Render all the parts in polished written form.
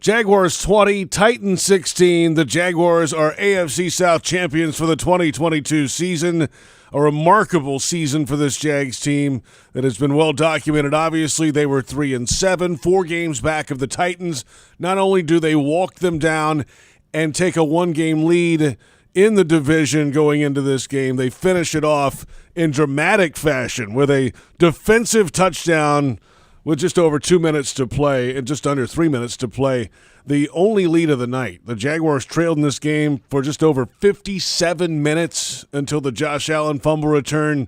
Jaguars 20, Titans 16. The Jaguars are AFC South champions for the 2022 season. A remarkable season for this Jags team that has been well documented. Obviously, they were 3-7, 4 games back of the Titans. Not only do they walk them down and take a 1-game lead in the division going into this game, they finish it off in dramatic fashion with a defensive touchdown with just over 2 minutes to play and just under 3 minutes to play. The only lead of the night. The Jaguars trailed in this game for just over 57 minutes until the Josh Allen fumble return.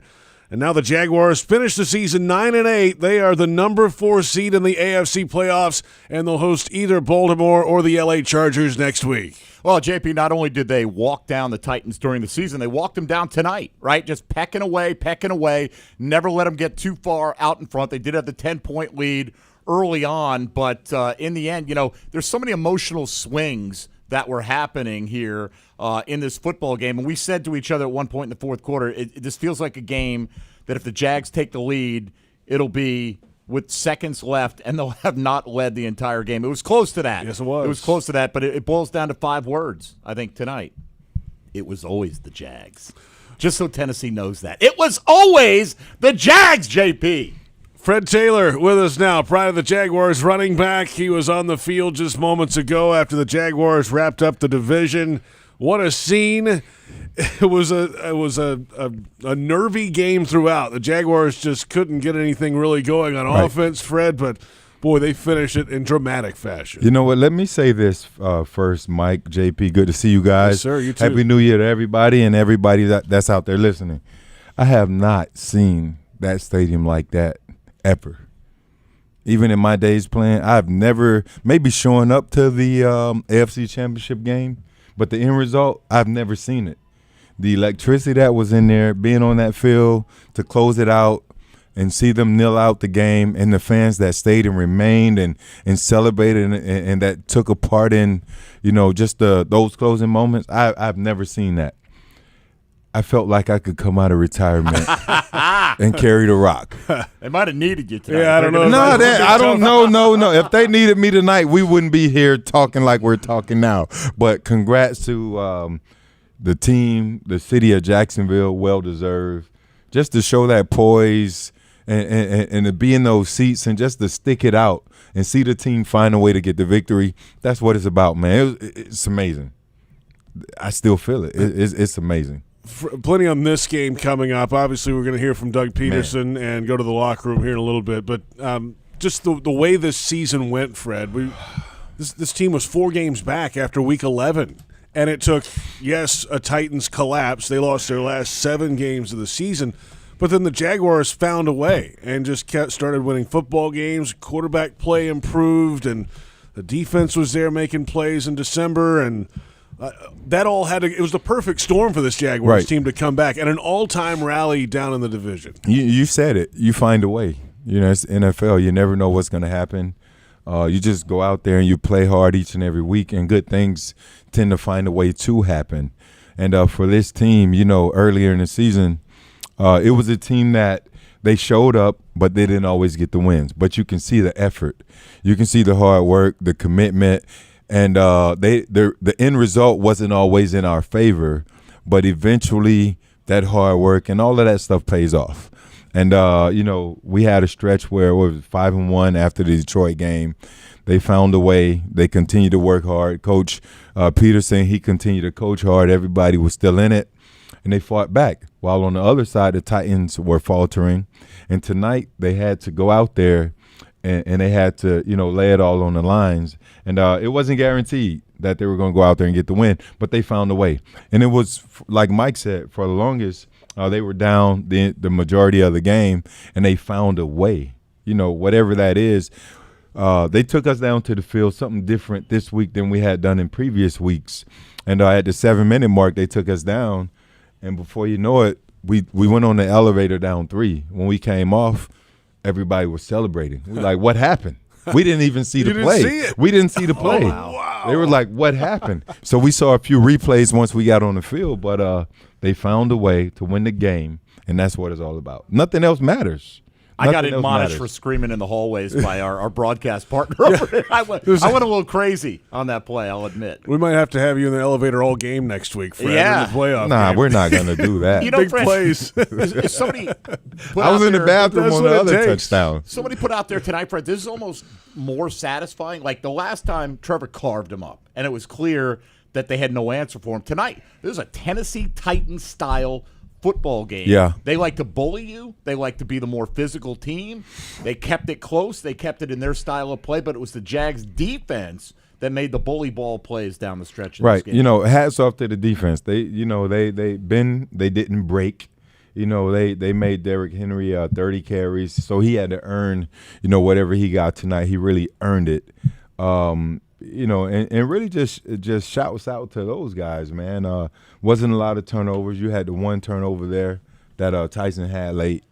And now the Jaguars finish the season 9-8. They are the number 4 seed in the AFC playoffs, and they'll host either Baltimore or the LA Chargers next week. Well, JP, not only did they walk down the Titans during the season, they walked them down tonight, right? Just pecking away, never let them get too far out in front. They did have the 10-point lead early on, but in the end, there's so many emotional swings that were happening here in this football game. And we said to each other at one point in the fourth quarter, this feels like a game that if the Jags take the lead, it'll be with seconds left, and they'll have not led the entire game. It was close to that. Yes, it was. It was close to that, but it boils down to 5 words, I think, tonight. It was always the Jags. Just so Tennessee knows that. It was always the Jags, JP. Fred Taylor with us now, pride of the Jaguars running back. He was on the field just moments ago after the Jaguars wrapped up the division. What a scene. It was a nervy game throughout. The Jaguars just couldn't get anything really going on offense, Fred, but boy, they finished it in dramatic fashion. You know what? Let me say this first, Mike, JP. Good to see you guys. Yes, sir. You too. Happy New Year to everybody and everybody that's out there listening. I have not seen that stadium like that ever. Even in my days playing, I've never, maybe showing up to the AFC Championship game, but the end result, I've never seen it. The electricity that was in there, being on that field to close it out and see them kneel out the game, and the fans that stayed and remained and celebrated and that took a part in, just those closing moments, I've never seen that. I felt like I could come out of retirement and carry the rock. They might have needed you tonight. Yeah, I don't know. I don't know. No. If they needed me tonight, we wouldn't be here talking like we're talking now. But congrats to the team, the city of Jacksonville, well-deserved. Just to show that poise and to be in those seats and just to stick it out and see the team find a way to get the victory, that's what it's about, man. It's amazing. I still feel it. It's amazing. Plenty on this game coming up. Obviously, we're going to hear from Doug Peterson and go to the locker room here in a little bit. But just the way this season went, Fred, this team was 4 games back after Week 11. And it took, yes, a Titans collapse. They lost their last 7 games of the season. But then the Jaguars found a way and just started winning football games. Quarterback play improved, and the defense was there making plays in December. And that all it was the perfect storm for this Jaguars team to come back and an all-time rally down in the division. You said it. You find a way. It's NFL. You never know what's going to happen. You just go out there and you play hard each and every week, and good things tend to find a way to happen. And for this team, earlier in the season, it was a team that they showed up, but they didn't always get the wins. But you can see the effort. You can see the hard work, the commitment. And the end result wasn't always in our favor, but eventually that hard work and all of that stuff pays off. And, we had a stretch where it was 5-1 after the Detroit game. They found a way. They continued to work hard. Coach Peterson, he continued to coach hard. Everybody was still in it, and they fought back. While on the other side, the Titans were faltering. And tonight they had to go out there and they had to, lay it all on the lines. And it wasn't guaranteed that they were going to go out there and get the win, but they found a way. And it was, like Mike said, for the longest, they were down the majority of the game, and they found a way. Whatever that is, they took us down to the field, something different this week than we had done in previous weeks. And at the 7-minute mark, they took us down. And before you know it, we went on the elevator down 3. When we came off, everybody was celebrating. We were like, what happened? We didn't even see the play. We didn't see the play. Wow. They were like, what happened? So we saw a few replays once we got on the field, but they found a way to win the game, and that's what it's all about. Nothing else matters. I got Nothing else admonished matters. for screaming in the hallways by our broadcast partner over there. I went a little crazy on that play, I'll admit. We might have to have you in the elevator all game next week, Fred, Yeah. in the playoff Nah, game. we're not going to do that. You know, Big Fred, plays. is somebody put I was out in the there- bathroom That's on what the it other takes. touchdown. Somebody put out there tonight, Fred, this is almost more satisfying. Like the last time Trevor carved him up, and it was clear that they had no answer for him. Tonight, this is a Tennessee Titans-style football game. Yeah. They like to bully you. They like to be the more physical team. They kept it close. They kept it in their style of play, but it was the Jags' defense that made the bully ball plays down the stretch of this Right. game. You know, hats off to the defense. They didn't break. You know, they made Derrick Henry 30 carries, so he had to earn, whatever he got tonight. He really earned it. And really just shouts out to those guys, man. Wasn't a lot of turnovers. You had the one turnover there that Tyson had late.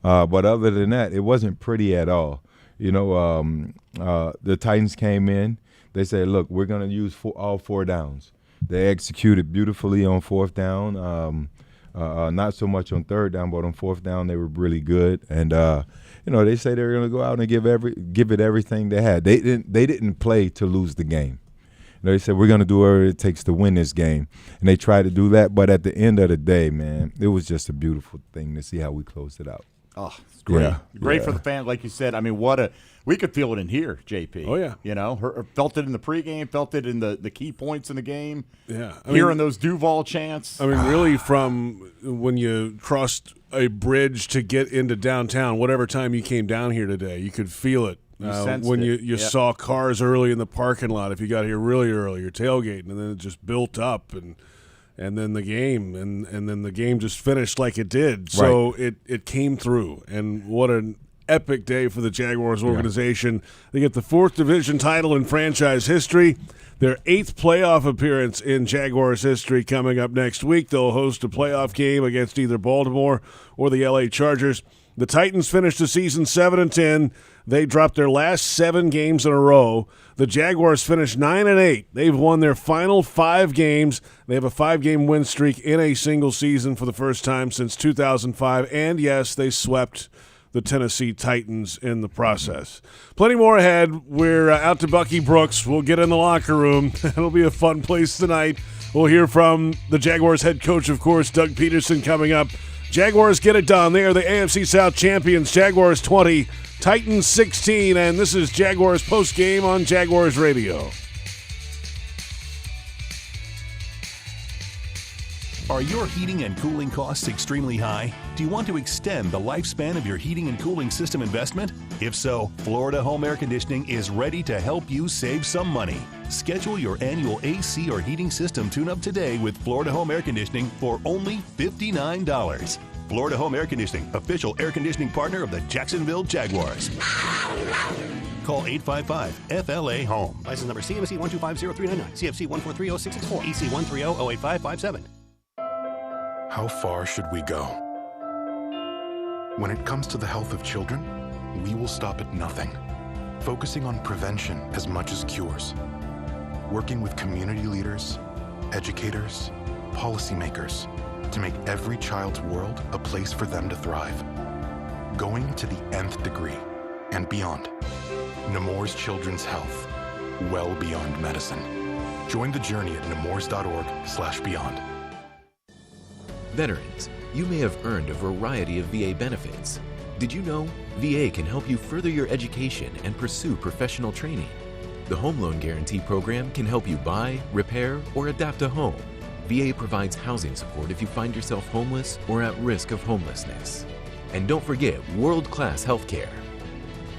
But other than that, it wasn't pretty at all. The Titans came in. They said, look, we're going to use all 4 downs. They executed beautifully on 4th down. Not so much on 3rd down, but on 4th down they were really good. And they say they're going to go out and give it everything they had. They didn't play to lose the game. They said we're going to do whatever it takes to win this game, and they tried to do that. But at the end of the day, man, it was just a beautiful thing to see how we closed it out. Oh, it's great. Yeah, Great yeah. for the fan, like you said. I mean, we could feel it in here, JP. Oh, yeah. Felt it in the pregame, felt it in the key points in the game. Yeah. Hearing those Duval chants. I mean, really, from when you crossed a bridge to get into downtown, whatever time you came down here today, you could feel it. Sensed When it. you Yeah. saw cars early in the parking lot, if you got here really early, you're tailgating, and then it just built up, and then the game, and then the game just finished like it did. So it came through, and what an epic day for the Jaguars organization. They get the 4th division title in franchise history, their 8th playoff appearance in Jaguars history coming up next week. They'll host a playoff game against either Baltimore or the LA Chargers. The Titans finished the season 7-10. They dropped their last 7 games in a row. The Jaguars finished 9-8. They've won their final 5 games. They have a 5-game win streak in a single season for the first time since 2005. And yes, they swept the Tennessee Titans in the process. Plenty more ahead. We're out to Bucky Brooks. We'll get in the locker room. It'll be a fun place tonight. We'll hear from the Jaguars head coach, of course, Doug Peterson, coming up. Jaguars get it done. They are the AFC South champions. Jaguars 20, Titans 16, and this is Jaguars Postgame on Jaguars Radio. Are your heating and cooling costs extremely high? Do you want to extend the lifespan of your heating and cooling system investment? If so, Florida Home Air Conditioning is ready to help you save some money. Schedule your annual AC or heating system tune-up today with Florida Home Air Conditioning for only $59. Florida Home Air Conditioning, official air conditioning partner of the Jacksonville Jaguars. Call 855-FLA-HOME. License number CMC 1250399, CFC 1430664, EC 130-08557. How far should we go? When it comes to the health of children, we will stop at nothing, focusing on prevention as much as cures. Working with community leaders, educators, policymakers to make every child's world a place for them to thrive. Going to the nth degree and beyond. Nemours Children's Health, well beyond medicine. Join the journey at nemours.org/beyond. Veterans, you may have earned a variety of VA benefits. Did you know VA can help you further your education and pursue professional training? The Home Loan Guarantee Program can help you buy, repair, or adapt a home. VA provides housing support if you find yourself homeless or at risk of homelessness. And don't forget world-class health care.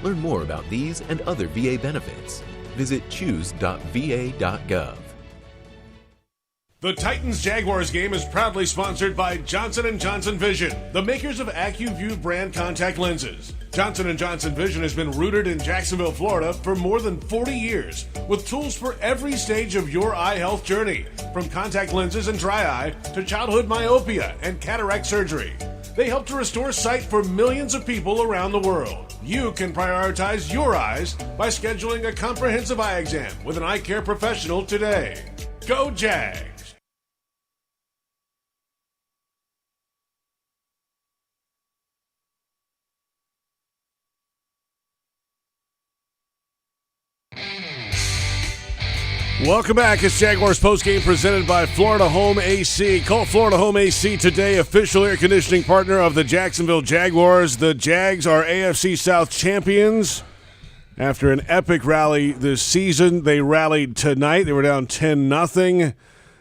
Learn more about these and other VA benefits. Visit choose.va.gov. The Titans-Jaguars game is proudly sponsored by Johnson & Johnson Vision, the makers of AccuView brand contact lenses. Johnson & Johnson Vision has been rooted in Jacksonville, Florida for more than 40 years, with tools for every stage of your eye health journey, from contact lenses and dry eye to childhood myopia and cataract surgery. They help to restore sight for millions of people around the world. You can prioritize your eyes by scheduling a comprehensive eye exam with an eye care professional today. Go Jags! Welcome back. It's Jaguars Postgame presented by Florida Home AC. Call Florida Home AC today, official air conditioning partner of the Jacksonville Jaguars. The Jags are AFC South champions. After an epic rally this season, they rallied tonight. They were down 10-0.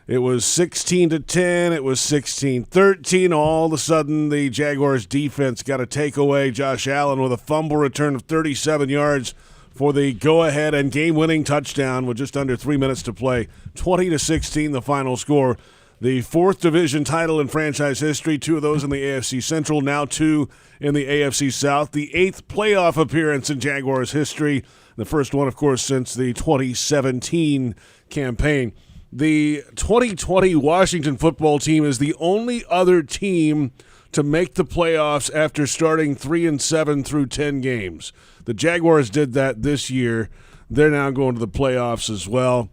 It was 16-10. It was 16-13. All of a sudden, the Jaguars defense got a takeaway. Josh Allen with a fumble return of 37 yards for the go-ahead and game-winning touchdown with just under 3 minutes to play. 20-16, the final score. The fourth division title in franchise history, 2 of those in the AFC Central, now 2 in the AFC South. The 8th playoff appearance in Jaguars history, the first one, of course, since the 2017 campaign. The 2020 Washington football team is the only other team to make the playoffs after starting 3-7 through 10 games. The Jaguars did that this year. They're now going to the playoffs as well.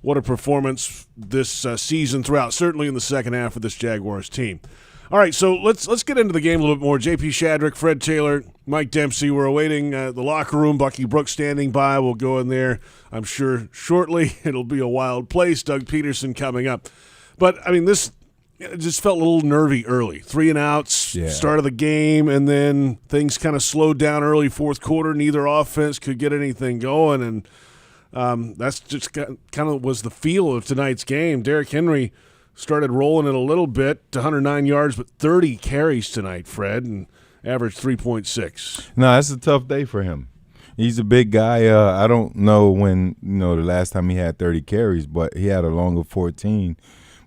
What a performance this season throughout, certainly in the second half of this Jaguars team. All right, so let's get into the game a little bit more. J.P. Shadrick, Fred Taylor, Mike Dempsey. We're awaiting the locker room. Bucky Brooks standing by. We'll go in there, I'm sure, shortly. It'll be a wild place. Doug Peterson coming up. But, I mean, this it just felt a little nervy early. 3 and outs, start of the game, and then things kind of slowed down early fourth quarter. Neither offense could get anything going, and that's just kind of was the feel of tonight's game. Derrick Henry started rolling it a little bit, 109 yards, but 30 carries tonight, Fred, and averaged 3.6. No, that's a tough day for him. He's a big guy. I don't know when, the last time he had 30 carries, but he had a longer 14.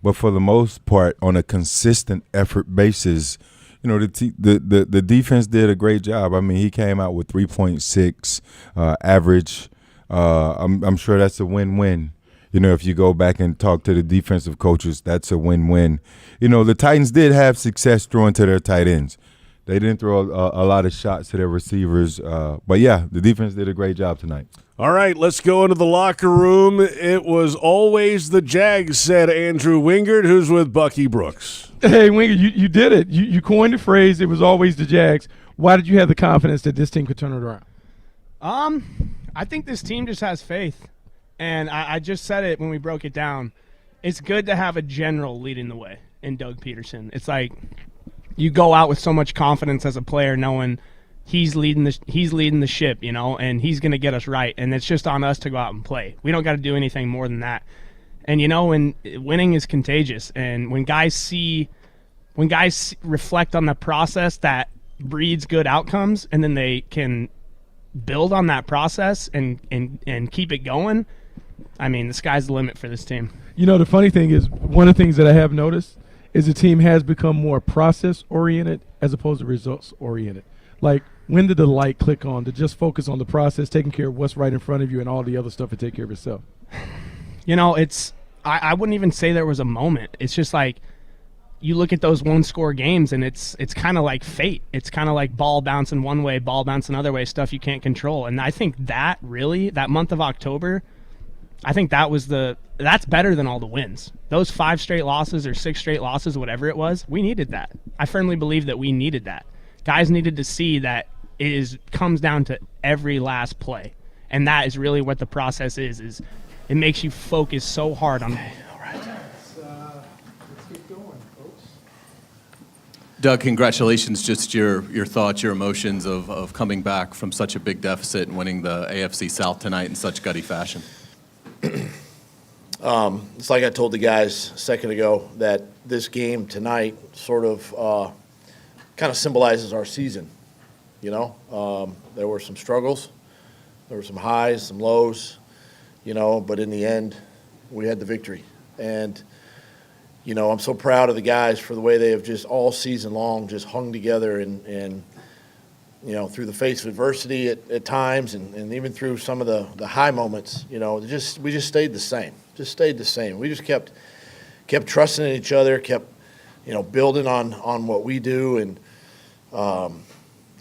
But for the most part, on a consistent effort basis, the defense did a great job. I mean, he came out with 3.6 average. I'm sure that's a win-win. If you go back and talk to the defensive coaches, that's a win-win. The Titans did have success throwing to their tight ends. They didn't throw a lot of shots to their receivers. But, yeah, the defense did a great job tonight. All right, let's go into the locker room. It was always the Jags, said Andrew Wingard, who's with Bucky Brooks. Hey, Wingard, you did it. You coined the phrase, it was always the Jags. Why did you have the confidence that this team could turn it around? I think this team just has faith. And I just said it when we broke it down. It's good to have a general leading the way in Doug Peterson. It's like you go out with so much confidence as a player knowing he's leading the ship, and he's going to get us right. And it's just on us to go out and play. We don't got to do anything more than that. And, when winning is contagious. And when guys reflect on the process that breeds good outcomes, and then they can build on that process and keep it going, I mean, the sky's the limit for this team. The funny thing is, one of the things that I have noticed is the team has become more process-oriented as opposed to results-oriented. Like, when did the light click on to just focus on the process, taking care of what's right in front of you and all the other stuff and take care of yourself? I wouldn't even say there was a moment. It's just like you look at those one-score games, and it's kind of like fate. It's kind of like ball bouncing one way, ball bouncing another way, stuff you can't control. And I think that month of October, I think that's better than all the wins. Those 5 straight losses or 6 straight losses, whatever it was, we needed that. I firmly believe that we needed that. Guys needed to see that it comes down to every last play. And that is really what the process is it makes you focus so hard on. Okay, all right. Let's get going, folks. Doug, congratulations. Just your thoughts, your emotions of coming back from such a big deficit and winning the AFC South tonight in such gutty fashion. It's like I told the guys a second ago that this game tonight sort of kind of symbolizes our season. There were some struggles, there were some highs, some lows, but in the end, we had the victory. And, I'm so proud of the guys for the way they have just all season long just hung together and through the face of adversity at times and even through some of the high moments, we just stayed the same. We just kept trusting in each other, kept, building on what we do, and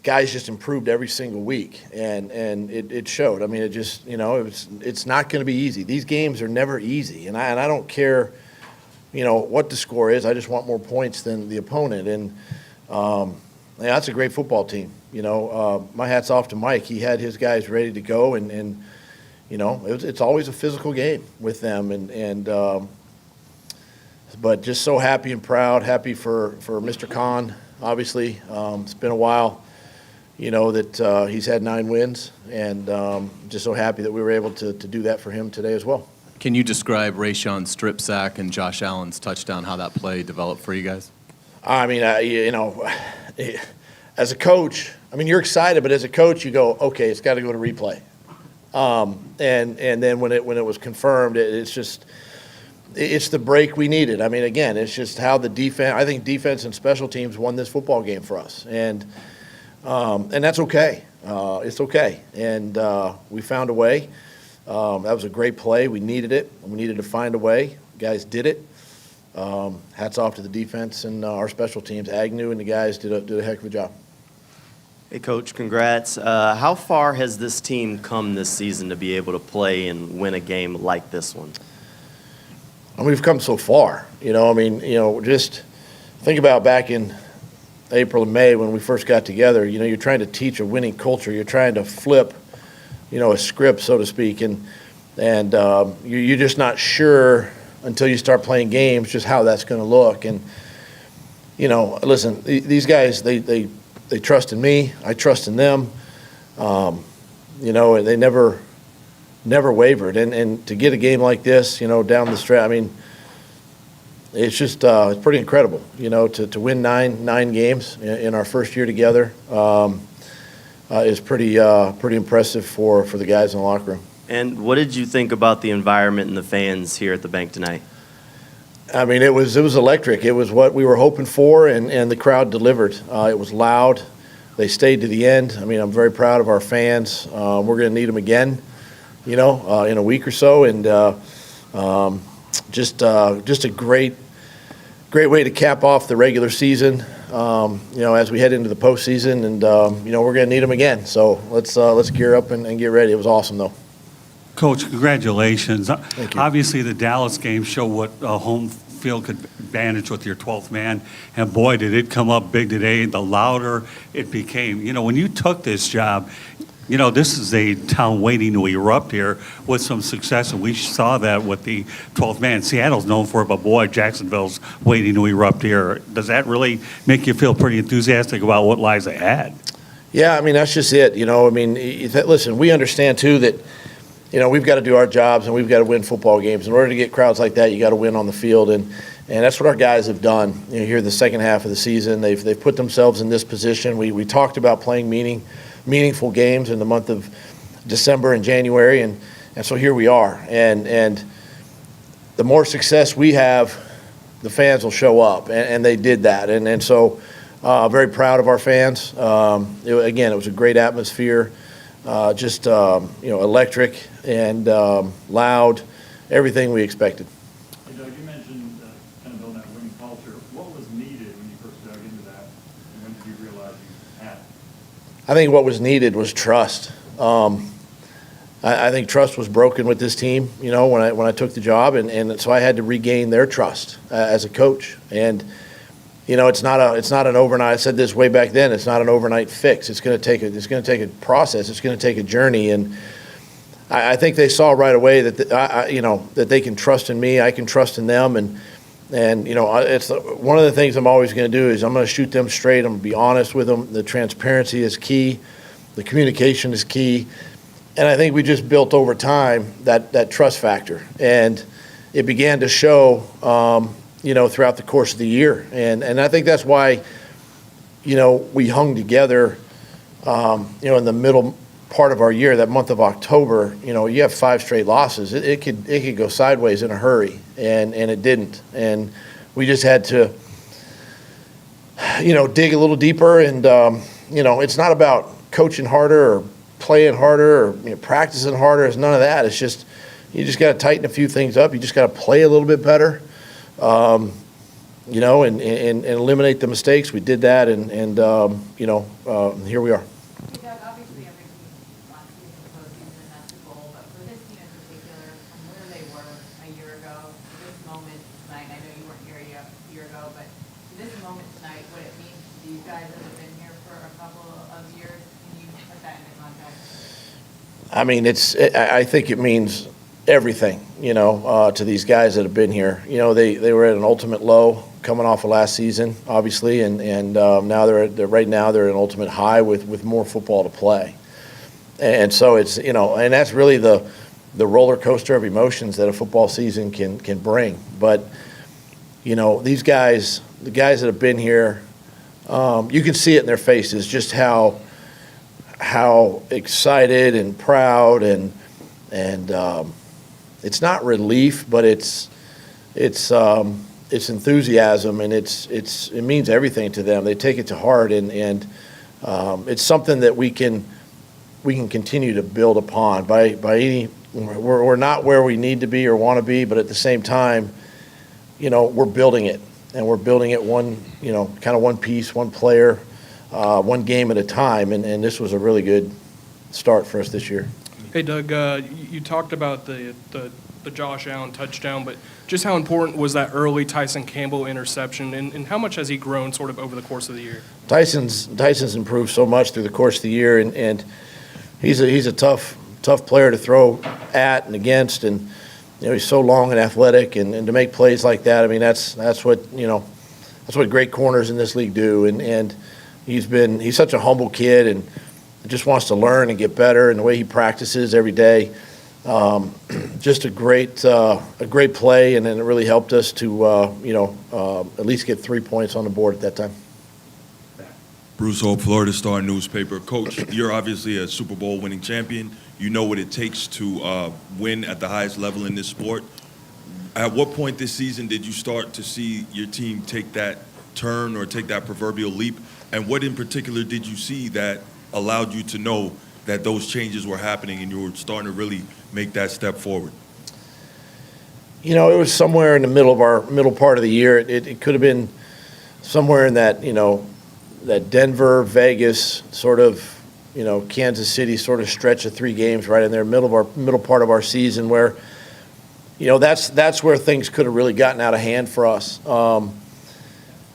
guys just improved every single week, and it showed. I mean, it just, it's not going to be easy. These games are never easy, and I don't care, what the score is. I just want more points than the opponent, and that's a great football team. My hat's off to Mike. He had his guys ready to go, and it's always a physical game with them, but just so happy and proud, happy for Mr. Khan, obviously. It's been a while, that he's had 9 wins, and just so happy that we were able to do that for him today as well. Can you describe Rayshon's strip sack and Josh Allen's touchdown, how that play developed for you guys? I mean, as a coach, you're excited, but as a coach, you go, okay, it's got to go to replay. And then when it was confirmed, it's the break we needed. Again, it's just how the defense. I think defense and special teams won this football game for us, and that's okay. It's okay, and we found a way. That was a great play. We needed it. We needed to find a way. Guys did it. Hats off to the defense and our special teams. Agnew and the guys did a heck of a job. Hey, Coach, congrats. How far has this team come this season to be able to play and win a game like this one? We've come so far. Just think about back in April and May when we first got together. You're trying to teach a winning culture. You're trying to flip, a script, so to speak, and you're just not sure until you start playing games just how that's going to look. And listen, these guys, they trust in me. I trust in them. And they never wavered. And to get a game like this, down the stretch, it's just it's pretty incredible. To win nine games in our first year together is pretty impressive for the guys in the locker room. And what did you think about the environment and the fans here at the bank tonight? It was electric. It was what we were hoping for, and the crowd delivered. It was loud. They stayed to the end. I'm very proud of our fans. We're going to need them again, in a week or so, and just a great way to cap off the regular season. As we head into the postseason, and we're going to need them again. So let's gear up and get ready. It was awesome, though. Coach, congratulations. Thank you. Obviously, the Dallas game showed what home field could advantage with your 12th man, and boy, did it come up big today. The louder it became. When you took this job, this is a town waiting to erupt here with some success, and we saw that with the 12th man. Seattle's known for it, but boy, Jacksonville's waiting to erupt here. Does that really make you feel pretty enthusiastic about what lies ahead? Yeah, that's just it. Listen, we understand, too, that we've got to do our jobs and we've got to win football games. In order to get crowds like that, you got to win on the field, and that's what our guys have done. Here in the second half of the season, they've put themselves in this position. We talked about playing meaningful games in the month of December and January, and so here we are. And the more success we have, the fans will show up, and they did that. And so very proud of our fans. It was a great atmosphere. Electric and loud, everything we expected. Hey, Doug, you mentioned kind of building that winning culture. What was needed when you first dug into that, and when did you realize you had it? I think what was needed was trust. I think trust was broken with this team, when I took the job, and so I had to regain their trust as a coach. And it's not an overnight. I said this way back then. It's not an overnight fix. It's going to take a process. It's going to take a journey. And I think they saw right away that that they can trust in me. I can trust in them. And it's one of the things I'm always going to do is I'm going to shoot them straight. I'm going to be honest with them. The transparency is key. The communication is key. And I think we just built over time that trust factor, and it began to show. Throughout the course of the year. And I think that's why, we hung together, in the middle part of our year, that month of October. You have 5 straight losses. It could go sideways in a hurry, and it didn't. And we just had to, dig a little deeper. And, it's not about coaching harder or playing harder or practicing harder. It's none of that. It's just, you just got to tighten a few things up. You just got to play a little bit better. And eliminate the mistakes. We did that, and here we are. Doug, obviously every team wants to get to the postseason, and that's the goal. But for this team in particular, from where they were a year ago to this moment tonight, I know you weren't here a year ago, but to this moment tonight, what it means to these guys that have been here for a couple of years, can you put that into context? I mean, I think it means everything, to these guys that have been here. They were at an ultimate low coming off of last season, obviously, and now they're at an ultimate high with more football to play. And so it's, and that's really the roller coaster of emotions that a football season can bring. But, these guys, the guys that have been here, you can see it in their faces just how excited and proud and it's not relief, but it's enthusiasm, and it means everything to them. They take it to heart, and it's something that we can continue to build upon. By any, we're not where we need to be or want to be, but at the same time, we're building it, and we're building it one piece, one player, one game at a time, and this was a really good start for us this year. Hey, Doug, you talked about the Josh Allen touchdown, but just how important was that early Tyson Campbell interception, and how much has he grown sort of over the course of the year? Tyson's improved so much through the course of the year, and he's a tough player to throw at and against, and he's so long and athletic, and to make plays like that, I mean that's what great corners in this league do, and he's such a humble kid and just wants to learn and get better, and the way he practices every day. Just a great play, and then it really helped us to at least get 3 points on the board at that time. Bruce Hope, Florida Star newspaper. Coach, you're obviously a Super Bowl winning champion. You know what it takes to win at the highest level in this sport. At what point this season did you start to see your team take that turn or take that proverbial leap? And what in particular did you see that allowed you to know that those changes were happening and you were starting to really make that step forward? It was somewhere in the middle part of the year. It could have been somewhere in that, that Denver, Vegas, sort of, Kansas City sort of stretch of 3 games right in there, middle part of our season where, that's where things could have really gotten out of hand for us.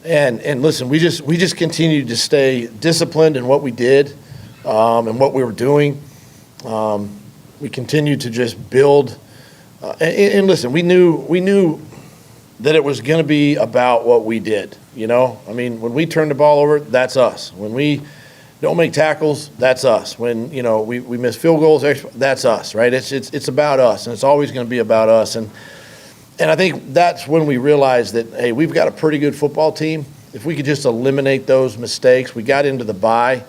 And listen, we just continued to stay disciplined in what we did. And what we were doing, we continued to just build. And listen, we knew that it was going to be about what we did. I mean, when we turn the ball over, that's us. When we don't make tackles, that's us. When we miss field goals, that's us, right? It's about us, and it's always going to be about us. And I think that's when we realized that, hey, we've got a pretty good football team. If we could just eliminate those mistakes, we got into the bye.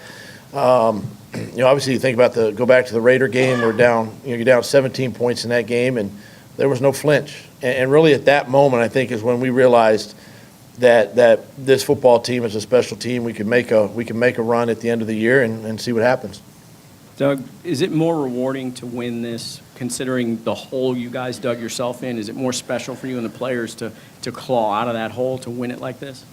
Obviously you think about go back to the Raider game, you're down 17 points in that game, and there was no flinch. And really at that moment, I think, is when we realized that this football team is a special team. We can make a run at the end of the year and see what happens. Doug, is it more rewarding to win this, considering the hole you guys dug yourself in? Is it more special for you and the players to claw out of that hole to win it like this?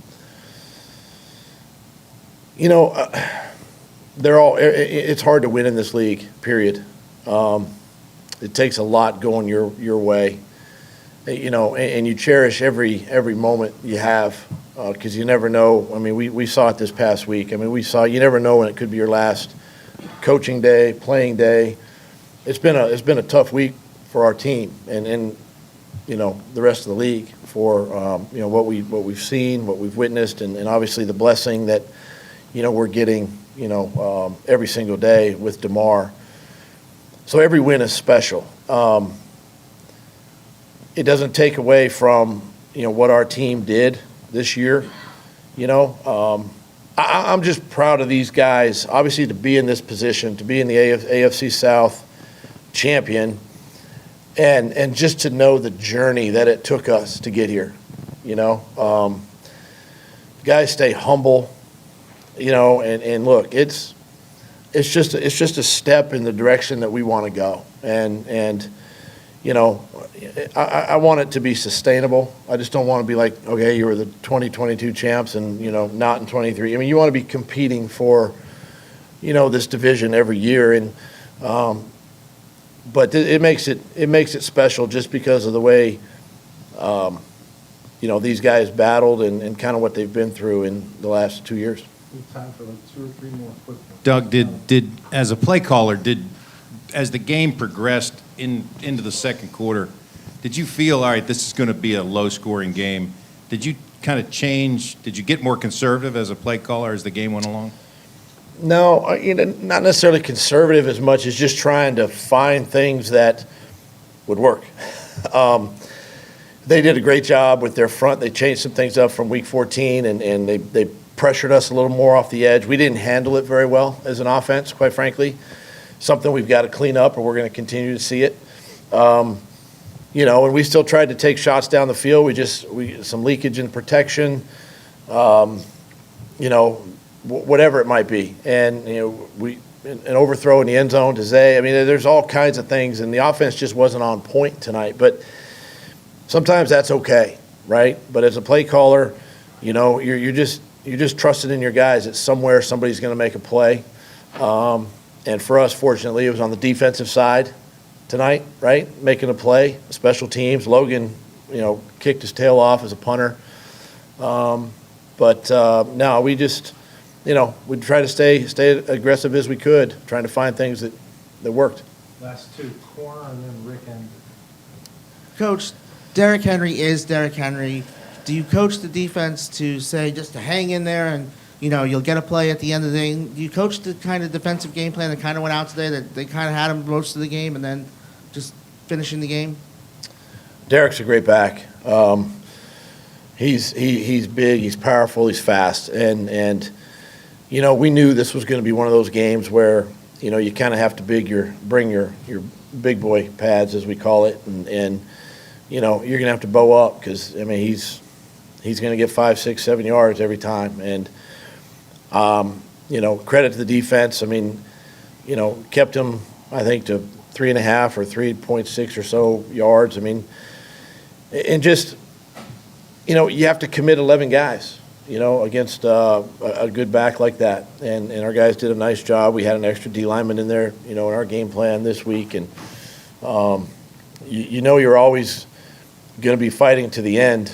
It's hard to win in this league, period. It takes a lot going your way, and you cherish every moment you have, because you never know. I mean, we saw it this past week. I mean, you never know when it could be your last coaching day, playing day. It's been a tough week for our team and the rest of the league for what we've seen, what we've witnessed, and obviously the blessing that we're getting every single day with DeMar. So every win is special. It doesn't take away from what our team did this year. I'm just proud of these guys, obviously, to be in this position, to be in the AFC South champion, and just to know the journey that it took us to get here. Guys stay humble, and look, it's just a step in the direction that we want to go, and I want it to be sustainable. I just don't want to be like, okay, you were the 2022 champs and not in 23. I mean, you want to be competing for this division every year, and but it makes it special just because of the way these guys battled and kind of what they've been through in the last 2 years. Time for like 2 or 3 more quick ones. Doug, did as a play caller, did as the game progressed into the second quarter, did you feel, all right, this is going to be a low-scoring game? Did you kind of change? Did you get more conservative as a play caller as the game went along? No, not necessarily conservative as much as just trying to find things that would work. They did a great job with their front. They changed some things up from week 14, and they pressured us a little more off the edge. We didn't handle it very well as an offense, quite frankly. Something we've got to clean up, or we're going to continue to see it. And we still tried to take shots down the field. We some leakage in protection, whatever it might be. And, an overthrow in the end zone to Zay. I mean, there's all kinds of things, and the offense just wasn't on point tonight. But sometimes that's okay, right? But as a play caller, you're just trusting in your guys that somewhere somebody's going to make a play. And for us, fortunately, it was on the defensive side tonight, right? Making a play, special teams. Logan, kicked his tail off as a punter. No, we just, we try to stay aggressive as we could, trying to find things that worked. Last two, corner and then Rick and Coach, Derrick Henry is Derrick Henry. Do you coach the defense to say just to hang in there and, you'll get a play at the end of the day? Do you coach the kind of defensive game plan that kind of went out today, that they kind of had him most of the game and then just finishing the game? Derrick's a great back. He's big, he's powerful, he's fast, and we knew this was going to be one of those games where you kind of have to bring your big boy pads, as we call it, and you're going to have to bow up because he's going to get 5, 6, 7 yards every time, and credit to the defense. Kept him, I think, to 3.5 or 3.6 or so yards. And just, you have to commit 11 guys, against a good back like that. And our guys did a nice job. We had an extra D lineman in there, in our game plan this week. And, you're always going to be fighting to the end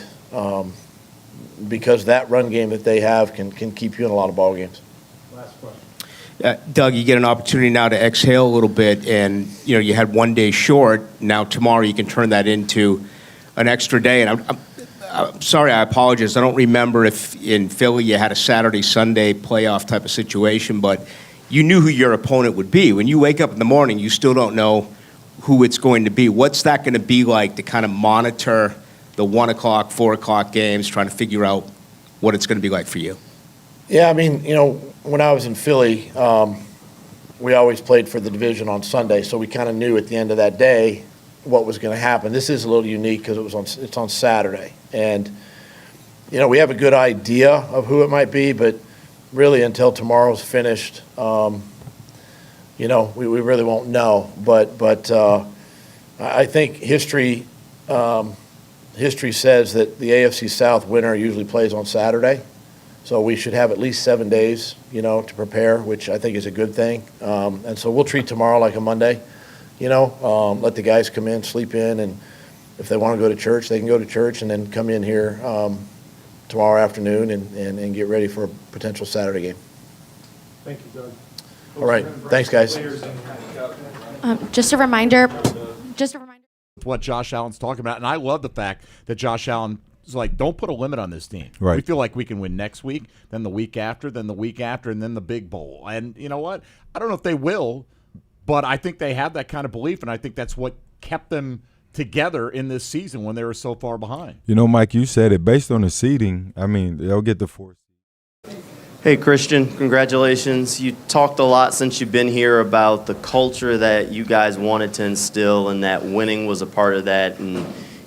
because that run game that they have can keep you in a lot of ball games. last question. Doug, you get an opportunity now to exhale a little bit, and you had 1 day short. Now tomorrow you can turn that into an extra day. And I'm sorry, I apologize. I don't remember if in Philly you had a Saturday-Sunday playoff type of situation, but you knew who your opponent would be. When you wake up in the morning, you still don't know who it's going to be. What's that going to be like to kind of monitor the 1 o'clock, 4 o'clock games, trying to figure out what it's going to be like for you? Yeah, when I was in Philly, we always played for the division on Sunday, so we kind of knew at the end of that day what was going to happen. This is a little unique because it's on Saturday, and we have a good idea of who it might be, but really until tomorrow's finished, we really won't know. But I think history says that the AFC South winner usually plays on Saturday. So we should have at least 7 days, to prepare, which I think is a good thing. And so we'll treat tomorrow like a Monday, let the guys come in, sleep in, and if they want to go to church, they can go to church and then come in here tomorrow afternoon and get ready for a potential Saturday game. Thank you, Doug. All right. Thanks, guys. Just a reminder. What Josh Allen's talking about, and I love the fact that Josh Allen is like, don't put a limit on this team. Right. We feel like we can win next week, then the week after, then the week after, and then the big bowl. And you know what? I don't know if they will, but I think they have that kind of belief, and I think that's what kept them together in this season when they were so far behind. Mike, you said it. Based on the seeding, they'll get the 4th. Hey, Christian, congratulations. You talked a lot since you've been here about the culture that you guys wanted to instill and that winning was a part of that. And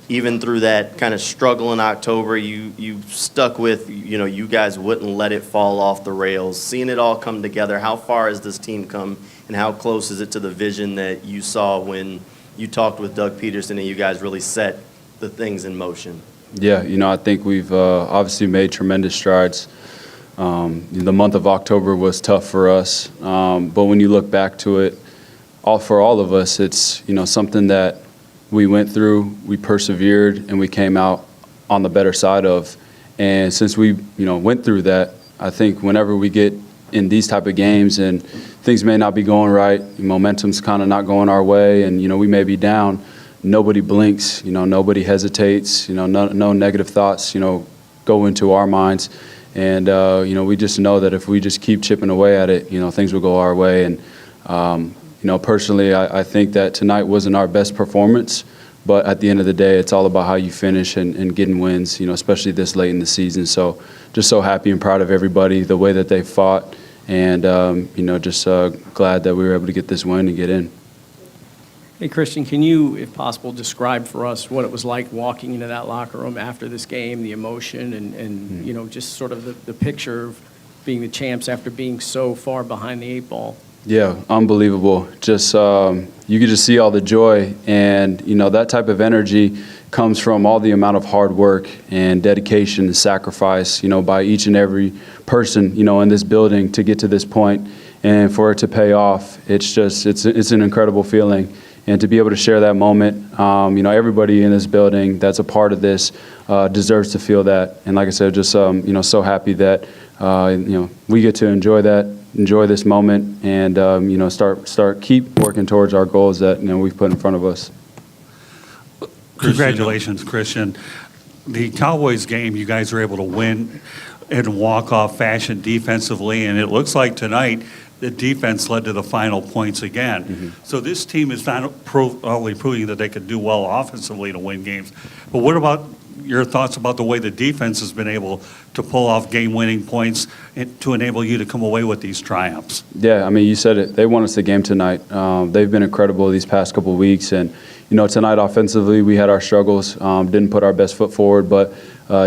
even through that kind of struggle in October, you stuck with, you guys wouldn't let it fall off the rails. Seeing it all come together, how far has this team come and how close is it to the vision that you saw when you talked with Doug Peterson and you guys really set the things in motion? Yeah, I think we've obviously made tremendous strides. The month of October was tough for us, but when you look back to it, for all of us, it's something that we went through, we persevered, and we came out on the better side of. And since we went through that, I think whenever we get in these type of games and things may not be going right, momentum's kind of not going our way, and we may be down. Nobody blinks, nobody hesitates, no negative thoughts, go into our minds. And, we just know that if we just keep chipping away at it, things will go our way. And, personally, I think that tonight wasn't our best performance, but at the end of the day, it's all about how you finish and getting wins, especially this late in the season. So just so happy and proud of everybody, the way that they fought, and, just glad that we were able to get this win and get in. Hey, Christian, can you, if possible, describe for us what it was like walking into that locker room after this game, the emotion, and just sort of the picture of being the champs after being so far behind the 8 ball? Yeah, unbelievable. Just you could just see all the joy, and that type of energy comes from all the amount of hard work and dedication and sacrifice, by each and every person, in this building to get to this point, and for it to pay off. It's an incredible feeling. And to be able to share that moment, everybody in this building that's a part of this deserves to feel that. And like I said, just so happy that we get to enjoy this moment, and keep working towards our goals that we've put in front of us. Congratulations, Christian. The Cowboys game, you guys were able to win in walk-off fashion defensively, and it looks like tonight the defense led to the final points again. Mm-hmm. So this team is not only proving that they could do well offensively to win games, but what about your thoughts about the way the defense has been able to pull off game-winning points to enable you to come away with these triumphs? Yeah, you said it. They won us the game tonight. They've been incredible these past couple of weeks, and tonight offensively we had our struggles, didn't put our best foot forward, but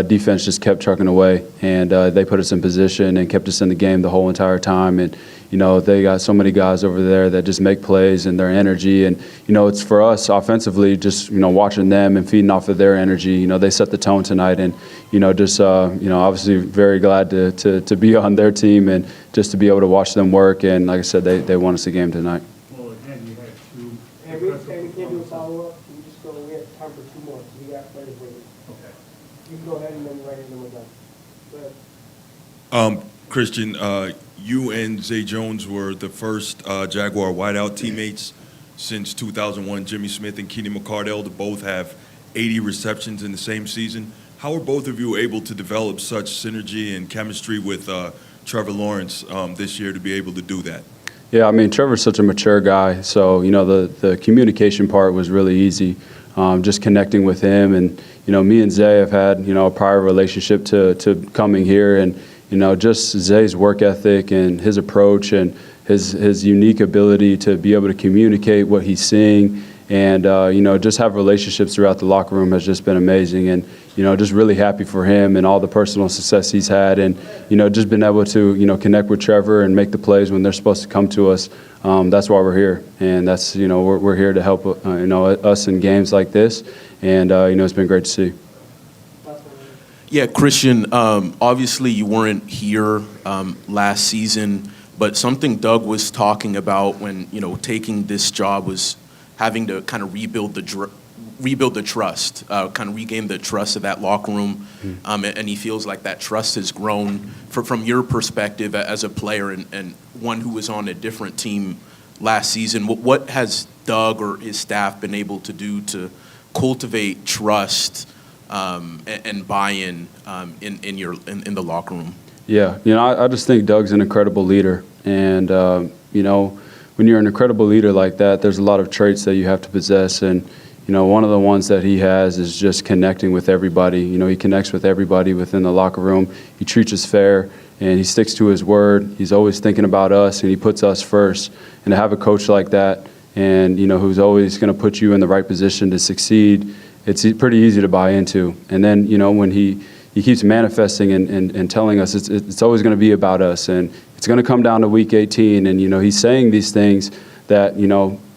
defense just kept trucking away, and they put us in position and kept us in the game the whole entire time. And they got so many guys over there that just make plays and their energy. And, it's for us offensively, just, watching them and feeding off of their energy. They set the tone tonight. And, obviously very glad to be on their team and just to be able to watch them work. And like I said, they won us the game tonight. Well, again, you had two. And we can't do a follow-up. We just go, we have time for 2 more. So we got players waiting. Okay. You can go ahead and then right in, then we're done. Go ahead. Christian, you and Zay Jones were the first Jaguar wideout teammates since 2001. Jimmy Smith and Keenan McCardell to both have 80 receptions in the same season. How are both of you able to develop such synergy and chemistry with Trevor Lawrence this year to be able to do that? Yeah, Trevor's such a mature guy, so the communication part was really easy. Just connecting with him, and me and Zay have had a prior relationship to coming here, and just Zay's work ethic and his approach and his unique ability to be able to communicate what he's seeing, and just have relationships throughout the locker room has just been amazing. And just really happy for him and all the personal success he's had, and just been able to connect with Trevor and make the plays when they're supposed to come to us. That's why we're here, and that's we're here to help us in games like this, and it's been great to see. Yeah, Christian, obviously you weren't here last season, but something Doug was talking about when, taking this job was having to kind of rebuild the trust, kind of regain the trust of that locker room, and he feels like that trust has grown from your perspective as a player and one who was on a different team last season. What has Doug or his staff been able to do to cultivate trust and buy-in in the locker room? Yeah, I just think Doug's an incredible leader, and when you're an incredible leader like that, there's a lot of traits that you have to possess, and one of the ones that he has is just connecting with everybody. He connects with everybody within the locker room. He treats us fair, and he sticks to his word. He's always thinking about us, and he puts us first. And to have a coach like that, and who's always going to put you in the right position to succeed, it's pretty easy to buy into. And then, when he keeps manifesting and telling us it's always going to be about us, and it's going to come down to week 18, and, he's saying these things that,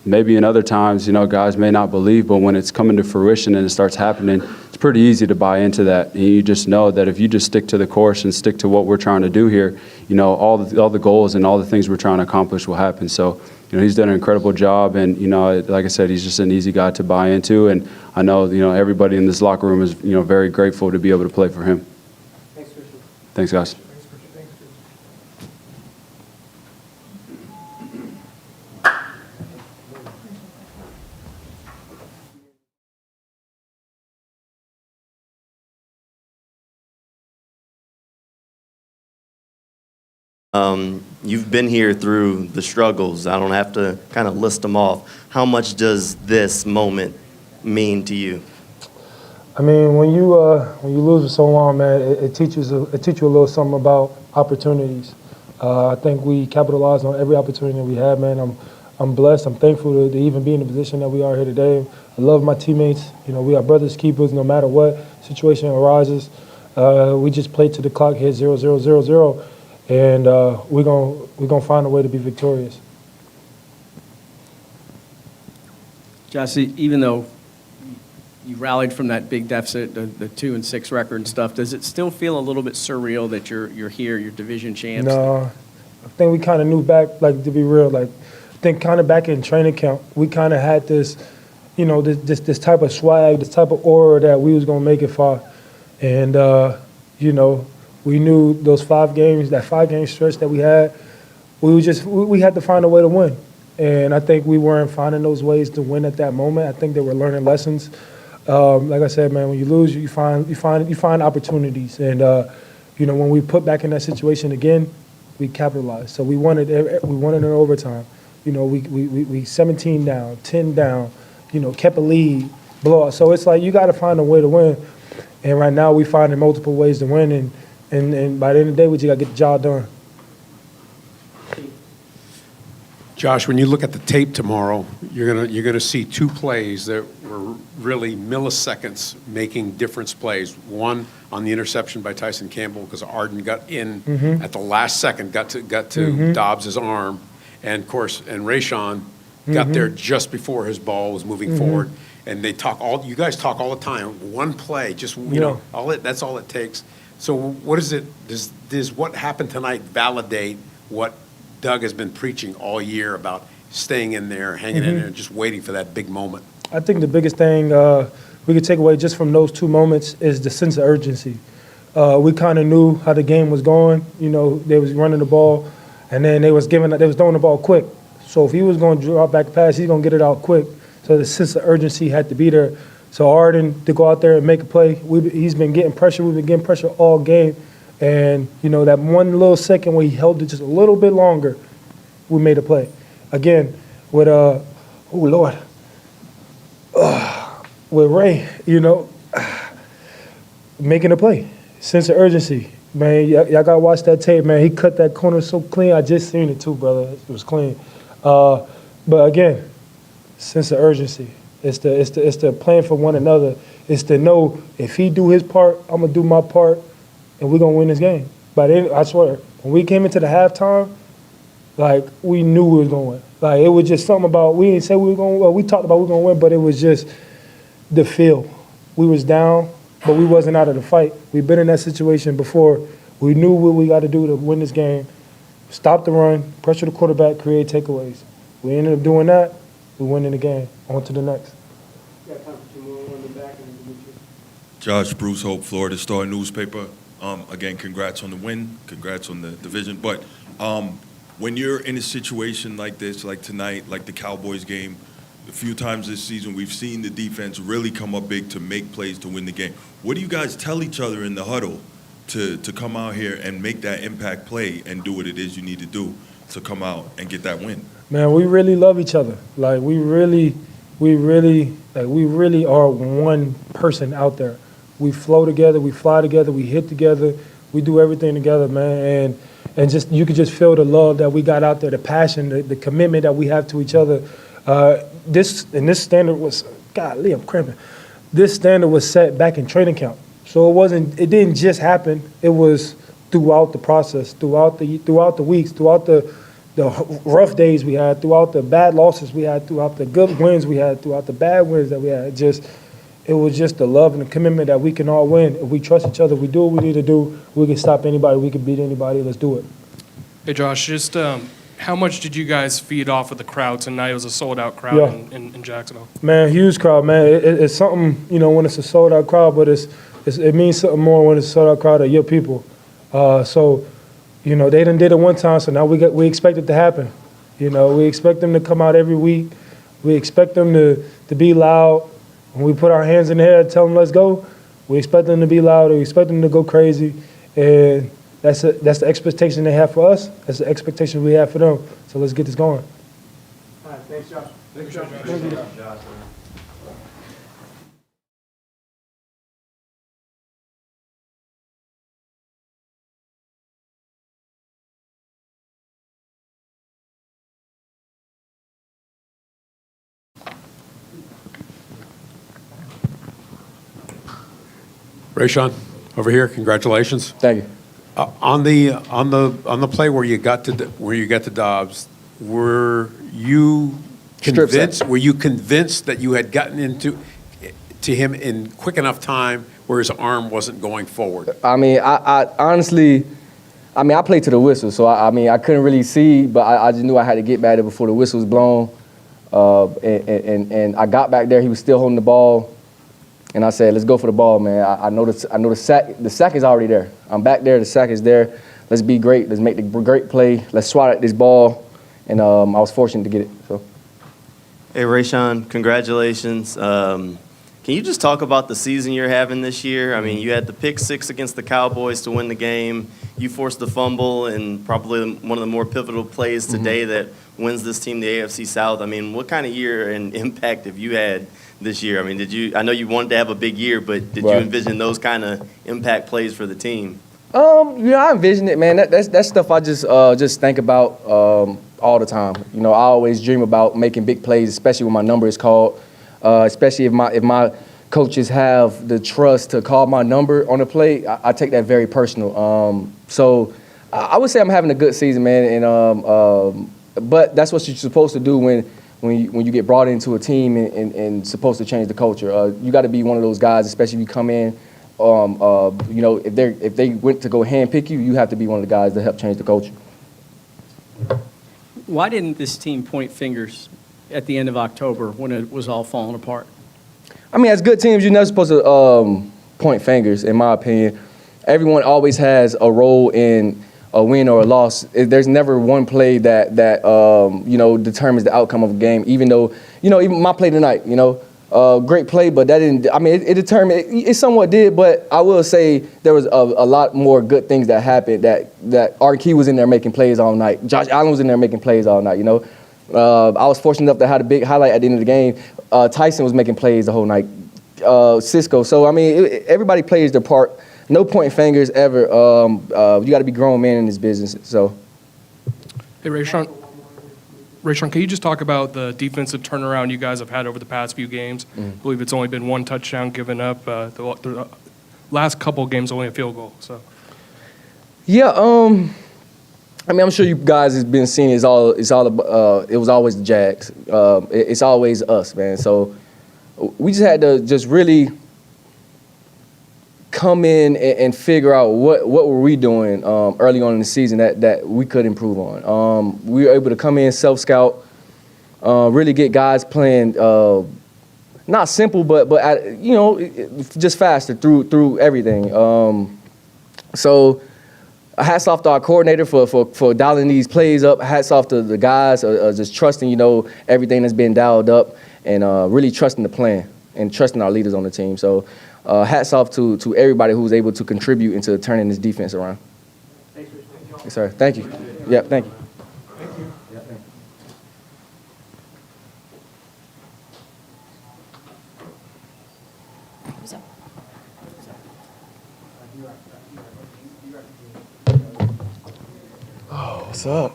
maybe in other times, guys may not believe, but when it's coming to fruition and it starts happening, it's pretty easy to buy into that. And you just know that if you just stick to the course and stick to what we're trying to do here, all the goals and all the things we're trying to accomplish will happen. So, he's done an incredible job, and, like I said, he's just an easy guy to buy into, and I know, everybody in this locker room is, very grateful to be able to play for him. Thanks, Christian. Thanks, guys. Thanks, Christian. Thanks, Christian. You've been here through the struggles. I don't have to kind of list them off. How much does this moment mean to you? I mean, when you lose for so long, man, it teaches you a little something about opportunities. I think we capitalized on every opportunity that we had, man. I'm blessed. I'm thankful to even be in the position that we are here today. I love my teammates. You know, we are brothers keepers no matter what situation arises. We just play to the clock, hit 0-0-0-0, and we're gonna find a way to be victorious. Josh, even though you rallied from that big deficit, the 2-6 record and stuff, does it still feel a little bit surreal that you're here, you're division champs? No, I think we kind of knew back, like, to be real, like, I think kind of back in training camp, we kind of had this, you know, this type of swag, this type of aura that we was gonna make it far, and you know, we knew those 5 games, that 5-game stretch that we had, we had to find a way to win. And I think we weren't finding those ways to win at that moment. I think they were learning lessons. Like I said, man, when you lose, you find opportunities. And you know, when we put back in that situation again, we capitalized. So we wanted an overtime. You know, we 17 down, 10 down. You know, kept a lead, blowout. So it's like you got to find a way to win. And right now we finding multiple ways to win. And by the end of the day, we just got to get the job done. Josh, when you look at the tape tomorrow, you're gonna see 2 plays that were really milliseconds making difference plays. One on the interception by Tyson Campbell because Arden got in at the last second, got to Dobbs' arm, and of course, Rayshon got there just before his ball was moving forward. And you guys talk all the time. One play, just you know, that's all it takes. So what is it? Does what happened tonight validate what Doug has been preaching all year about staying in there, hanging in there, and just waiting for that big moment? I think the biggest thing we could take away just from those 2 moments is the sense of urgency. We kind of knew how the game was going. You know, they was running the ball, and then they was throwing the ball quick. So if he was going to drop back pass, he's going to get it out quick. So the sense of urgency had to be there. So Arden to go out there and make a play, he's been getting pressure. We've been getting pressure all game. And, you know, that one little second where he held it just a little bit longer, we made a play. Again, with, with Ray, you know, making a play. Sense of urgency. Man, y'all got to watch that tape, man. He cut that corner so clean. I just seen it too, brother. It was clean. But again, sense of urgency. It's the playing for one another. It's to know if he do his part, I'm going to do my part, and we're going to win this game. But I swear, when we came into the halftime, like, we knew we was going to win. Like, it was just something about, we didn't say we were going to win. We talked about we were going to win, but it was just the feel. We was down, but we wasn't out of the fight. We've been in that situation before. We knew what we got to do to win this game. Stop the run, pressure the quarterback, create takeaways. We ended up doing that. We win in the game. On to the next. Got time for 2 more on the back and then Josh, Bruce Hope, Florida Star newspaper. Again, congrats on the win. Congrats on the division. But when you're in a situation like this, like tonight, like the Cowboys game, a few times this season, we've seen the defense really come up big to make plays to win the game. What do you guys tell each other in the huddle to come out here and make that impact play and do what it is you need to do to come out and get that win? Man, we really love each other. Like, we really are one person out there. We flow together, we fly together, we hit together, we do everything together, man. And just you could just feel the love that we got out there, the passion, the commitment that we have to each other. This standard was, golly, I'm cramping. This standard was set back in training camp. So it didn't just happen. It was throughout the process, throughout the weeks, throughout the rough days we had, throughout the bad losses we had, throughout the good wins we had, throughout the bad wins that we had. It was just the love and the commitment that we can all win. If we trust each other, we do what we need to do, we can stop anybody, we can beat anybody, let's do it. Hey, Josh, just how much did you guys feed off of the crowd tonight? It was a sold-out crowd in Jacksonville. Man, huge crowd, man. It's something, you know, when it's a sold-out crowd, but it means something more when it's a sold-out crowd of your people. So, you know, they done did it one time, so now we expect it to happen. You know, we expect them to come out every week. We expect them to be loud. When we put our hands in the air and tell them let's go, we expect them to be loud. We expect them to go crazy. And, that's the expectation they have for us. That's the expectation we have for them. So let's get this going. All right, thanks, Josh. Thanks, Josh. Thank you. Rayshawn, over here. Congratulations. Thank you. On the play where you got to Dobbs, were you convinced? Were you convinced that you had gotten to him in quick enough time where his arm wasn't going forward? I mean, I honestly, I played to the whistle, so I couldn't really see, but I just knew I had to get back there before the whistle was blown. And I got back there. He was still holding the ball. And I said, let's go for the ball, man. I know the sack is already there. I'm back there. The sack is there. Let's be great. Let's make the great play. Let's swat at this ball. And I was fortunate to get it. So. Hey, Rayshawn, congratulations. Can you just talk about the season you're having this year? I mean, you had the pick six against the Cowboys to win the game. You forced the fumble and probably one of the more pivotal plays today that wins this team the AFC South. I mean, what kind of year and impact have you had this year? I mean, I know you wanted to have a big year, but did you envision those kind of impact plays for the team? I envision it, man. That's stuff I just think about all the time. I always dream about making big plays, especially when my number is called. Especially if my coaches have the trust to call my number on the play, I take that very personal. So I would say I'm having a good season, man. And but that's what you're supposed to do when you get brought into a team and supposed to change the culture. You got to be one of those guys, especially if you come in. If they went to go handpick you, you have to be one of the guys that help change the culture. Why didn't this team point fingers at the end of October when it was all falling apart? I mean, as good teams, you're not supposed to point fingers, in my opinion. Everyone always has a role in a win or a loss. There's never one play that determines the outcome of a game. Even though, even my play tonight, great play, but that didn't. I mean, it determined. It somewhat did, but I will say there was a lot more good things that happened. That R-Key was in there making plays all night. Josh Allen was in there making plays all night. I was fortunate enough to have a big highlight at the end of the game. Tyson was making plays the whole night. Cisco. So I mean, everybody plays their part. No pointing fingers ever. You got to be grown men in this business. So. Hey, Rayshawn, can you just talk about the defensive turnaround you guys have had over the past few games? I believe it's only been one touchdown given up. The last couple of games, only a field goal. So. Yeah. I mean, I'm sure you guys have been seeing it was always the Jags. It's always us, man. So we just had to just really come in and figure out what were we doing early on in the season that we could improve on. We were able to come in, self-scout, really get guys playing not simple, but just faster through everything. So hats off to our coordinator for dialing these plays up. Hats off to the guys just trusting everything that's been dialed up and really trusting the plan and trusting our leaders on the team. So. Hats off to everybody who was able to contribute into turning this defense around. Thanks, Yes, sir. Thank you. Yeah, thank you. Thank you. Yeah, thank you. Oh, what's up?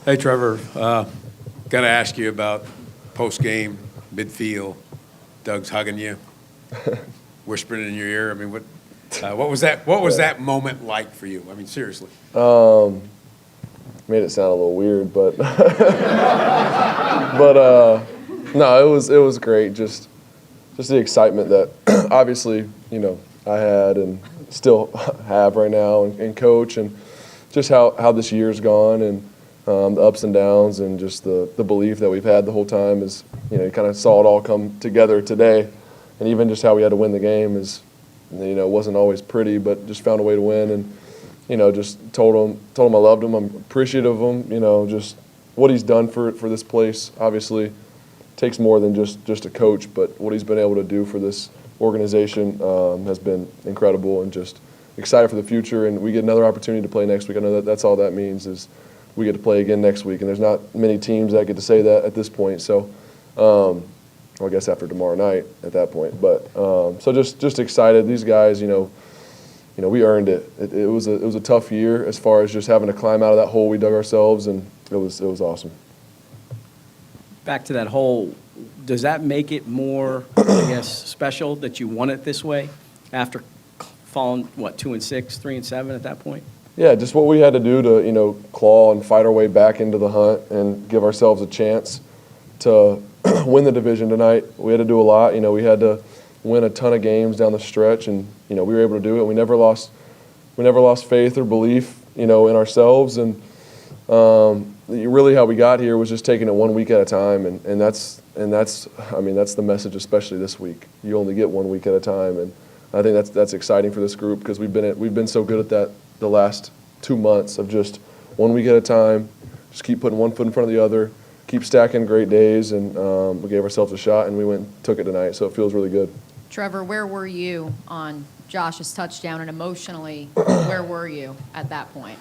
Hey, Trevor. Got to ask you about post-game, midfield. Doug's hugging you, whispering in your ear. I mean, what was that moment like for you? I mean, seriously. Made it sound a little weird, but no, it was great. Just the excitement that obviously I had and still have right now, and coach, and just how this year's gone, and the ups and downs, and just the belief that we've had the whole time is, you kind of saw it all come together today. And even just how we had to win the game is, wasn't always pretty, but just found a way to win. And, just told him I loved him. I'm appreciative of him, just what he's done for this place. Obviously takes more than just a coach, but what he's been able to do for this organization has been incredible. And just, excited for the future, and we get another opportunity to play next week. I know that's all that means is we get to play again next week, and there's not many teams that get to say that at this point. So, well, I guess after tomorrow night at that point. But so just excited. These guys, we earned it. It was a tough year as far as just having to climb out of that hole we dug ourselves, and it was awesome. Back to that hole, does that make it more, I guess, special that you won it this way after falling, 2-6, 3-7 at that point? Yeah, just what we had to do to, claw and fight our way back into the hunt and give ourselves a chance to win the division tonight. We had to do a lot. We had to win a ton of games down the stretch, and, we were able to do it. We never lost faith or belief, in ourselves. And really how we got here was just taking it 1 week at a time. And that's the message, especially this week. You only get 1 week at a time. And I think that's exciting for this group because we've been so good at that the last 2 months of just 1 week at a time, just keep putting one foot in front of the other, keep stacking great days, and we gave ourselves a shot, and we went and took it tonight, so it feels really good. Trevor, where were you on Josh's touchdown, and emotionally, where were you at that point?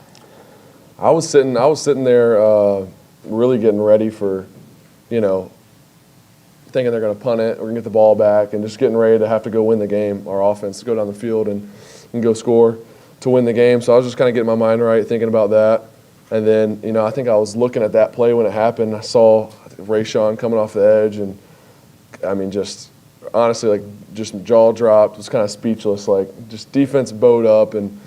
I was sitting there really getting ready for, thinking they're going to punt it, we're going to get the ball back, and just getting ready to have to go win the game, our offense, to go down the field and go score to win the game. So I was just kind of getting my mind right, thinking about that. And then, I think I was looking at that play when it happened. I saw Rayshawn coming off the edge, and just honestly, just jaw dropped, was kind of speechless, just defense bowed up. And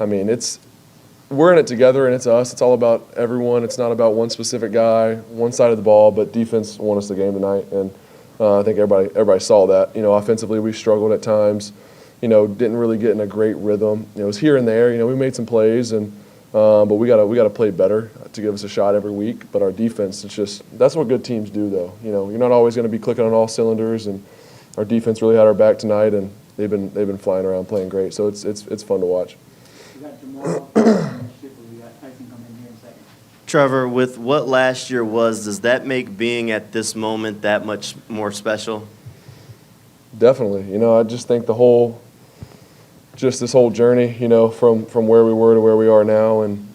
we're in it together, and it's us. It's all about everyone. It's not about one specific guy, one side of the ball, but defense won us the game tonight. And I think everybody saw that. Offensively, we struggled at times. Didn't really get in a great rhythm. It was here and there. We made some plays, and but we gotta play better to give us a shot every week. But our defense, that's what good teams do, though. You're not always going to be clicking on all cylinders, and our defense really had our back tonight, and they've been flying around playing great. So it's fun to watch. We got tomorrow. We got Tyson coming in here in a second. Trevor, with what last year was, does that make being at this moment that much more special? Definitely. I just think this whole journey, from where we were to where we are now, and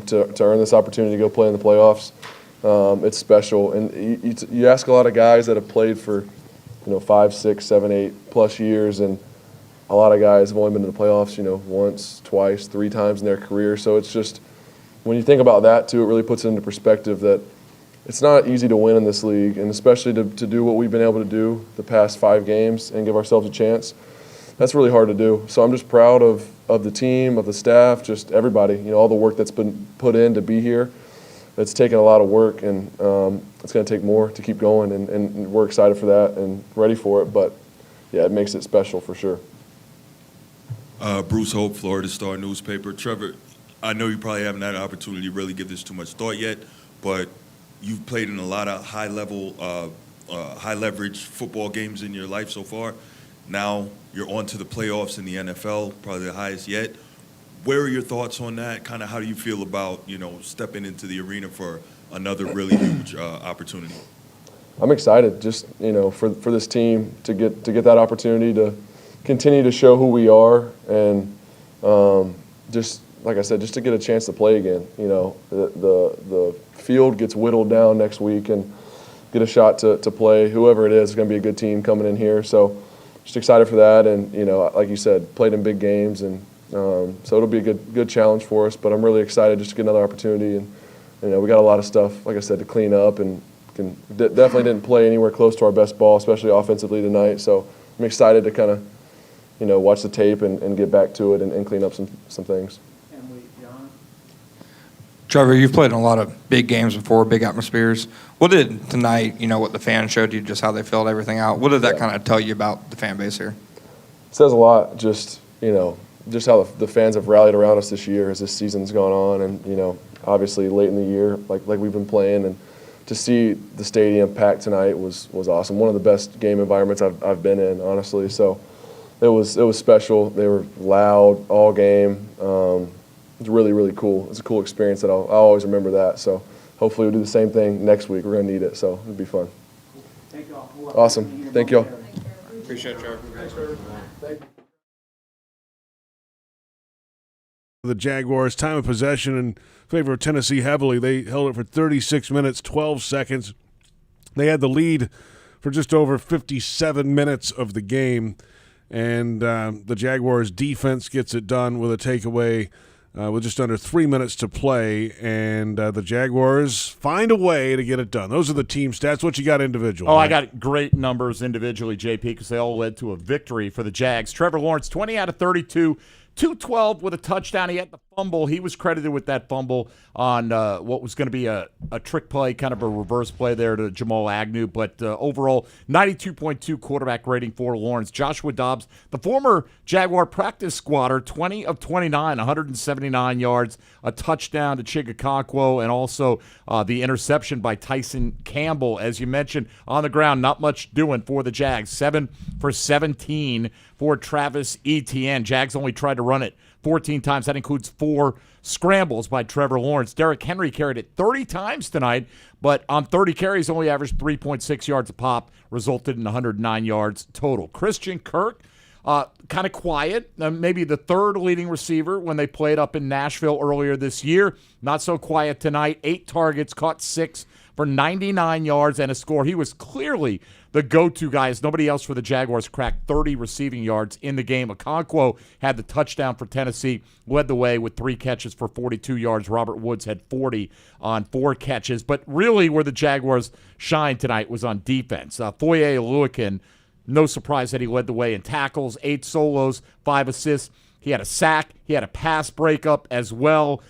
to earn this opportunity to go play in the playoffs, it's special. And you ask a lot of guys that have played for, 5, 6, 7, 8+ years, and a lot of guys have only been in the playoffs, once, twice, 3 times in their career. So it's just, when you think about that too, it really puts it into perspective that it's not easy to win in this league, and especially to do what we've been able to do the past 5 games and give ourselves a chance. That's really hard to do. So I'm just proud of the team, of the staff, just everybody, all the work that's been put in to be here. It's taken a lot of work, and it's going to take more to keep going, and we're excited for that and ready for it. But, yeah, it makes it special for sure. Bruce Hope, Florida Star newspaper. Trevor, I know you probably haven't had an opportunity to really give this too much thought yet, but you've played in a lot of high-level, high-leverage football games in your life so far. Now you're on to the playoffs in the NFL, probably the highest yet. Where are your thoughts on that? Kind of how do you feel about, stepping into the arena for another really huge opportunity? I'm excited just, for this team to get that opportunity to continue to show who we are, and just, like I said, just to get a chance to play again. The field gets whittled down next week, and get a shot to play. Whoever it is going to be a good team coming in here. So just excited for that, and like you said, played in big games, and so it'll be a good challenge for us. But I'm really excited just to get another opportunity, and we got a lot of stuff, like I said, to clean up, and definitely didn't play anywhere close to our best ball, especially offensively tonight. So I'm excited to kind of watch the tape and get back to it and clean up some things. Trevor, you've played in a lot of big games before, big atmospheres. What did tonight, what the fans showed you, just how they filled everything out, what did that kind of tell you about the fan base here? It says a lot, just how the fans have rallied around us this year as this season's gone on, and, obviously late in the year, like we've been playing, and to see the stadium packed tonight was awesome. One of the best game environments I've been in, honestly. So it was special. They were loud all game. It's really, really cool. It's a cool experience that I'll always remember that. So hopefully we'll do the same thing next week. We're going to need it, so it'll be fun. Thank you all. Awesome. Thank you all. Appreciate it, Trevor. Thanks, Trevor. Thank you. The Jaguars, time of possession in favor of Tennessee heavily. They held it for 36 minutes, 12 seconds. They had the lead for just over 57 minutes of the game, and the Jaguars defense gets it done with a takeaway with just under 3 minutes to play, and the Jaguars find a way to get it done. Those are the team stats. What you got individually? Oh, I got great numbers individually, JP, because they all led to a victory for the Jags. Trevor Lawrence, 20 out of 32, 212 with a touchdown. He had the fumble. He was credited with that fumble on what was going to be a trick play, kind of a reverse play there to Jamal Agnew. But overall, 92.2 quarterback rating for Lawrence. Joshua Dobbs, the former Jaguar practice squatter, 20 of 29, 179 yards, a touchdown to Chigakakwo, and also the interception by Tyson Campbell. As you mentioned, on the ground, not much doing for the Jags. 7 for 17 for Travis Etienne. Jags only tried to run it 14 times. That includes 4 scrambles by Trevor Lawrence. Derrick Henry carried it 30 times tonight, but on 30 carries only averaged 3.6 yards a pop, resulted in 109 yards total. Christian Kirk, kind of quiet, maybe the third leading receiver when they played up in Nashville earlier this year. Not so quiet tonight. 8 targets, caught 6 for 99 yards and a score. He was clearly the go-to guy, as nobody else for the Jaguars cracked 30 receiving yards in the game. Okonkwo had the touchdown for Tennessee, led the way with 3 catches for 42 yards. Robert Woods had 40 on 4 catches. But really where the Jaguars shined tonight was on defense. Foye Oluokun, no surprise that he led the way in tackles, 8 solos, 5 assists. He had a sack. He had a pass breakup as well.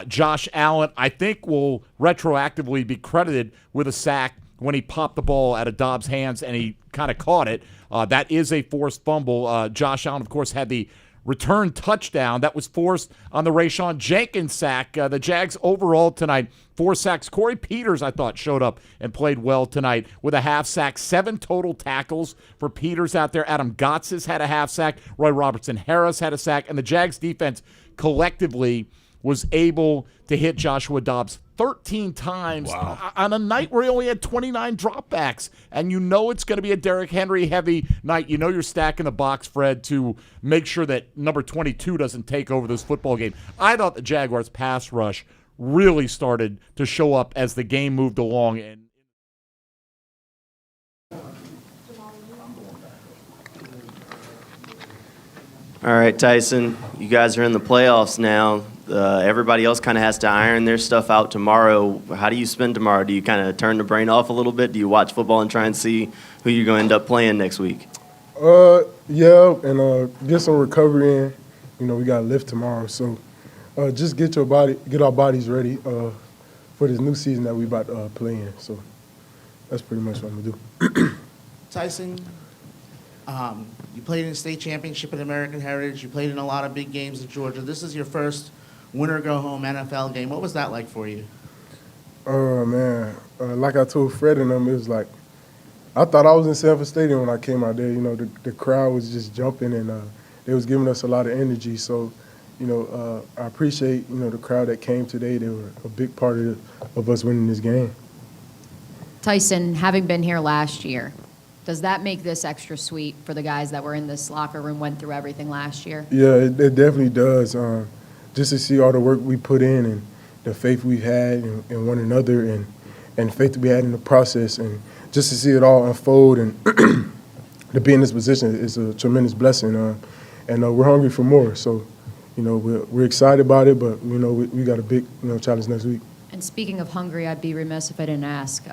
Josh Allen, I think, will retroactively be credited with a sack when he popped the ball out of Dobbs' hands and he kind of caught it. That is a forced fumble. Josh Allen, of course, had the return touchdown that was forced on the Rayshawn Jenkins sack. The Jags overall tonight, 4 sacks. Corey Peters, I thought, showed up and played well tonight with a half sack. 7 total tackles for Peters out there. Adam Gotsis had a half sack. Roy Robertson-Harris had a sack. And the Jags defense collectively was able to hit Joshua Dobbs 13 times on a night where he only had 29 dropbacks. And you know it's going to be a Derrick Henry heavy night. You know you're stacking the box, Fred, to make sure that number 22 doesn't take over this football game. I thought the Jaguars' pass rush really started to show up as the game moved along. And All right, Tyson, you guys are in the playoffs now. Everybody else kind of has to iron their stuff out tomorrow. How do you spend tomorrow? Do you kind of turn the brain off a little bit? Do you watch football and try and see who you're going to end up playing next week? Yeah, and get some recovery in. You know, we got to lift tomorrow, so just get our bodies ready for this new season that we about to play in. So that's pretty much what I'm gonna do. Tyson, you played in the state championship at American Heritage. You played in a lot of big games in Georgia. This is your first winner-go-home NFL game. What was that like for you? Man, like I told Fred and them, it was like, I thought I was in Sanford Stadium when I came out there. You know, the crowd was just jumping, and they was giving us a lot of energy. So, you know, I appreciate, you know, the crowd that came today. They were a big part of us winning this game. Tyson, having been here last year, does that make this extra sweet for the guys that were in this locker room, went through everything last year? Yeah, it definitely does. Just to see all the work we put in and the faith we had in one another and faith that we had in the process, and just to see it all unfold and to be in this position is a tremendous blessing. And we're hungry for more. So, you know, we're excited about it, but, you know, we got a big, you know, challenge next week. And speaking of hungry, I'd be remiss if I didn't ask,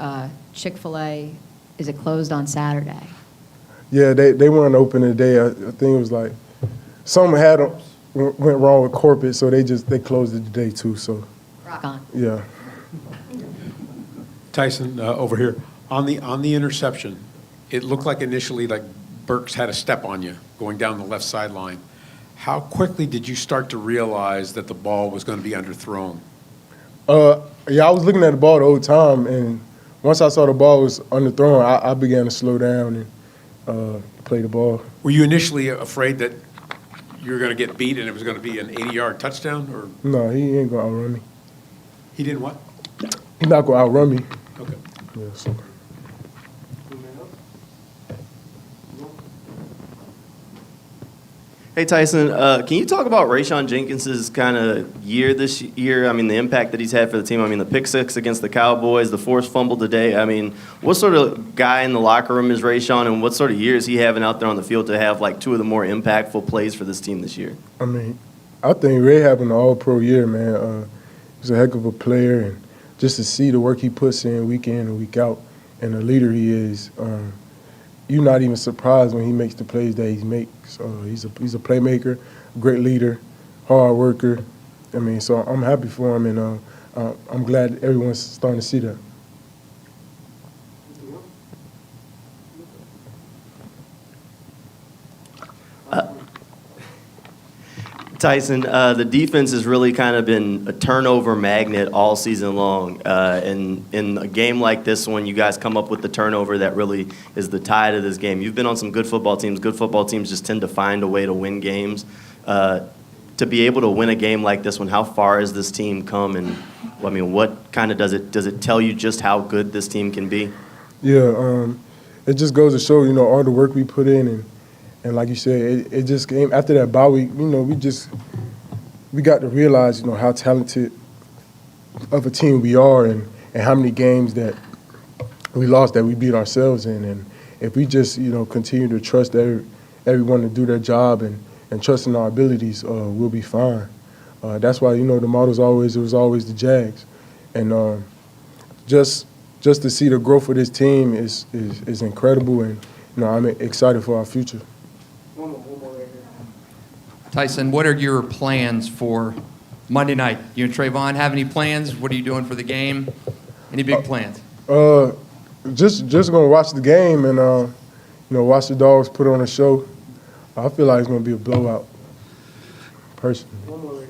Chick-fil-A, is it closed on Saturday? Yeah, they weren't open today. I think it was like something went wrong with corporate, so they closed it today too. So, rock on. Yeah. Tyson, over here on the interception, it looked like initially like Burks had a step on you going down the left sideline. How quickly did you start to realize that the ball was going to be underthrown? Yeah, I was looking at the ball the whole time, and once I saw the ball was underthrown, I began to slow down and play the ball. Were you initially afraid that you were going to get beat and it was going to be an 80-yard touchdown? Or No, he ain't going to outrun me. He didn't what? He's not going to outrun me. Okay. Yeah, so. Hey, Tyson, can you talk about Rayshon Jenkins's kind of year this year? I mean, the impact that he's had for the team. I mean, the pick six against the Cowboys, the forced fumble today. I mean, what sort of guy in the locker room is Rayshon, and what sort of year is he having out there on the field to have, like, two of the more impactful plays for this team this year? I mean, I think Ray having an all-pro year, man. He's a heck of a player, and just to see the work he puts in week in and week out and the leader he is, you're not even surprised when he makes the plays that he makes. He's a playmaker, great leader, hard worker. I mean, so I'm happy for him, and I'm glad everyone's starting to see that. Tyson, the defense has really kind of been a turnover magnet all season long. And in a game like this one, you guys come up with the turnover that really is the tide of this game. You've been on some good football teams. Good football teams just tend to find a way to win games. To be able to win a game like this one, how far has this team come? And, I mean, what kind of does it tell you just how good this team can be? Yeah, it just goes to show, all the work we put in, and like you said, it just came after that bye week. We got to realize, how talented of a team we are, and how many games that we lost that we beat ourselves in. And if we just, continue to trust everyone to do their job and trust in our abilities, we'll be fine. That's why, the model's always, it was always the Jags. And just to see the growth of this team is incredible, and, I'm excited for our future. Tyson, what are your plans for Monday night? You and Trayvon have any plans? What are you doing for the game? Any big plans? Just gonna watch the game and watch the dogs put on a show. I feel like it's gonna be a blowout. Personally.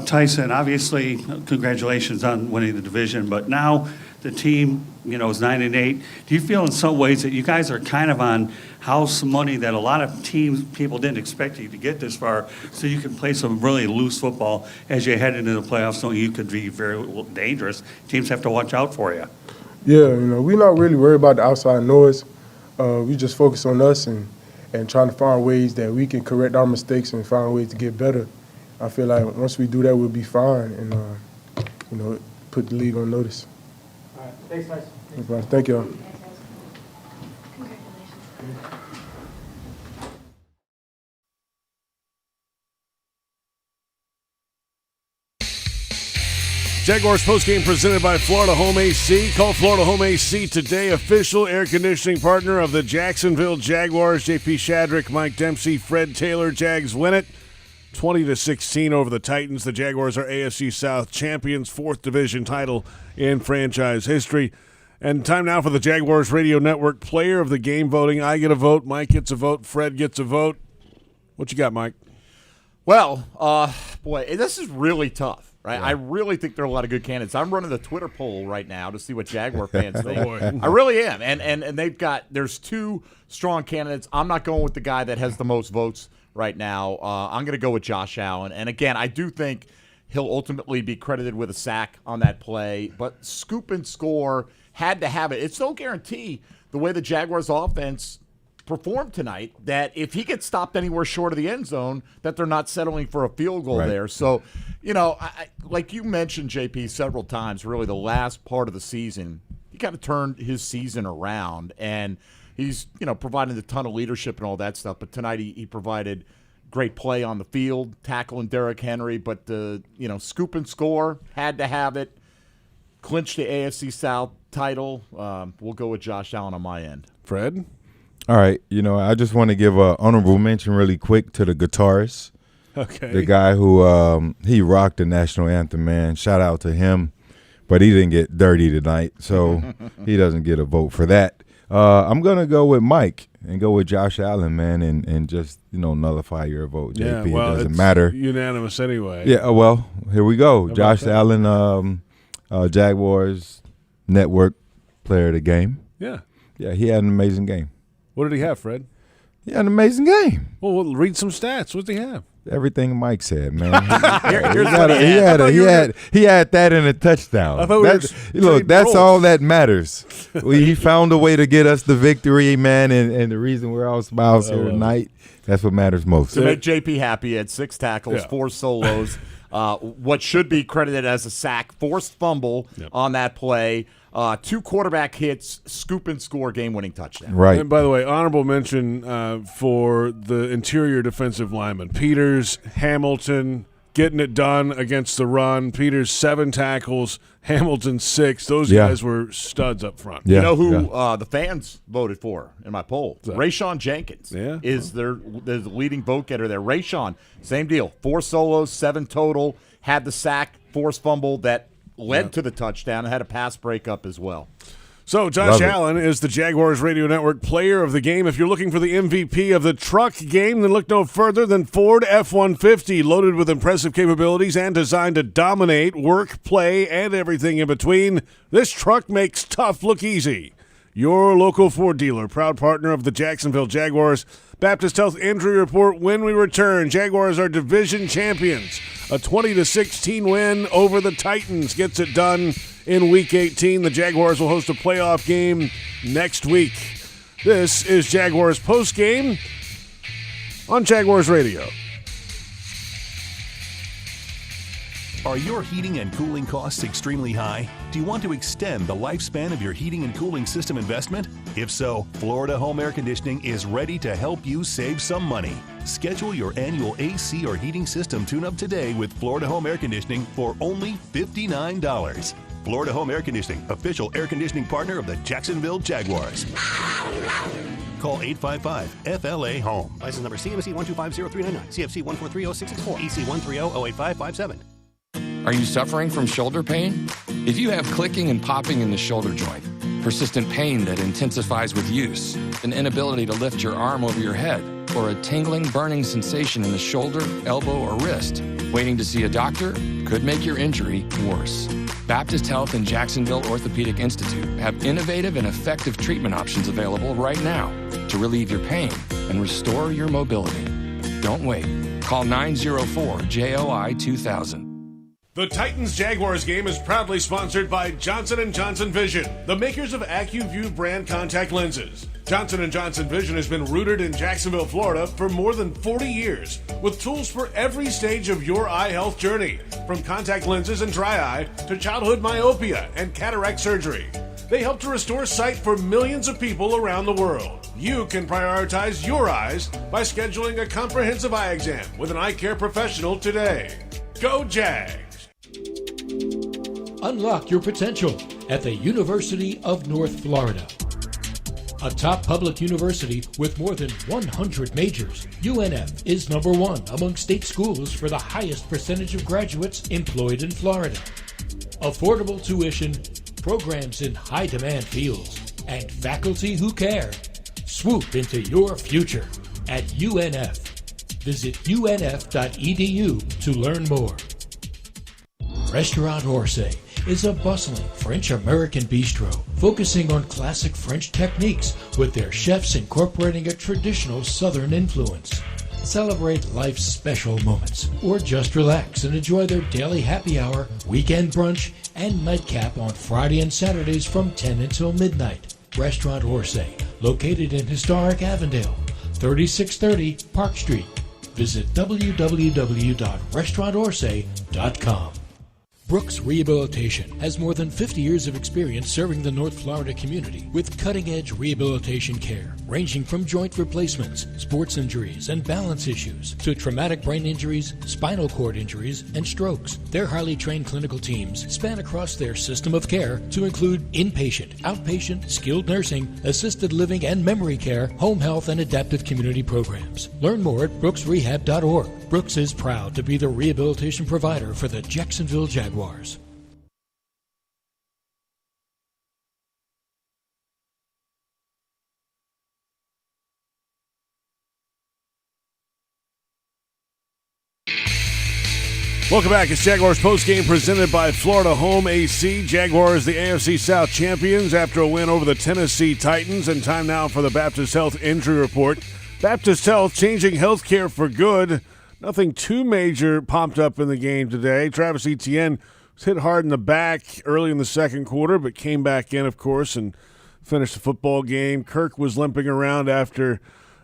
Tyson, obviously, congratulations on winning the division, but now the team, is 9-8. Do you feel in some ways that you guys are kind of on house money that a lot of people didn't expect you to get this far, so you can play some really loose football as you head into the playoffs, so you could be very dangerous? Teams have to watch out for you. Yeah, we're not really worried about the outside noise. We just focus on us and trying to find ways that we can correct our mistakes and find ways to get better. I feel like once we do that, we'll be fine and, put the league on notice. All right. Thanks, Tyson. No problem. Thank y'all. Jaguars postgame presented by Florida Home AC. Call Florida Home AC today, official air conditioning partner of the Jacksonville Jaguars. J.P. Shadrick, Mike Dempsey, Fred Taylor. Jags win it 20-16 over the Titans. The Jaguars are AFC South champions, fourth division title in franchise history. And time now for the Jaguars Radio Network Player of the Game voting. I get a vote, Mike gets a vote, Fred gets a vote. What you got, Mike? Well, boy, this is really tough. Right, yeah. I really think there are a lot of good candidates. I'm running the Twitter poll right now to see what Jaguar fans think. I really am, and there's two strong candidates. I'm not going with the guy that has the most votes right now. I'm going to go with Josh Allen, and again, I do think he'll ultimately be credited with a sack on that play. But scoop and score, had to have it. It's no guarantee the way the Jaguars offense performed tonight that if he gets stopped anywhere short of the end zone, that they're not settling for a field goal there. So, like you mentioned, JP, several times, really the last part of the season, he kind of turned his season around, and he's, providing a ton of leadership and all that stuff. But tonight he provided great play on the field, tackling Derrick Henry, but the, scoop and score, had to have it, clinched the AFC South title. We'll go with Josh Allen on my end. Fred? All right, I just want to give an honorable mention really quick to the guitarist. Okay. The guy who he rocked the national anthem, man. Shout out to him. But he didn't get dirty tonight, so he doesn't get a vote for that. I'm going to go with Mike and go with Josh Allen, man, and just, nullify your vote, JP. Yeah, well, it doesn't matter. Unanimous anyway. Yeah, well, here we go. Josh Allen, Jaguars Network Player of the Game. Yeah. Yeah, he had an amazing game. What did he have, Fred? He had an amazing game. Well, read some stats. What did he have? Everything Mike said, man. Here's what he had that in a touchdown. I thought Look, that's all that matters. He found a way to get us the victory, man, and the reason we're all smiles here tonight, that's what matters most. To make JP happy, he had 6 tackles, 4 solos, what should be credited as a sack, forced fumble on that play, 2 quarterback hits, scoop and score, game-winning touchdown. Right. And by the way, honorable mention for the interior defensive linemen. Peters, Hamilton, getting it done against the run. Peters 7 tackles, Hamilton 6. Those guys were studs up front. You know who the fans voted for in my poll? Rayshawn Jenkins is the leading vote getter there. Rayshawn, same deal. 4 solos, 7 total, had the sack, forced fumble that led to the touchdown, and had a pass breakup as well. So Josh Allen is the Jaguars Radio Network player of the game. If you're looking for the MVP of the truck game, then look no further than Ford F-150, loaded with impressive capabilities and designed to dominate work, play, and everything in between. This truck makes tough look easy. Your local Ford dealer, proud partner of the Jacksonville Jaguars. Baptist Health Injury Report when we return. Jaguars are division champions. A 20-16 win over the Titans gets it done in Week 18. The Jaguars will host a playoff game next week. This is Jaguars Postgame on Jaguars Radio. Are your heating and cooling costs extremely high? Do you want to extend the lifespan of your heating and cooling system investment? If so, Florida Home Air Conditioning is ready to help you save some money. Schedule your annual AC or heating system tune-up today with Florida Home Air Conditioning for only $59. Florida Home Air Conditioning, official air conditioning partner of the Jacksonville Jaguars. Call 855-FLA-HOME. License number CMC 1250399, CFC 1430664, EC 130-08557. Are you suffering from shoulder pain? If you have clicking and popping in the shoulder joint, persistent pain that intensifies with use, an inability to lift your arm over your head, or a tingling, burning sensation in the shoulder, elbow, or wrist, waiting to see a doctor could make your injury worse. Baptist Health and Jacksonville Orthopedic Institute have innovative and effective treatment options available right now to relieve your pain and restore your mobility. Don't wait. Call 904-JOI-2000. The Titans-Jaguars game is proudly sponsored by Johnson & Johnson Vision, the makers of AccuView brand contact lenses. Johnson & Johnson Vision has been rooted in Jacksonville, Florida for more than 40 years, with tools for every stage of your eye health journey, from contact lenses and dry eye to childhood myopia and cataract surgery. They help to restore sight for millions of people around the world. You can prioritize your eyes by scheduling a comprehensive eye exam with an eye care professional today. Go Jags! Unlock your potential at the University of North Florida. A top public university with more than 100 majors, UNF is #1 among state schools for the highest percentage of graduates employed in Florida. Affordable tuition, programs in high-demand fields, and faculty who care. Swoop into your future at UNF. Visit unf.edu to learn more. Restaurant Orsay is a bustling French-American bistro focusing on classic French techniques with their chefs incorporating a traditional Southern influence. Celebrate life's special moments or just relax and enjoy their daily happy hour, weekend brunch, and nightcap on Friday and Saturdays from 10 until midnight. Restaurant Orsay, located in historic Avondale, 3630 Park Street. Visit www.restaurantorsay.com. Brooks Rehabilitation has more than 50 years of experience serving the North Florida community with cutting-edge rehabilitation care, ranging from joint replacements, sports injuries, and balance issues to traumatic brain injuries, spinal cord injuries, and strokes. Their highly trained clinical teams span across their system of care to include inpatient, outpatient, skilled nursing, assisted living and memory care, home health, and adaptive community programs. Learn more at brooksrehab.org. Brooks is proud to be the rehabilitation provider for the Jacksonville Jaguars. Welcome back. It's Jaguars Postgame presented by Florida Home AC. Jaguars, the AFC South champions after a win over the Tennessee Titans. And time now for the Baptist Health Injury Report. Baptist Health, changing healthcare for good. Nothing too major popped up in the game today. Travis Etienne was hit hard in the back early in the second quarter, but came back in, of course, and finished the football game. Kirk was limping around after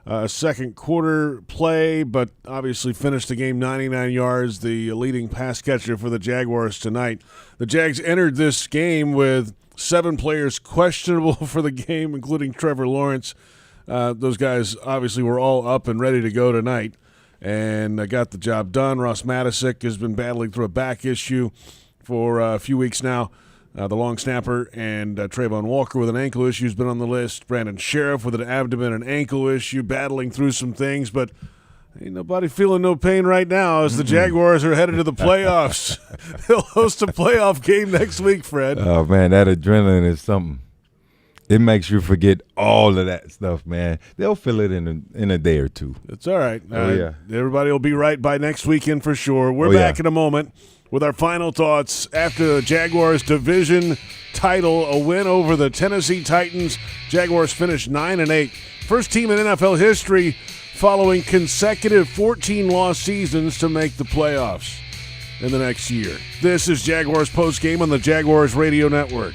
a second quarter play, but obviously finished the game 99 yards, the leading pass catcher for the Jaguars tonight. The Jags entered this game with 7 players questionable for the game, including Trevor Lawrence. Those guys obviously were all up and ready to go tonight, and got the job done. Ross Matisic has been battling through a back issue for a few weeks now. The long snapper, and Trayvon Walker with an ankle issue has been on the list. Brandon Sheriff with an abdomen and ankle issue, battling through some things, but ain't nobody feeling no pain right now as the Jaguars are headed to the playoffs. They'll host a playoff game next week, Fred. Oh, man, that adrenaline is something. It makes you forget all of that stuff, man. They'll feel it in a day or two. It's all right. Yeah. Everybody will be right by next weekend for sure. We're back in a moment with our final thoughts after the Jaguars division title, a win over the Tennessee Titans. Jaguars finished 9-8. First team in NFL history following consecutive 14-loss seasons to make the playoffs in the next year. This is Jaguars Postgame on the Jaguars Radio Network.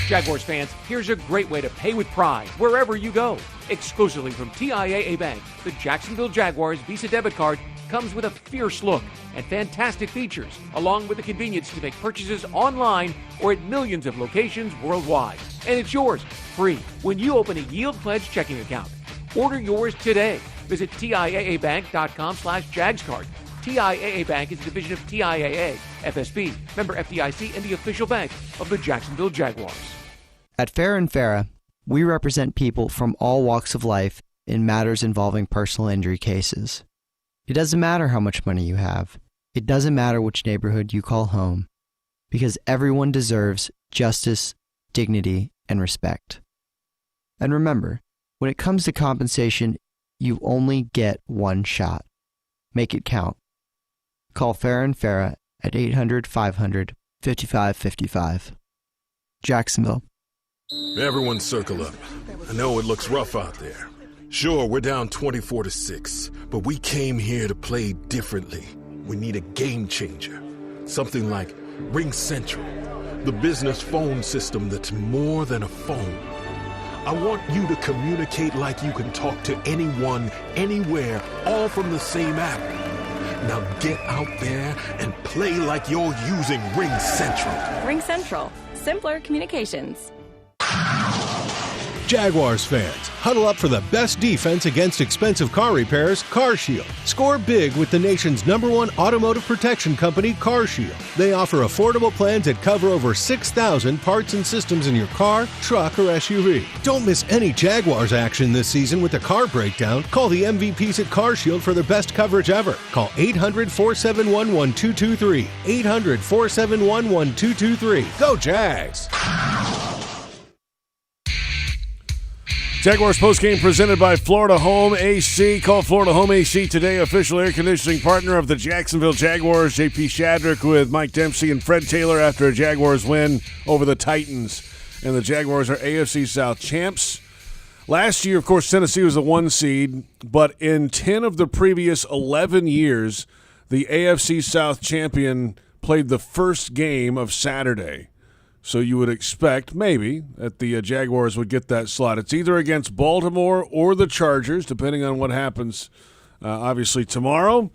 Jaguars fans, here's a great way to pay with pride wherever you go. Exclusively from TIAA Bank, the Jacksonville Jaguars Visa debit card comes with a fierce look and fantastic features, along with the convenience to make purchases online or at millions of locations worldwide. And it's yours, free, when you open a Yield Pledge checking account. Order yours today. Visit TIAABank.com/JagsCard. TIAA Bank is a division of TIAA, FSB, member FDIC, and the official bank of the Jacksonville Jaguars. At Farah & Farah, we represent people from all walks of life in matters involving personal injury cases. It doesn't matter how much money you have. It doesn't matter which neighborhood you call home, because everyone deserves justice, dignity, and respect. And remember, when it comes to compensation, you only get one shot. Make it count. Call Farah & Farah at 800-500-5555. Jacksonville. Everyone circle up. I know it looks rough out there. Sure, we're down 24-6, but we came here to play differently. We need a game changer. Something like Ring Central, the business phone system that's more than a phone. I want you to communicate like you can talk to anyone, anywhere, all from the same app. Now get out there and play like you're using Ring Central. Ring Central. Simpler communications. Jaguars fans, huddle up for the best defense against expensive car repairs, CarShield. Score big with the nation's #1 automotive protection company, CarShield. They offer affordable plans that cover over 6,000 parts and systems in your car, truck, or SUV. Don't miss any Jaguars action this season with a car breakdown. Call the MVPs at CarShield for their best coverage ever. Call 800-471-1223. 800-471-1223. Go Jags! Jaguars postgame presented by Florida Home AC. Call Florida Home AC today, official air conditioning partner of the Jacksonville Jaguars. J.P. Shadrick with Mike Dempsey and Fred Taylor after a Jaguars win over the Titans. And the Jaguars are AFC South champs. Last year, of course, Tennessee was the 1 seed, but in 10 of the previous 11 years, the AFC South champion played the first game of Saturday. So you would expect, maybe, that the Jaguars would get that slot. It's either against Baltimore or the Chargers, depending on what happens, obviously, tomorrow.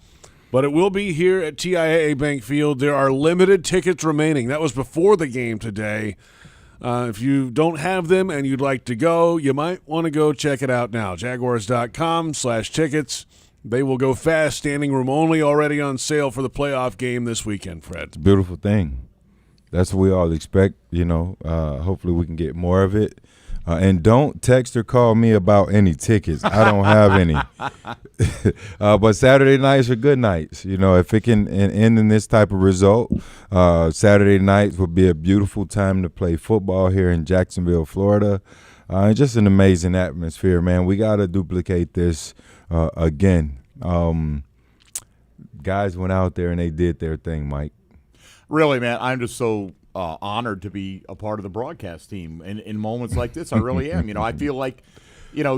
But it will be here at TIAA Bank Field. There are limited tickets remaining. That was before the game today. If you don't have them and you'd like to go, you might want to go check it out now. Jaguars.com/tickets. They will go fast. Standing room only, already on sale for the playoff game this weekend, Fred. It's a beautiful thing. That's what we all expect, hopefully we can get more of it. And don't text or call me about any tickets. I don't have any. But Saturday nights are good nights. If it can end in this type of result, Saturday nights will be a beautiful time to play football here in Jacksonville, Florida. Just an amazing atmosphere, man. We got to duplicate this again. Guys went out there and they did their thing, Mike. Really, man, I'm just so honored to be a part of the broadcast team. And in moments like this, I really am. I feel like,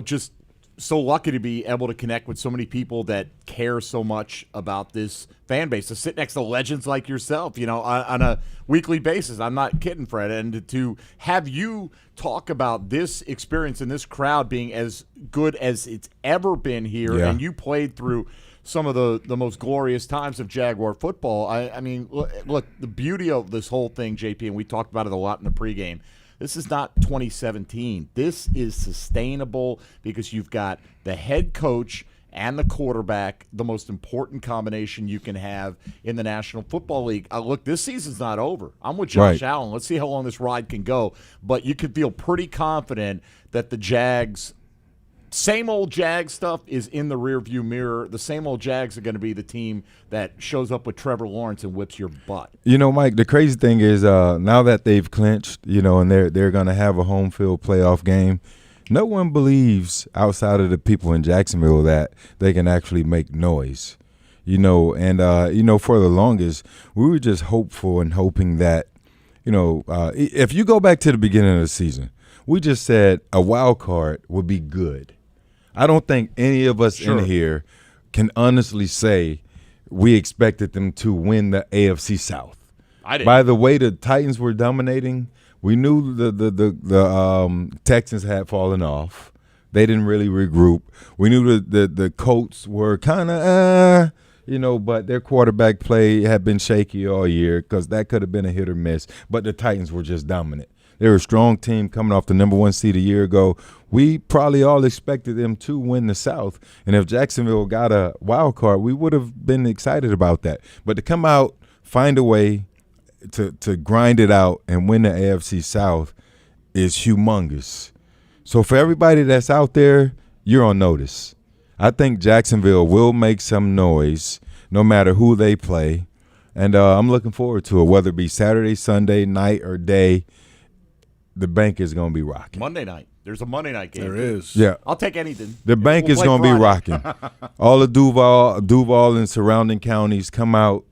just so lucky to be able to connect with so many people that care so much about this fan base, to sit next to legends like yourself, on a weekly basis. I'm not kidding, Fred. And to have you talk about this experience and this crowd being as good as it's ever been here, and you played through some of the most glorious times of Jaguar football. I mean, look, the beauty of this whole thing, JP, and we talked about it a lot in the pregame, this is not 2017. This is sustainable because you've got the head coach and the quarterback, the most important combination you can have in the National Football League. Look, this season's not over. I'm with Josh Allen. Let's see how long this ride can go. But you can feel pretty confident that the Jags, same old Jags stuff is in the rearview mirror. The same old Jags are going to be the team that shows up with Trevor Lawrence and whips your butt. Mike, the crazy thing is now that they've clinched, and they're going to have a home field playoff game, no one believes outside of the people in Jacksonville that they can actually make noise. And for the longest, we were just hopeful and hoping that, if you go back to the beginning of the season, we just said a wild card would be good. I don't think any of us in here can honestly say we expected them to win the AFC South. I didn't. By the way the Titans were dominating, we knew the Texans had fallen off. They didn't really regroup. We knew the Colts were kind of, but their quarterback play had been shaky all year because that could have been a hit or miss. But the Titans were just dominant. They were a strong team coming off the number 1 seed a year ago. We probably all expected them to win the South. And if Jacksonville got a wild card, we would have been excited about that. But to come out, find a way to grind it out and win the AFC South is humongous. So for everybody that's out there, you're on notice. I think Jacksonville will make some noise no matter who they play. And I'm looking forward to it, whether it be Saturday, Sunday, night, or day. The bank is going to be rocking. Monday night. There's a Monday night game. There is. Yeah. I'll take anything. The bank is going to be rocking. All of Duval and surrounding counties come out.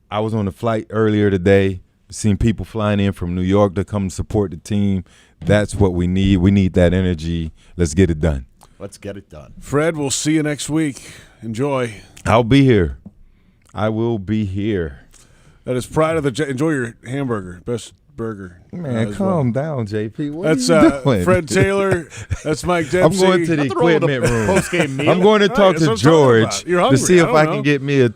I was on a flight earlier today, seen people flying in from New York to come support the team. That's what we need. We need that energy. Let's get it done. Let's get it done. Fred, we'll see you next week. Enjoy. I'll be here. I will be here. That is pride of the enjoy your hamburger. Best burger. Man, calm down, JP. What that's are you doing? Fred Taylor. That's Mike Dempsey. I'm going to the equipment room. I'm going to talk to George to see if I can get me a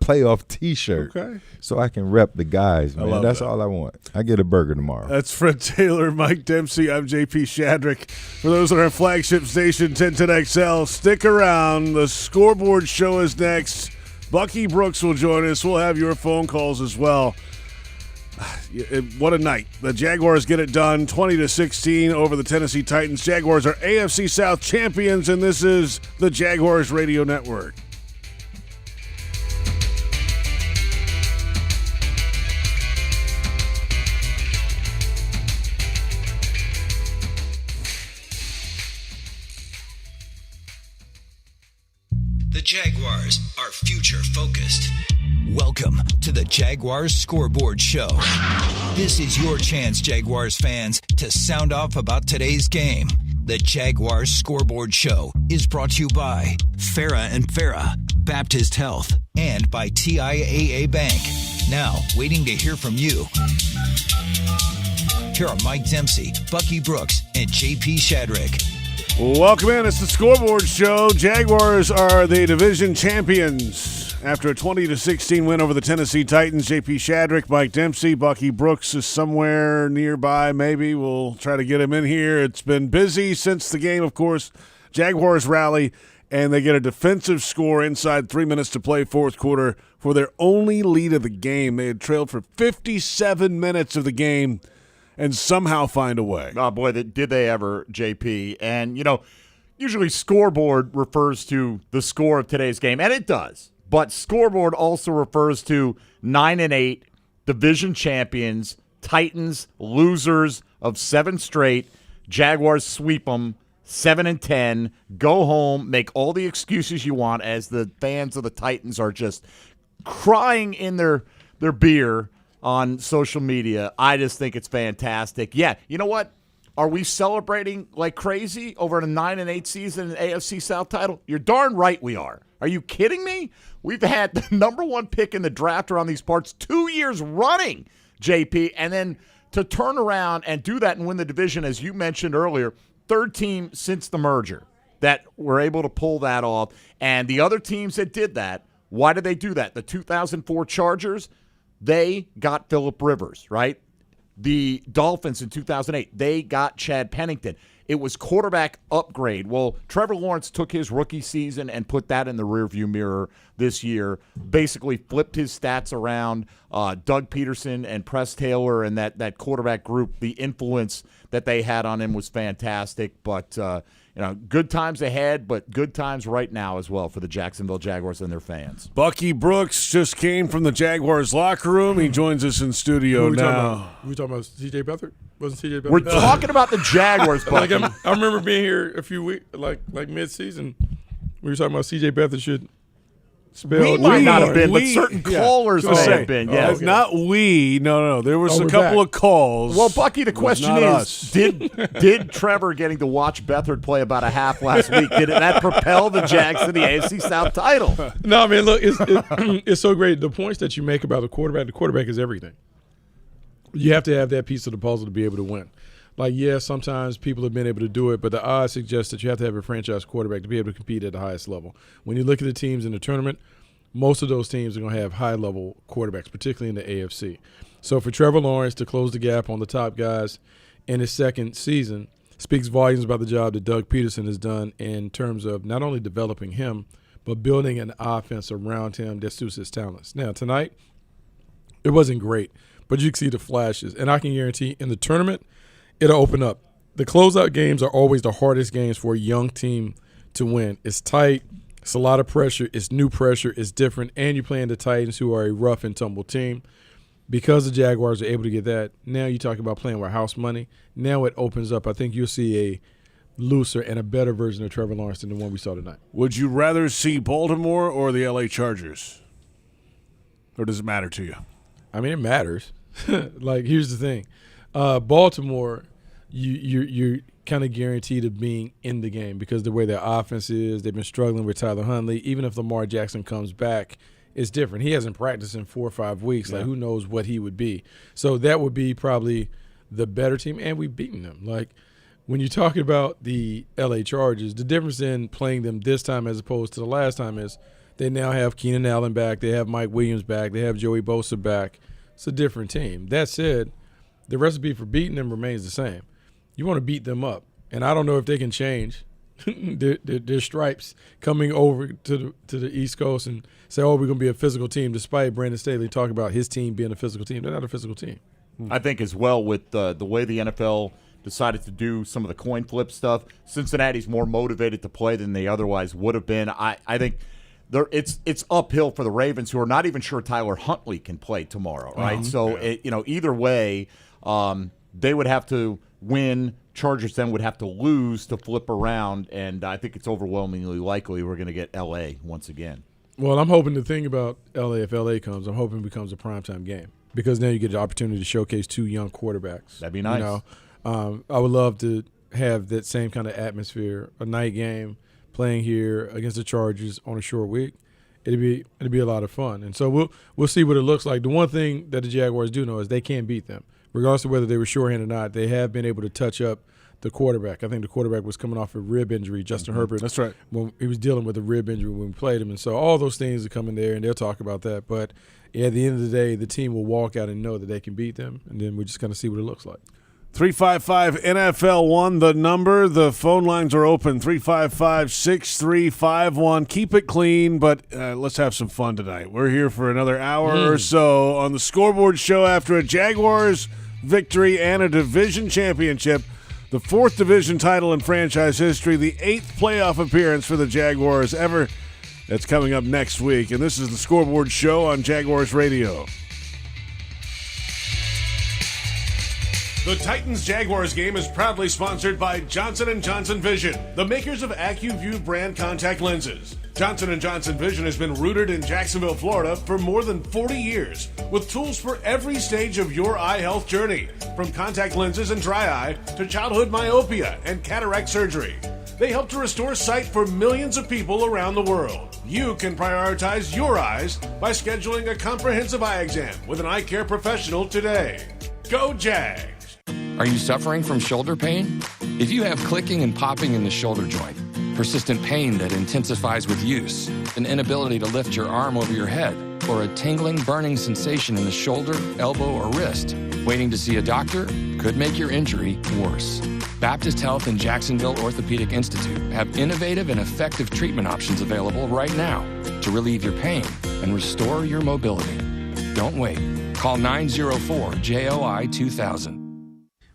playoff T-shirt, so I can rep the guys. Man, that's all I want. I get a burger tomorrow. That's Fred Taylor, Mike Dempsey. I'm J.P. Shadrick. For those on our flagship station, 1010XL, stick around. The Scoreboard Show is next. Bucky Brooks will join us. We'll have your phone calls as well. What a night. The Jaguars get it done 20-16 over the Tennessee Titans. Jaguars are AFC South champions, and this is the Jaguars Radio Network. The Jaguars are future-focused. Welcome to the Jaguars Scoreboard Show. This is your chance, Jaguars fans, to sound off about today's game. The Jaguars Scoreboard Show is brought to you by Farah and Farah, Baptist Health, and by TIAA Bank. Now, waiting to hear from you. Here are Mike Dempsey, Bucky Brooks, and J.P. Shadrick. Welcome in. It's the Scoreboard Show. Jaguars are the division champions after a 20-16 win over the Tennessee Titans. J.P. Shadrick, Mike Dempsey, Bucky Brooks is somewhere nearby. Maybe we'll try to get him in here. It's been busy since the game, of course. Jaguars rally, and they get a defensive score inside 3 minutes to play fourth quarter for their only lead of the game. They had trailed for 57 minutes of the game and somehow find a way. Oh, boy, did they ever, JP. And, usually Scoreboard refers to the score of today's game, and it does. But Scoreboard also refers to 9-8, division champions, Titans, losers of 7 straight, Jaguars sweep them, 7-10, go home, make all the excuses you want as the fans of the Titans are just crying in their beer on social media. I just think it's fantastic. Yeah, you know what? Are we celebrating like crazy over a 9-8 season in AFC South title? You're darn right we are. Are you kidding me? We've had the number one pick in the draft around these parts 2 years running, JP, and then to turn around and do that and win the division, as you mentioned earlier, third team since the merger that were able to pull that off. And the other teams that did that, why did they do that? The 2004 Chargers, they got Phillip Rivers, right? The Dolphins in 2008, they got Chad Pennington. It was quarterback upgrade. Well, Trevor Lawrence took his rookie season and put that in the rearview mirror this year, basically flipped his stats around. Doug Peterson and Press Taylor and that quarterback group, the influence that they had on him was fantastic. But, good times ahead, but good times right now as well for the Jacksonville Jaguars and their fans. Bucky Brooks just came from the Jaguars locker room. He joins us in studio now. We talking about C.J. Beathard? Wasn't C.J. Beathard? We're talking about the Jaguars, Bucky. I remember being here a few weeks, like mid-season. We were talking about C.J. Beathard should spell. We might not have been, but certain callers may have been. Yeah, not we. No. There was a couple of calls. Well, Bucky, the question is, did Trevor getting to watch Beathard play about a half last week, did that propel the Jags to the AFC South title? No, man, look, it's so great. The points that you make about the quarterback is everything. You have to have that piece of the puzzle to be able to win. Like, sometimes people have been able to do it, but the odds suggest that you have to have a franchise quarterback to be able to compete at the highest level. When you look at the teams in the tournament, most of those teams are going to have high-level quarterbacks, particularly in the AFC. So for Trevor Lawrence to close the gap on the top guys in his second season speaks volumes about the job that Doug Peterson has done in terms of not only developing him, but building an offense around him that suits his talents. Now, tonight, it wasn't great, but you can see the flashes. And I can guarantee in the tournament, it'll open up. The closeout games are always the hardest games for a young team to win. It's tight. It's a lot of pressure. It's new pressure. It's different. And you're playing the Titans, who are a rough and tumble team. Because the Jaguars are able to get that, now you talk about playing with house money. Now it opens up. I think you'll see a looser and a better version of Trevor Lawrence than the one we saw tonight. Would you rather see Baltimore or the L.A. Chargers? Or does it matter to you? I mean, it matters. Like, here's the thing. Baltimore, you're kind of guaranteed of being in the game because the way their offense is, they've been struggling with Tyler Huntley. Even if Lamar Jackson comes back, it's different. He hasn't practiced in 4 or 5 weeks. Like, who knows what he would be. So that would be probably the better team, and we've beaten them. Like, when you're talking about the L.A. Chargers, the difference in playing them this time as opposed to the last time is they now have Keenan Allen back. They have Mike Williams back. They have Joey Bosa back. It's a different team. That said, the recipe for beating them remains the same. You want to beat them up. And I don't know if they can change their stripes coming over to the East Coast and say, we're going to be a physical team, despite Brandon Staley talking about his team being a physical team. They're not a physical team. I think as well with the way the NFL decided to do some of the coin flip stuff, Cincinnati's more motivated to play than they otherwise would have been. I think it's uphill for the Ravens, who are not even sure Tyler Huntley can play tomorrow, right? So, either way, they would have to win. Chargers then would have to lose to flip around, and I think it's overwhelmingly likely we're going to get L.A. once again. Well, I'm hoping the thing about L.A., if L.A. comes, I'm hoping it becomes a primetime game because now you get the opportunity to showcase 2 young quarterbacks. That'd be nice. I would love to have that same kind of atmosphere, a night game, playing here against the Chargers on a short week. It'd be a lot of fun. And so we'll see what it looks like. The one thing that the Jaguars do know is they can beat them. Regardless of whether they were shorthanded or not, they have been able to touch up the quarterback. I think the quarterback was coming off a rib injury, Justin Herbert. That's right. When he was dealing with a rib injury when we played him. And so all those things are coming there, and they'll talk about that. But at the end of the day, the team will walk out and know that they can beat them, and then we're just going to see what it looks like. 355-NFL-1, the number. The phone lines are open, 355-6351. Keep it clean, but let's have some fun tonight. We're here for another hour or so on the Scoreboard Show after a Jaguars victory and a division championship, the 4th division title in franchise history, the 8th playoff appearance for the Jaguars ever. That's coming up next week, and this is the Scoreboard Show on Jaguars Radio. The Titans-Jaguars game is proudly sponsored by Johnson & Johnson Vision, the makers of AccuView brand contact lenses. Johnson & Johnson Vision has been rooted in Jacksonville, Florida for more than 40 years, with tools for every stage of your eye health journey, from contact lenses and dry eye to childhood myopia and cataract surgery. They help to restore sight for millions of people around the world. You can prioritize your eyes by scheduling a comprehensive eye exam with an eye care professional today. Go Jags! Are you suffering from shoulder pain? If you have clicking and popping in the shoulder joint, persistent pain that intensifies with use, an inability to lift your arm over your head, or a tingling, burning sensation in the shoulder, elbow, or wrist, waiting to see a doctor could make your injury worse. Baptist Health and Jacksonville Orthopedic Institute have innovative and effective treatment options available right now to relieve your pain and restore your mobility. Don't wait. Call 904-JOI-2000.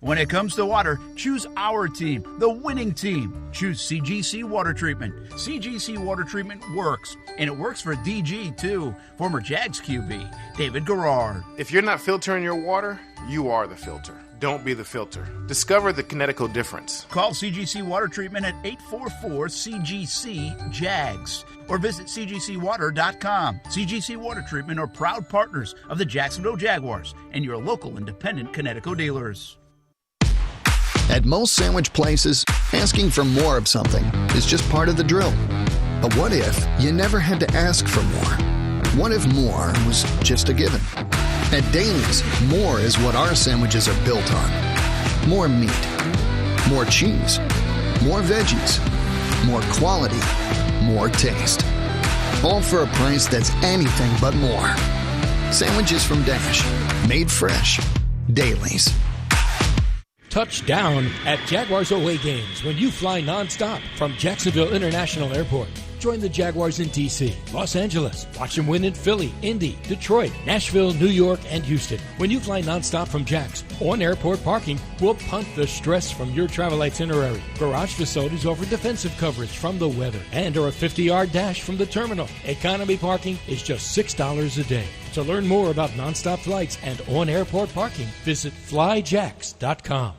When it comes to water, choose our team, the winning team. Choose CGC Water Treatment. CGC Water Treatment works, and it works for DG too, former Jags QB, David Garrard. If you're not filtering your water, you are the filter. Don't be the filter. Discover the Kinetico difference. Call CGC Water Treatment at 844-CGC-JAGS or visit cgcwater.com. CGC Water Treatment are proud partners of the Jacksonville Jaguars and your local independent Kinetico dealers. At most sandwich places, asking for more of something is just part of the drill. But what if you never had to ask for more? What if more was just a given? At Daly's, more is what our sandwiches are built on. More meat, more cheese, more veggies, more quality, more taste. All for a price that's anything but more. Sandwiches from Dash, made fresh. Daly's. Touchdown at Jaguars away games when you fly nonstop from Jacksonville International Airport. Join the Jaguars in D.C., Los Angeles. Watch them win in Philly, Indy, Detroit, Nashville, New York, and Houston. When you fly nonstop from Jax, on airport parking will punt the stress from your travel itinerary. Garage facilities offer defensive coverage from the weather and are a 50-yard dash from the terminal. Economy parking is just $6 a day. To learn more about nonstop flights and on-airport parking, visit flyjax.com.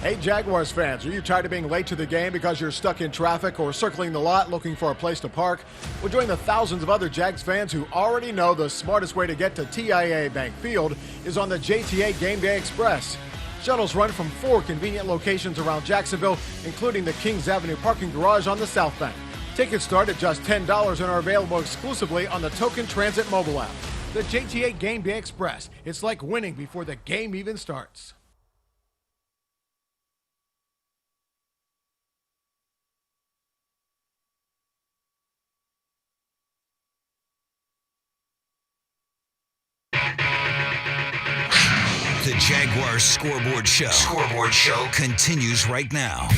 Hey Jaguars fans, are you tired of being late to the game because you're stuck in traffic or circling the lot looking for a place to park? Well, join the thousands of other Jags fans who already know the smartest way to get to TIAA Bank Field is on the JTA Game Day Express. Shuttles run from 4 convenient locations around Jacksonville, including the Kings Avenue parking garage on the South Bank. Tickets start at just $10 and are available exclusively on the Token Transit mobile app. The JTA Game Day Express. It's like winning before the game even starts. The Jaguars Scoreboard Show. Scoreboard Show continues right now.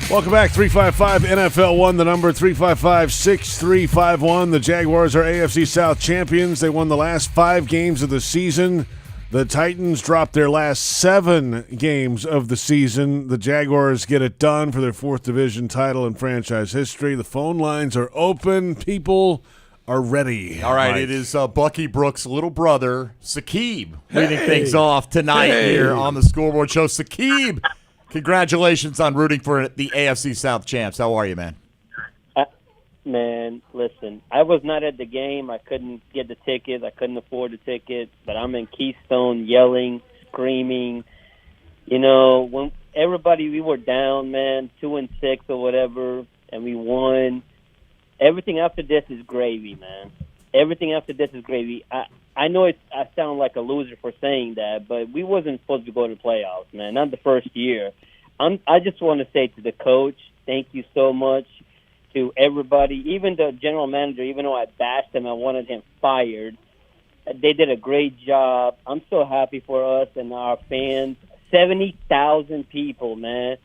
Welcome back. 355 NFL 1, the number 355-6351. The Jaguars are AFC South champions. They won the last 5 games of the season. The Titans dropped their last 7 games of the season. The Jaguars get it done for their 4th division title in franchise history. The phone lines are open. People are ready. All right, it is Bucky Brooks' little brother, Sakib, leading things off tonight here on the Scoreboard Show. Sakib, congratulations on rooting for the AFC South champs. How are you, man? Man, listen, I was not at the game. I couldn't get the tickets. I couldn't afford the tickets. But I'm in Keystone yelling, screaming. You know, when everybody, we were down, man, 2-6 or whatever, and we won. Everything after this is gravy, man. Everything after this is gravy. I know I sound like a loser for saying that, but we wasn't supposed to go to the playoffs, man. Not the first year. I just want to say to the coach, thank you so much. To everybody, even the general manager, even though I bashed him, I wanted him fired. They did a great job. I'm so happy for us and our fans. 70,000 people, man.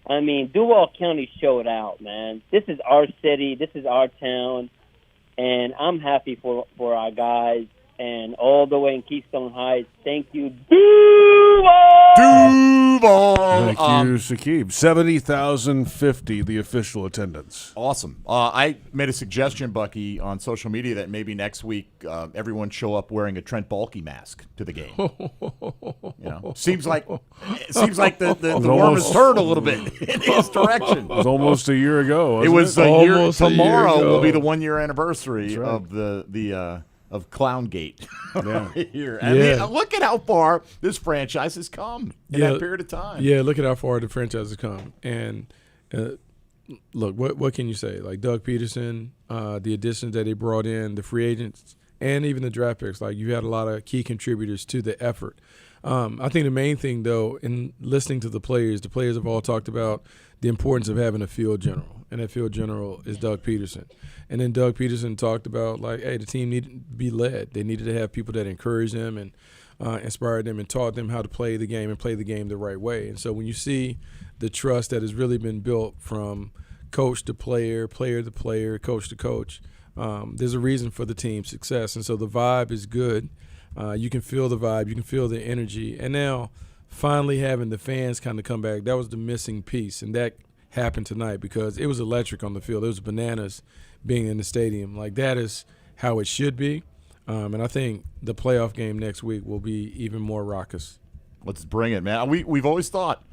I mean, Duval County showed out, man. This is our city. This is our town. And I'm happy for our guys. And all the way in Keystone Heights, thank you, Duval! Duval. Thank you, Sakib. 70,050, the official attendance. Awesome. I made a suggestion, Bucky, on social media that maybe next week everyone show up wearing a Trent Baalke mask to the game. Seems like the worm has turned a little bit in his direction. It was almost a year ago. It was a year. Tomorrow will be the 1 year anniversary of the of Clowngate. Here. I mean, look at how far this franchise has come in that period of time. Yeah, look at how far the franchise has come. And look, what can you say? Like Doug Peterson, the additions that they brought in, the free agents, and even the draft picks. Like you had a lot of key contributors to the effort. I think the main thing, though, in listening to the players have all talked about the importance of having a field general, and that field general is Doug Peterson. And then Doug Peterson talked about, like, hey, the team needed to be led. They needed to have people that encouraged them and inspired them and taught them how to play the game and play the game the right way. And so when you see the trust that has really been built from coach to player, player to player, coach to coach, there's a reason for the team's success. And so the vibe is good. You can feel the vibe. You can feel the energy. And now finally having the fans kind of come back, that was the missing piece. And that happened tonight because it was electric on the field. It was bananas being in the stadium. Like, that is how it should be. And I think the playoff game next week will be even more raucous. Let's bring it, man. We've always thought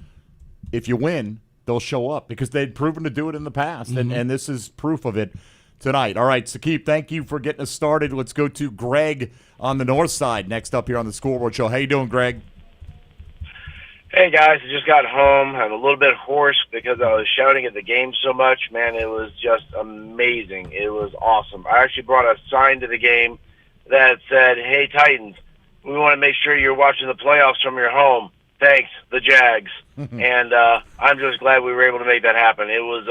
if you win, they'll show up because they'd proven to do it in the past. Mm-hmm. And this is proof of it tonight. All right, Sakib, thank you for getting us started. Let's go to Greg on the north side next up here on the Scoreboard Show. How you doing, Greg? Hey, guys. I just got home. I'm a little bit hoarse because I was shouting at the game so much. Man, it was just amazing. It was awesome. I actually brought a sign to the game that said, "Hey, Titans, we want to make sure you're watching the playoffs from your home. Thanks, the Jags." And I'm just glad we were able to make that happen. It was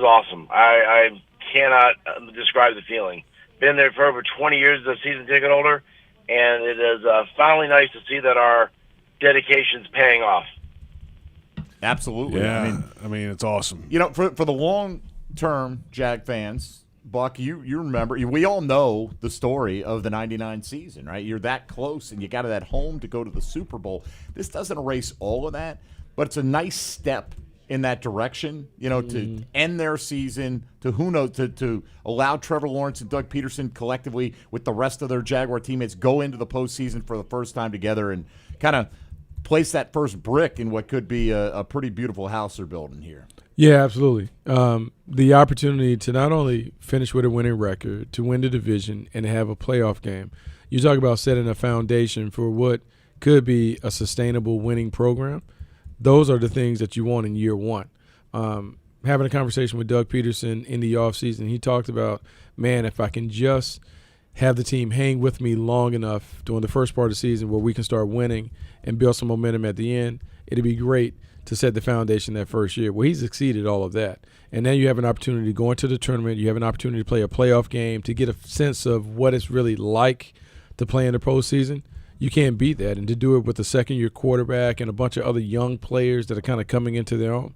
awesome. I cannot describe the feeling. Been there for over 20 years as a season ticket holder, and it is finally nice to see that our dedication's paying off. Absolutely. Yeah, I mean it's awesome. You know, for the long-term Jag fans, Buck, you remember, we all know the story of the 99 season, right? You're that close, and you got it at home to go to the Super Bowl. This doesn't erase all of that, but it's a nice step in that direction, to end their season, to who knows, to allow Trevor Lawrence and Doug Peterson collectively with the rest of their Jaguar teammates go into the postseason for the first time together and kind of place that first brick in what could be a pretty beautiful house they're building here. Yeah, absolutely. The opportunity to not only finish with a winning record, to win the division, and have a playoff game. You talk about setting a foundation for what could be a sustainable winning program. Those are the things that you want in year one. Having a conversation with Doug Peterson in the offseason, he talked about, man, if I can just have the team hang with me long enough during the first part of the season where we can start winning and build some momentum at the end, it'd be great to set the foundation that first year. Well, he's exceeded all of that. And then you have an opportunity to go into the tournament. You have an opportunity to play a playoff game, to get a sense of what it's really like to play in the postseason. You can't beat that. And to do it with a second-year quarterback and a bunch of other young players that are kind of coming into their own,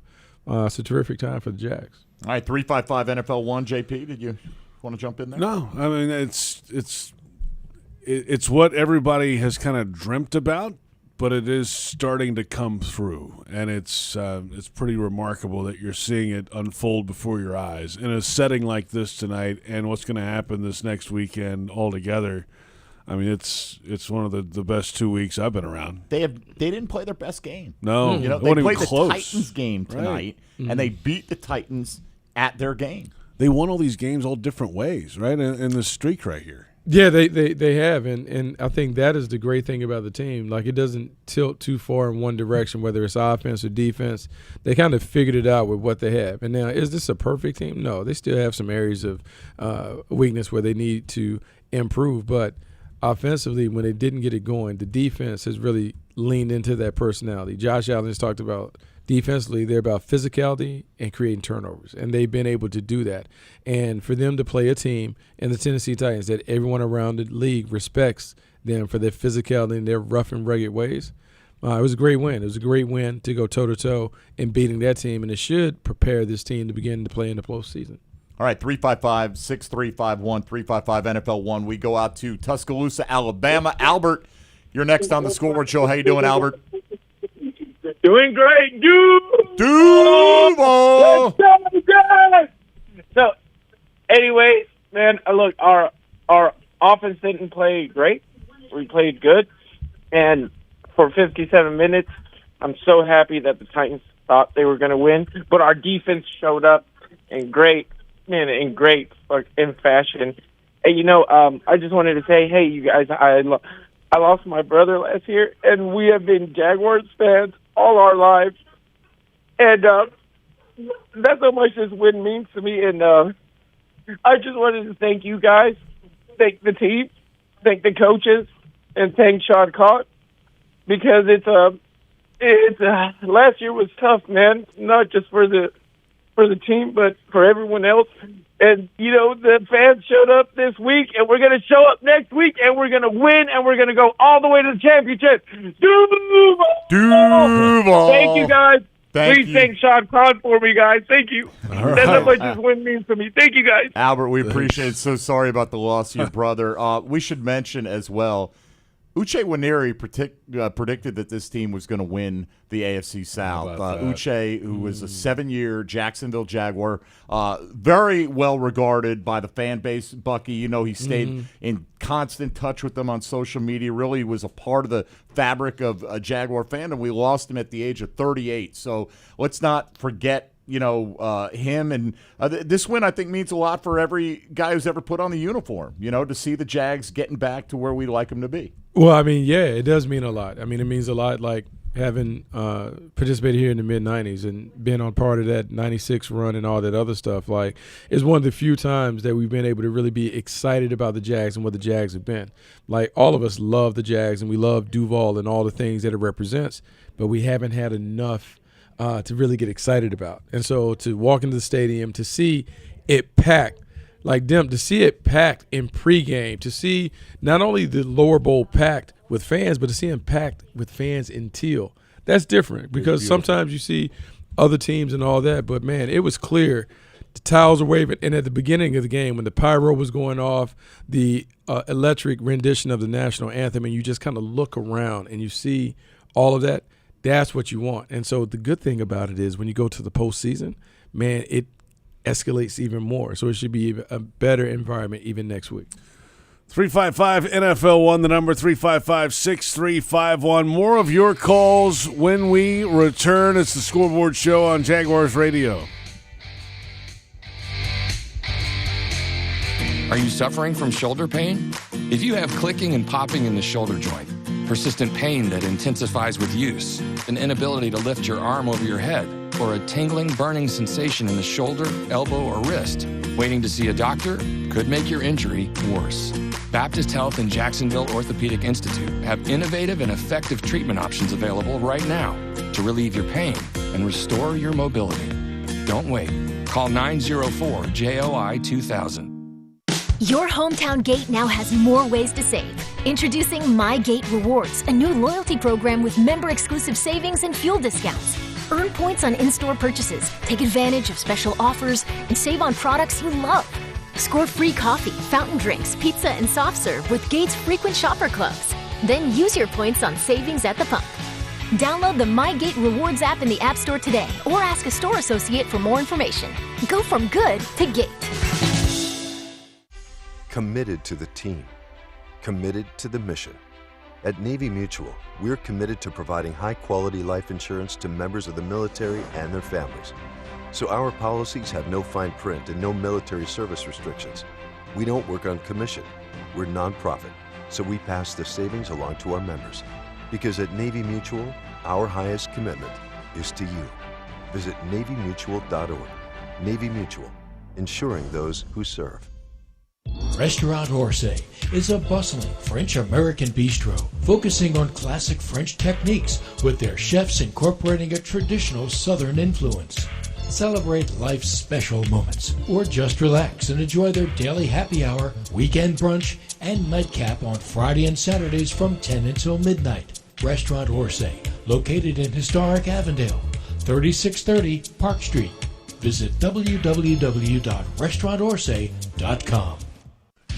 it's a terrific time for the Jags. All right, 355 NFL 1, JP, did you want to jump in there? No, I mean, it's what everybody has kind of dreamt about, but it is starting to come through, and it's pretty remarkable that you're seeing it unfold before your eyes in a setting like this tonight, and what's going to happen this next weekend altogether. I mean, it's one of the best 2 weeks I've been around. They didn't play their best game. No, they played the Titans game tonight, right. And they beat the Titans at their game. They won all these games all different ways, right? In the streak right here. Yeah, they have, and I think that is the great thing about the team. Like, it doesn't tilt too far in one direction, whether it's offense or defense. They kind of figured it out with what they have. And now, is this a perfect team? No, they still have some areas of weakness where they need to improve. But offensively, when they didn't get it going, the defense has really leaned into that personality. Josh Allen has talked about defensively, they're about physicality and creating turnovers, and they've been able to do that. And for them to play a team in the Tennessee Titans that everyone around the league respects them for their physicality and their rough and rugged ways, it was a great win. It was a great win to go toe-to-toe in beating that team, and it should prepare this team to begin to play in the postseason. All right, 355-6351, 355 NFL 1. We go out to Tuscaloosa, Alabama. Albert, you're next on the Scoreboard Show. How you doing, Albert? Doing Doing great, Duval. So, anyways, man, look, our offense didn't play great. We played good, and for 57 minutes, I'm so happy that the Titans thought they were going to win. But our defense showed up in great fashion. And I just wanted to say, hey, you guys, I lost my brother last year, and we have been Jaguars fans all our lives, and that's how much this win means to me. And I just wanted to thank you guys, thank the team, thank the coaches, and thank Sean Cott, because it's last year was tough, man. Not just for the team, but for everyone else. And the fans showed up this week, and we're going to show up next week, and we're going to win, and we're going to go all the way to the championship. Duval! Thank you, guys. Please thank Sean Cott for me, guys. Thank you. All That's how right. much this win means to me. Thank you, guys. Albert, we appreciate it. So sorry about the loss of your brother. We should mention as well, Uche Nwaneri predicted that this team was going to win the AFC South. Uche, who was a 7-year Jacksonville Jaguar, very well regarded by the fan base. Bucky, he stayed in constant touch with them on social media, really was a part of the fabric of Jaguar fandom. We lost him at the age of 38. So let's not forget him. And this win, I think, means a lot for every guy who's ever put on the uniform, to see the Jags getting back to where we like them to be. Well, I mean, yeah, it does mean a lot. I mean, it means a lot, like having participated here in the mid-'90s and been on part of that 96 run and all that other stuff. Like, it's one of the few times that we've been able to really be excited about the Jags and what the Jags have been. Like, all of us love the Jags and we love Duval and all the things that it represents, but we haven't had enough to really get excited about. And so to walk into the stadium, to see it packed, like to see it packed in pregame, to see not only the lower bowl packed with fans, but to see them packed with fans in teal. That's different because sometimes you see other teams and all that, but, man, it was clear. The towels are waving. And at the beginning of the game, when the pyro was going off, the electric rendition of the national anthem, and you just kind of look around and you see all of that, that's what you want. And so the good thing about it is when you go to the postseason, man, it escalates even more. So it should be a better environment even next week. 355 NFL 1, the number 355-6351. More of your calls when we return. It's the Scoreboard Show on Jaguars Radio. Are you suffering from shoulder pain? If you have clicking and popping in the shoulder joint, persistent pain that intensifies with use, an inability to lift your arm over your head, or a tingling, burning sensation in the shoulder, elbow, or wrist, waiting to see a doctor could make your injury worse. Baptist Health and Jacksonville Orthopedic Institute have innovative and effective treatment options available right now to relieve your pain and restore your mobility. Don't wait. Call 904-JOI-2000. Your hometown gate now has more ways to save. Introducing My Gate Rewards, a new loyalty program with member-exclusive savings and fuel discounts. Earn points on in-store purchases, take advantage of special offers, and save on products you love. Score free coffee, fountain drinks, pizza, and soft serve with Gates Frequent Shopper Clubs. Then use your points on savings at the pump. Download the My Gate Rewards app in the App Store today or ask a store associate for more information. Go from good to Gate. Committed to the team. Committed to the mission. At Navy Mutual, we're committed to providing high-quality life insurance to members of the military and their families. So our policies have no fine print and no military service restrictions. We don't work on commission. We're nonprofit, so we pass the savings along to our members. Because at Navy Mutual, our highest commitment is to you. Visit NavyMutual.org. Navy Mutual, ensuring those who serve. Restaurant Orsay is a bustling French-American bistro focusing on classic French techniques with their chefs incorporating a traditional Southern influence. Celebrate life's special moments or just relax and enjoy their daily happy hour, weekend brunch, and nightcap on Friday and Saturdays from 10 until midnight. Restaurant Orsay, located in historic Avondale, 3630 Park Street. Visit www.restaurantorsay.com.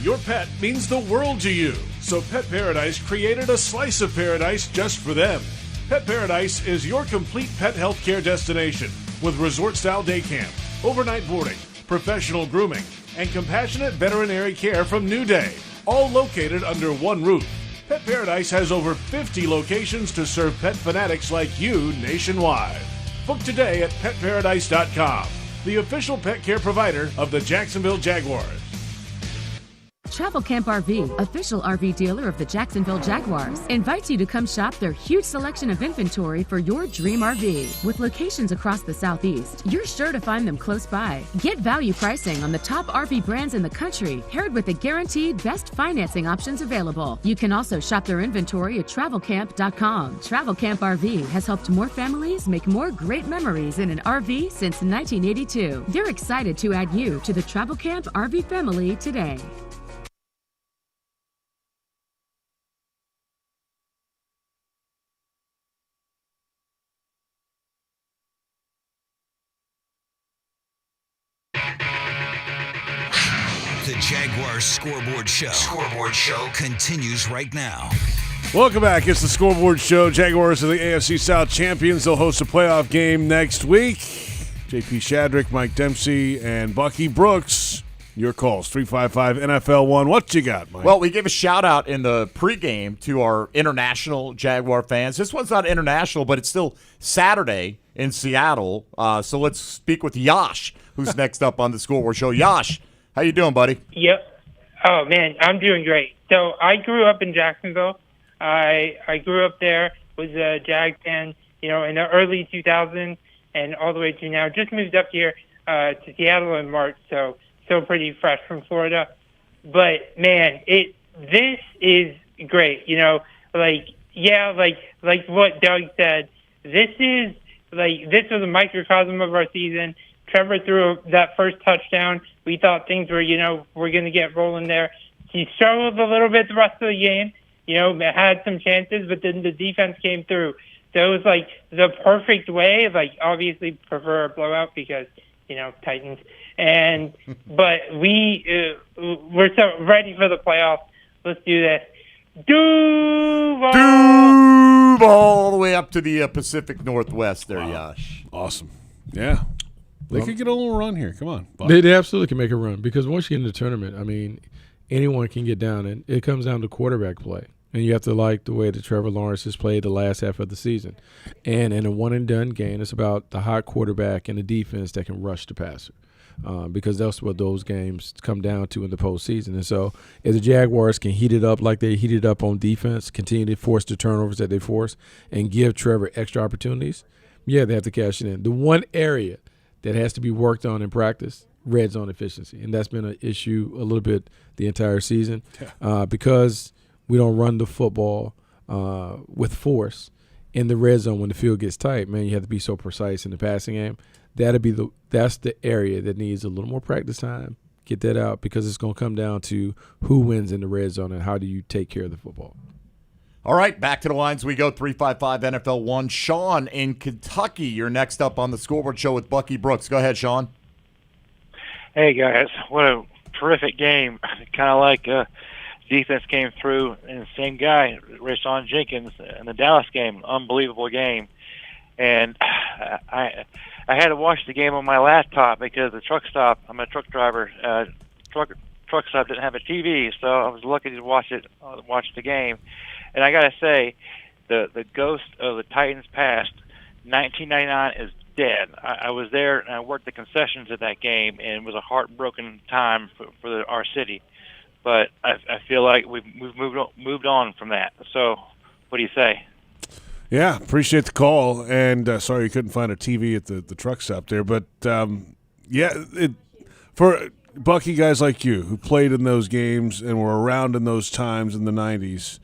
Your pet means the world to you, so Pet Paradise created a slice of paradise just for them. Pet Paradise is your complete pet health care destination with resort-style day camp, overnight boarding, professional grooming, and compassionate veterinary care from New Day, all located under one roof. Pet Paradise has over 50 locations to serve pet fanatics like you nationwide. Book today at petparadise.com, the official pet care provider of the Jacksonville Jaguars. Travel Camp RV, official RV dealer of the Jacksonville Jaguars, invites you to come shop their huge selection of inventory for your dream RV. With locations across the Southeast, you're sure to find them close by. Get value pricing on the top RV brands in the country, paired with the guaranteed best financing options available. You can also shop their inventory at travelcamp.com. Travel Camp RV has helped more families make more great memories in an RV since 1982. They're excited to add you to the Travel Camp RV family today. The Jaguars Scoreboard Show. Scoreboard Show continues right now. Welcome back. It's the Scoreboard Show. Jaguars are the AFC South champions. They'll host a playoff game next week. J.P. Shadrick, Mike Dempsey, and Bucky Brooks. Your calls, 355-NFL-1. What you got, Mike? Well, we gave a shout-out in the pregame to our international Jaguar fans. This one's not international, but it's still Saturday in Seattle. So let's speak with Yash, who's next up on the Scoreboard Show. Yash, how you doing, buddy? Yep. Oh, man, I'm doing great. So I grew up in Jacksonville. I grew up there, was a Jag fan, in the early 2000s and all the way to now. Just moved up here to Seattle in March, so still pretty fresh from Florida. But, man, this is great. Like what Doug said, this was a microcosm of our season. Trevor threw that first touchdown. We thought things were, we're going to get rolling there. He struggled a little bit the rest of the game, had some chances, but then the defense came through. So it was like the perfect way, obviously prefer a blowout because, Titans. But we're so ready for the playoffs. Let's do this. Duval all the way up to the Pacific Northwest there, Yash. Awesome. Yeah. They could get a little run here. Come on. They absolutely can make a run because once you get in the tournament, anyone can get down. And it comes down to quarterback play. And you have to like the way that Trevor Lawrence has played the last half of the season. And in a one-and-done game, it's about the hot quarterback and the defense that can rush the passer. Because that's what those games come down to in the postseason. And so if the Jaguars can heat it up like they heated up on defense, continue to force the turnovers that they force, and give Trevor extra opportunities, they have to cash it in. The one area that has to be worked on in practice, red zone efficiency. And that's been an issue a little bit the entire season because we don't run the football with force in the red zone when the field gets tight. Man, you have to be so precise in the passing game. That's the area that needs a little more practice time. Get that out because it's going to come down to who wins in the red zone and how do you take care of the football. All right, back to the lines we go. 355-NFL-1. Sean in Kentucky, you're next up on the Scoreboard Show with Bucky Brooks. Go ahead, Sean. Hey, guys. What a terrific game. Kind of like defense came through, and the same guy, Rashawn Jenkins, in the Dallas game. Unbelievable game. And I had to watch the game on my laptop because the truck stop, I'm a truck driver, truck stop didn't have a TV, so I was lucky to watch the game. And I got to say, the ghost of the Titans past, 1999 is dead. I was there and I worked the concessions at that game, and it was a heartbroken time for our city. But I feel like we've moved on from that. So, what do you say? Yeah, appreciate the call. And sorry you couldn't find a TV at the truck stop there. But, for Bucky guys like you who played in those games and were around in those times in the 90s,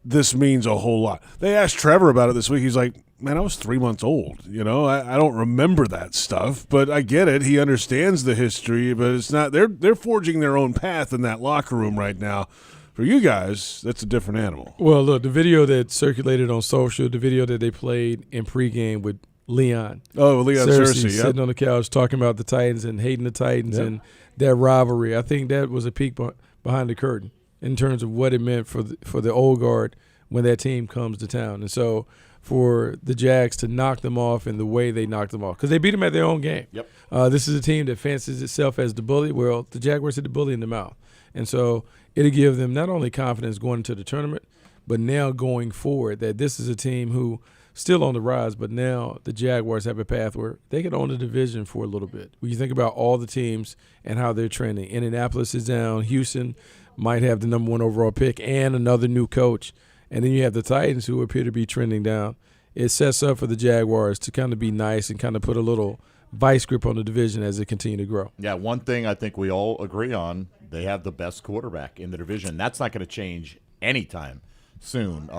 this means a whole lot. They asked Trevor about it this week. He's like, man, I was 3 months old. I don't remember that stuff, but I get it. He understands the history, but it's not. They're forging their own path in that locker room right now. For you guys, that's a different animal. Well, look, the video that circulated on social, the video that they played in pregame with Leon. Oh, Leon Searcy, sitting on the couch talking about the Titans and hating the Titans and that rivalry. I think that was a peek behind the curtain in terms of what it meant for the old guard when that team comes to town. And so for the Jags to knock them off in the way they knocked them off, because they beat them at their own game. Yep. This is a team that fancies itself as the bully. Well, the Jaguars hit the bully in the mouth. And so it'll give them not only confidence going into the tournament, but now going forward that this is a team who still on the rise, but now the Jaguars have a path where they can own the division for a little bit. When you think about all the teams and how they're trending, Indianapolis is down, Houston might have the number 1 overall pick and another new coach. And then you have the Titans, who appear to be trending down. It sets up for the Jaguars to kind of be nice and kind of put a little vice grip on the division as they continue to grow. Yeah, one thing I think we all agree on, they have the best quarterback in the division. That's not going to change anytime soon.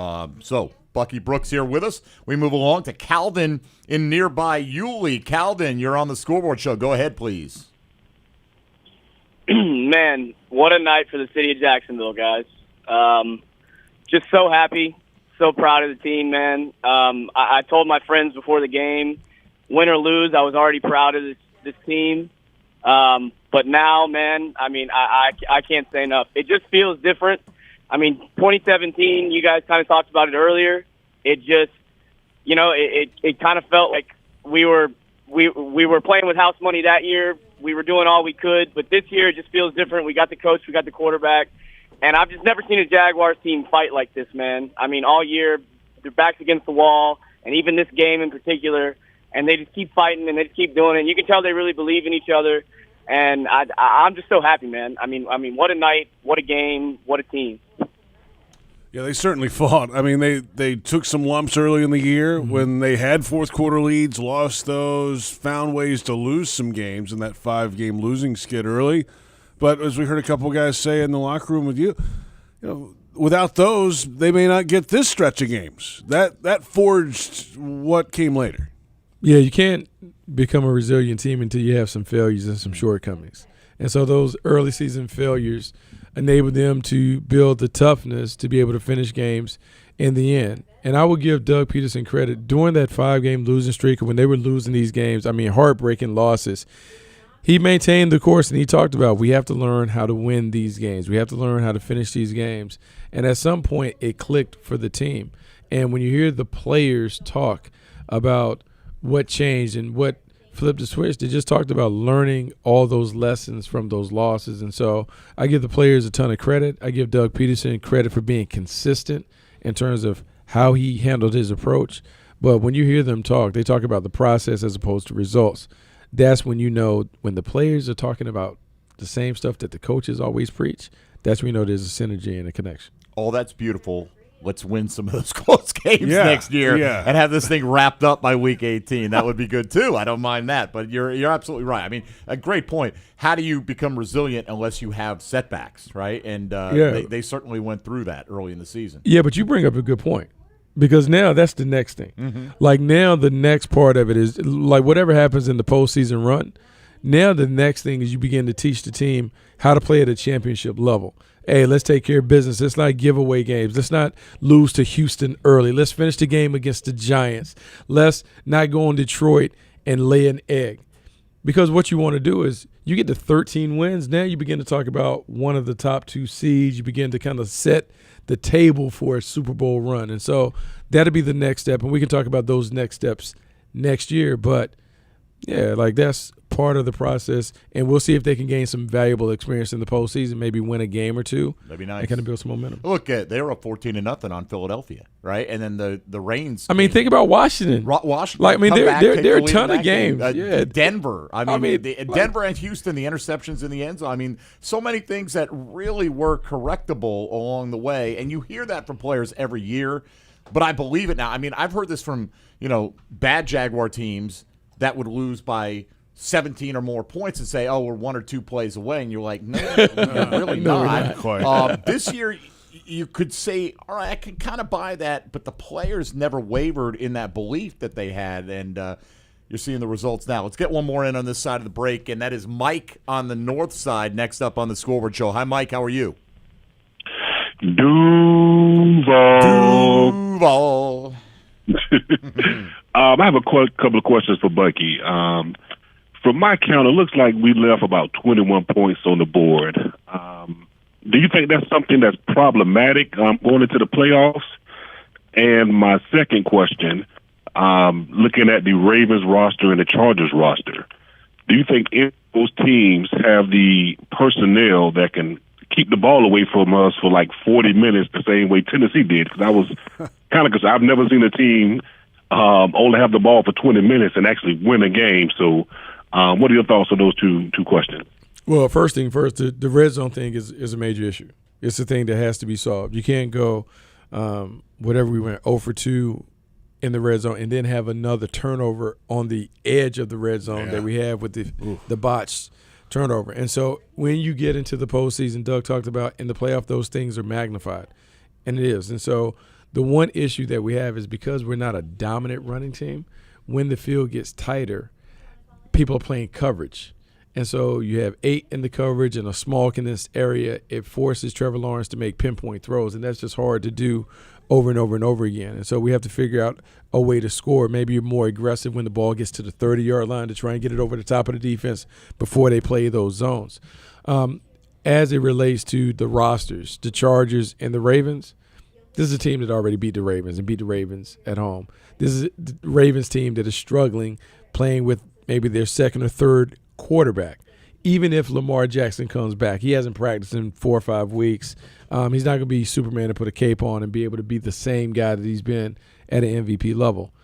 So Bucky Brooks here with us. We move along to Calvin in nearby Yulee. Calvin, you're on the Scoreboard Show. Go ahead, please. Man, what a night for the city of Jacksonville, guys. Just so happy, so proud of the team, man. I told my friends before the game, win or lose, I was already proud of this team. But now, man, I mean, I can't say enough. It just feels different. I mean, 2017, you guys kind of talked about it earlier. It just, it kind of felt like we were playing with house money that year. We were doing all we could, but this year it just feels different. We got the coach, we got the quarterback. And I've just never seen a Jaguars team fight like this, man. I mean, all year, their backs against the wall, and even this game in particular, and they just keep fighting and they just keep doing it. And you can tell they really believe in each other, and I'm just so happy, man. I mean, what a night, what a game, what a team. Yeah, they certainly fought. I mean, they took some lumps early in the year when they had fourth-quarter leads, lost those, found ways to lose some games in that 5-game losing skid early. But as we heard a couple guys say in the locker room with you, without those, they may not get this stretch of games. That forged what came later. Yeah, you can't become a resilient team until you have some failures and some shortcomings. And so those early season failures enable them to build the toughness to be able to finish games in the end. And I will give Doug Peterson credit. During that 5-game losing streak, when they were losing these games, I mean, heartbreaking losses, he maintained the course, and he talked about we have to learn how to win these games. We have to learn how to finish these games. And at some point, it clicked for the team. And when you hear the players talk about what changed and what flipped the switch, they just talked about learning all those lessons from those losses. And so I give the players a ton of credit. I give Doug Peterson credit for being consistent in terms of how he handled his approach. But when you hear them talk, they talk about the process as opposed to results. That's when you know when the players are talking about the same stuff that the coaches always preach, that's when you know there's a synergy and a connection. Oh, that's beautiful. Let's win some of those close games next year and have this thing wrapped up by Week 18. That would be good, too. I don't mind that. But you're absolutely right. I mean, a great point. How do you become resilient unless you have setbacks, right? And they certainly went through that early in the season. Yeah, but you bring up a good point. Because now that's the next thing. Mm-hmm. Like now the next part of it is like whatever happens in the postseason run, now the next thing is you begin to teach the team how to play at a championship level. Hey, let's take care of business. Let's not give away games. Let's not lose to Houston early. Let's finish the game against the Giants. Let's not go on Detroit and lay an egg. Because what you want to do is you get to 13 wins. Now you begin to talk about one of the top 2 seeds. You begin to kind of set the table for a Super Bowl run. And so that'll be the next step. And we can talk about those next steps next year. But, yeah, like that's part of the process. And we'll see if they can gain some valuable experience in the postseason, maybe win a game or two. That'd be nice. And kind of build some momentum. Look, they were up 14-0 on Philadelphia, right? And then the Reigns. I mean, think about Washington. Washington. Like, I mean, there are a ton of games. Denver. Denver and Houston, the interceptions in the end zone. I mean, so many things that really were correctable along the way. And you hear that from players every year. But I believe it now. I mean, I've heard this from, bad Jaguar teams that would lose by 17 or more points and say, oh, we're 1 or 2 plays away. And you're like, no, you're really not. Quite. This year, you could say, all right, I can kind of buy that, but the players never wavered in that belief that they had, and you're seeing the results now. Let's get one more in on this side of the break, and that is Mike on the north side next up on the Scoreboard Show. Hi, Mike. How are you? Duval. I have a couple of questions for Bucky. From my count, it looks like we left about 21 points on the board. Do you think that's something that's problematic going into the playoffs? And my second question, looking at the Ravens roster and the Chargers roster, do you think if those teams have the personnel that can keep the ball away from us for like 40 minutes the same way Tennessee did? Because I was kind of, because I've never seen a team only have the ball for 20 minutes and actually win a game. So what are your thoughts on those two questions? Well, first thing first, the red zone thing is a major issue. It's a thing that has to be solved. You can't go whatever we went 0 for 2 in the red zone and then have another turnover on the edge of the red zone that we have with the botched turnover. And so when you get into the postseason, Doug talked about in the playoff, those things are magnified, and it is. And so the one issue that we have is because we're not a dominant running team, when the field gets tighter, people are playing coverage. And so you have 8 in the coverage in a small condensed area. It forces Trevor Lawrence to make pinpoint throws, and that's just hard to do over and over and over again. And so we have to figure out a way to score. Maybe you're more aggressive when the ball gets to the 30-yard line to try and get it over the top of the defense before they play those zones. As it relates to the rosters, the Chargers and the Ravens, this is a team that already beat the Ravens and beat the Ravens at home. This is the Ravens team that is struggling playing with maybe their second or third quarterback. Even if Lamar Jackson comes back, he hasn't practiced in 4 or 5 weeks. He's not going to be Superman to put a cape on and be able to be the same guy that he's been at an MVP level.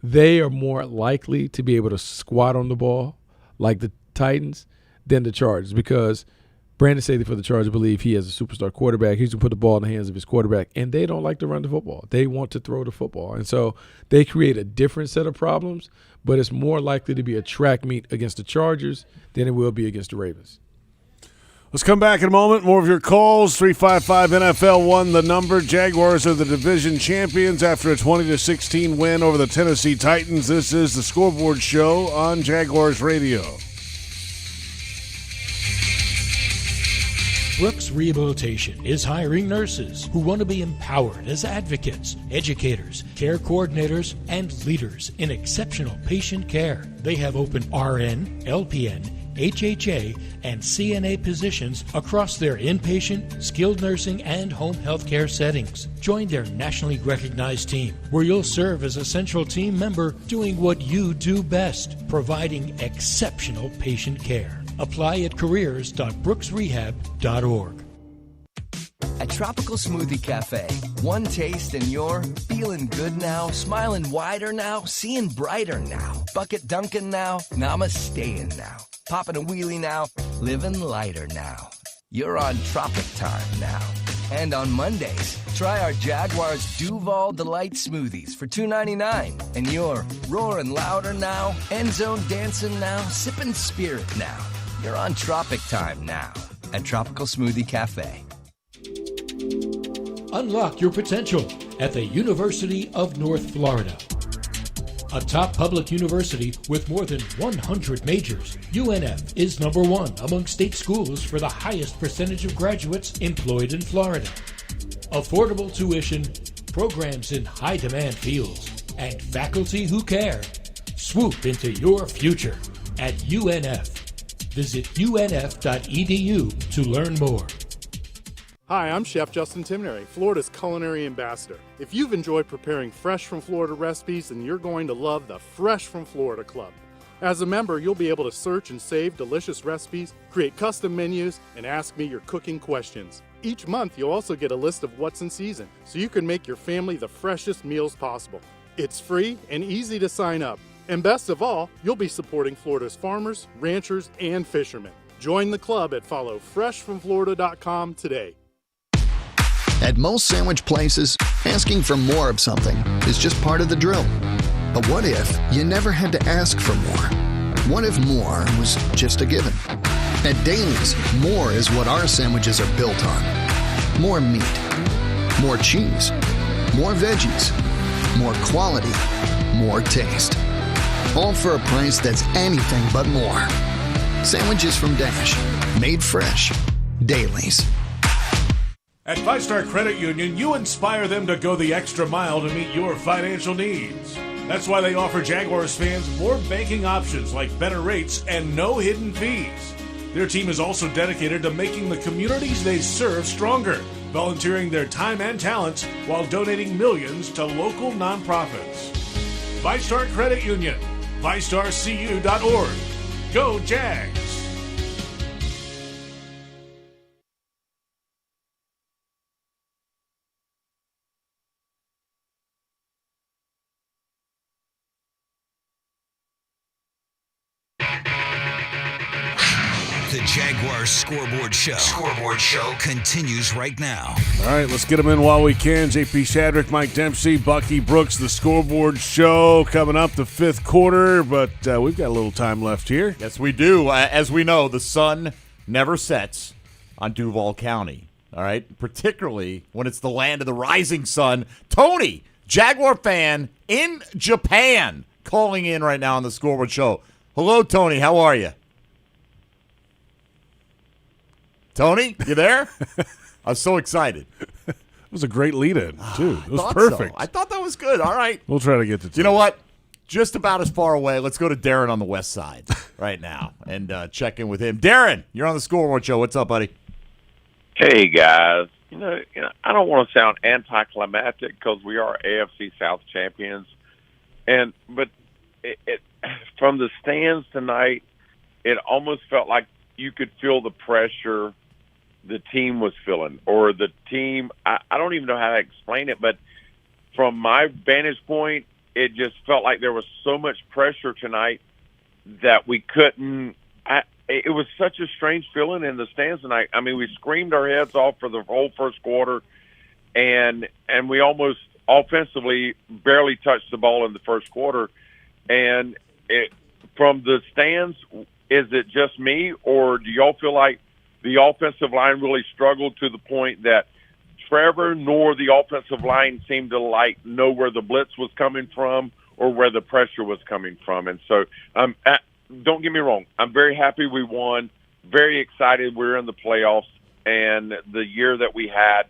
They are more likely to be able to squat on the ball like the Titans than the Chargers, because Brandon Staley for the Chargers believe he has a superstar quarterback. He's going to put the ball in the hands of his quarterback, and they don't like to run the football. They want to throw the football. And so they create a different set of problems, but it's more likely to be a track meet against the Chargers than it will be against the Ravens. Let's come back in a moment. More of your calls. 355-NFL-1, the number. Jaguars are the division champions after a 20-16 win over the Tennessee Titans. This is the Scoreboard Show on Jaguars Radio. Brooks Rehabilitation is hiring nurses who want to be empowered as advocates, educators, care coordinators, and leaders in exceptional patient care. They have open RN, LPN, HHA, and CNA positions across their inpatient, skilled nursing, and home health care settings. Join their nationally recognized team, where you'll serve as a central team member doing what you do best, providing exceptional patient care. Apply at careers.brooksrehab.org. At Tropical Smoothie Cafe, one taste and you're feeling good now, smiling wider now, seeing brighter now, bucket dunking now, namasteing now, popping a wheelie now, living lighter now. You're on Tropic Time now. And on Mondays, try our Jaguars Duval Delight Smoothies for $2.99. And you're roaring louder now, end zone dancing now, sipping spirit now. You're on Tropic Time now at Tropical Smoothie Cafe. Unlock your potential at the University of North Florida. A top public university with more than 100 majors, UNF is number 1 among state schools for the highest percentage of graduates employed in Florida. Affordable tuition, programs in high-demand fields, and faculty who care. Swoop into your future at UNF. Visit unf.edu to learn more. Hi, I'm Chef Justin Timoneri, Florida's culinary ambassador. If you've enjoyed preparing fresh from Florida recipes, then you're going to love the Fresh from Florida Club. As a member, you'll be able to search and save delicious recipes, create custom menus, and ask me your cooking questions. Each month, you'll also get a list of what's in season, so you can make your family the freshest meals possible. It's free and easy to sign up. And best of all, you'll be supporting Florida's farmers, ranchers, and fishermen. Join the club at followfreshfromflorida.com today. At most sandwich places, asking for more of something is just part of the drill. But what if you never had to ask for more? What if more was just a given? At Daly's, more is what our sandwiches are built on. More meat, more cheese, more veggies, more quality, more taste. All for a price that's anything but more. Sandwiches from Dash. Made fresh. Daly's. At Five Star Credit Union, you inspire them to go the extra mile to meet your financial needs. That's why they offer Jaguars fans more banking options like better rates and no hidden fees. Their team is also dedicated to making the communities they serve stronger, volunteering their time and talents while donating millions to local nonprofits. ViStar Credit Union, ViStarCU.org. Go Jags! The Jaguars Scoreboard Show. Scoreboard Show continues right now. All right, let's get them in while we can. J.P. Shadrick, Mike Dempsey, Bucky Brooks, the Scoreboard Show coming up the fifth quarter, but we've got a little time left here. Yes, we do. As we know, the sun never sets on Duval County, all right? Particularly when it's the land of the rising sun. Tony, Jaguar fan in Japan, calling in right now on the Scoreboard Show. Hello, Tony. How are you? Tony, you there? I was so excited. It was a great lead-in, too. It was I perfect. So. I thought that was good. All right. We'll try to get to You know what? Just about as far away. Let's go to Darren on the west side right now and check in with him. Darren, you're on the Scoreboard Show. What's up, buddy? Hey, guys. You know, I don't want to sound anticlimactic because we are AFC South champions. But from the stands tonight, it almost felt like you could feel the pressure the team was feeling, or the team, I don't even know how to explain it, but from my vantage point, it just felt like there was so much pressure tonight that we couldn't, it was such a strange feeling in the stands tonight. I mean, we screamed our heads off for the whole first quarter, and we almost offensively barely touched the ball in the first quarter. And from the stands, is it just me, or do y'all feel like the offensive line really struggled to the point that Trevor nor the offensive line seemed to know where the blitz was coming from or where the pressure was coming from? And so, don't get me wrong, I'm very happy we won, very excited we're in the playoffs and the year that we had,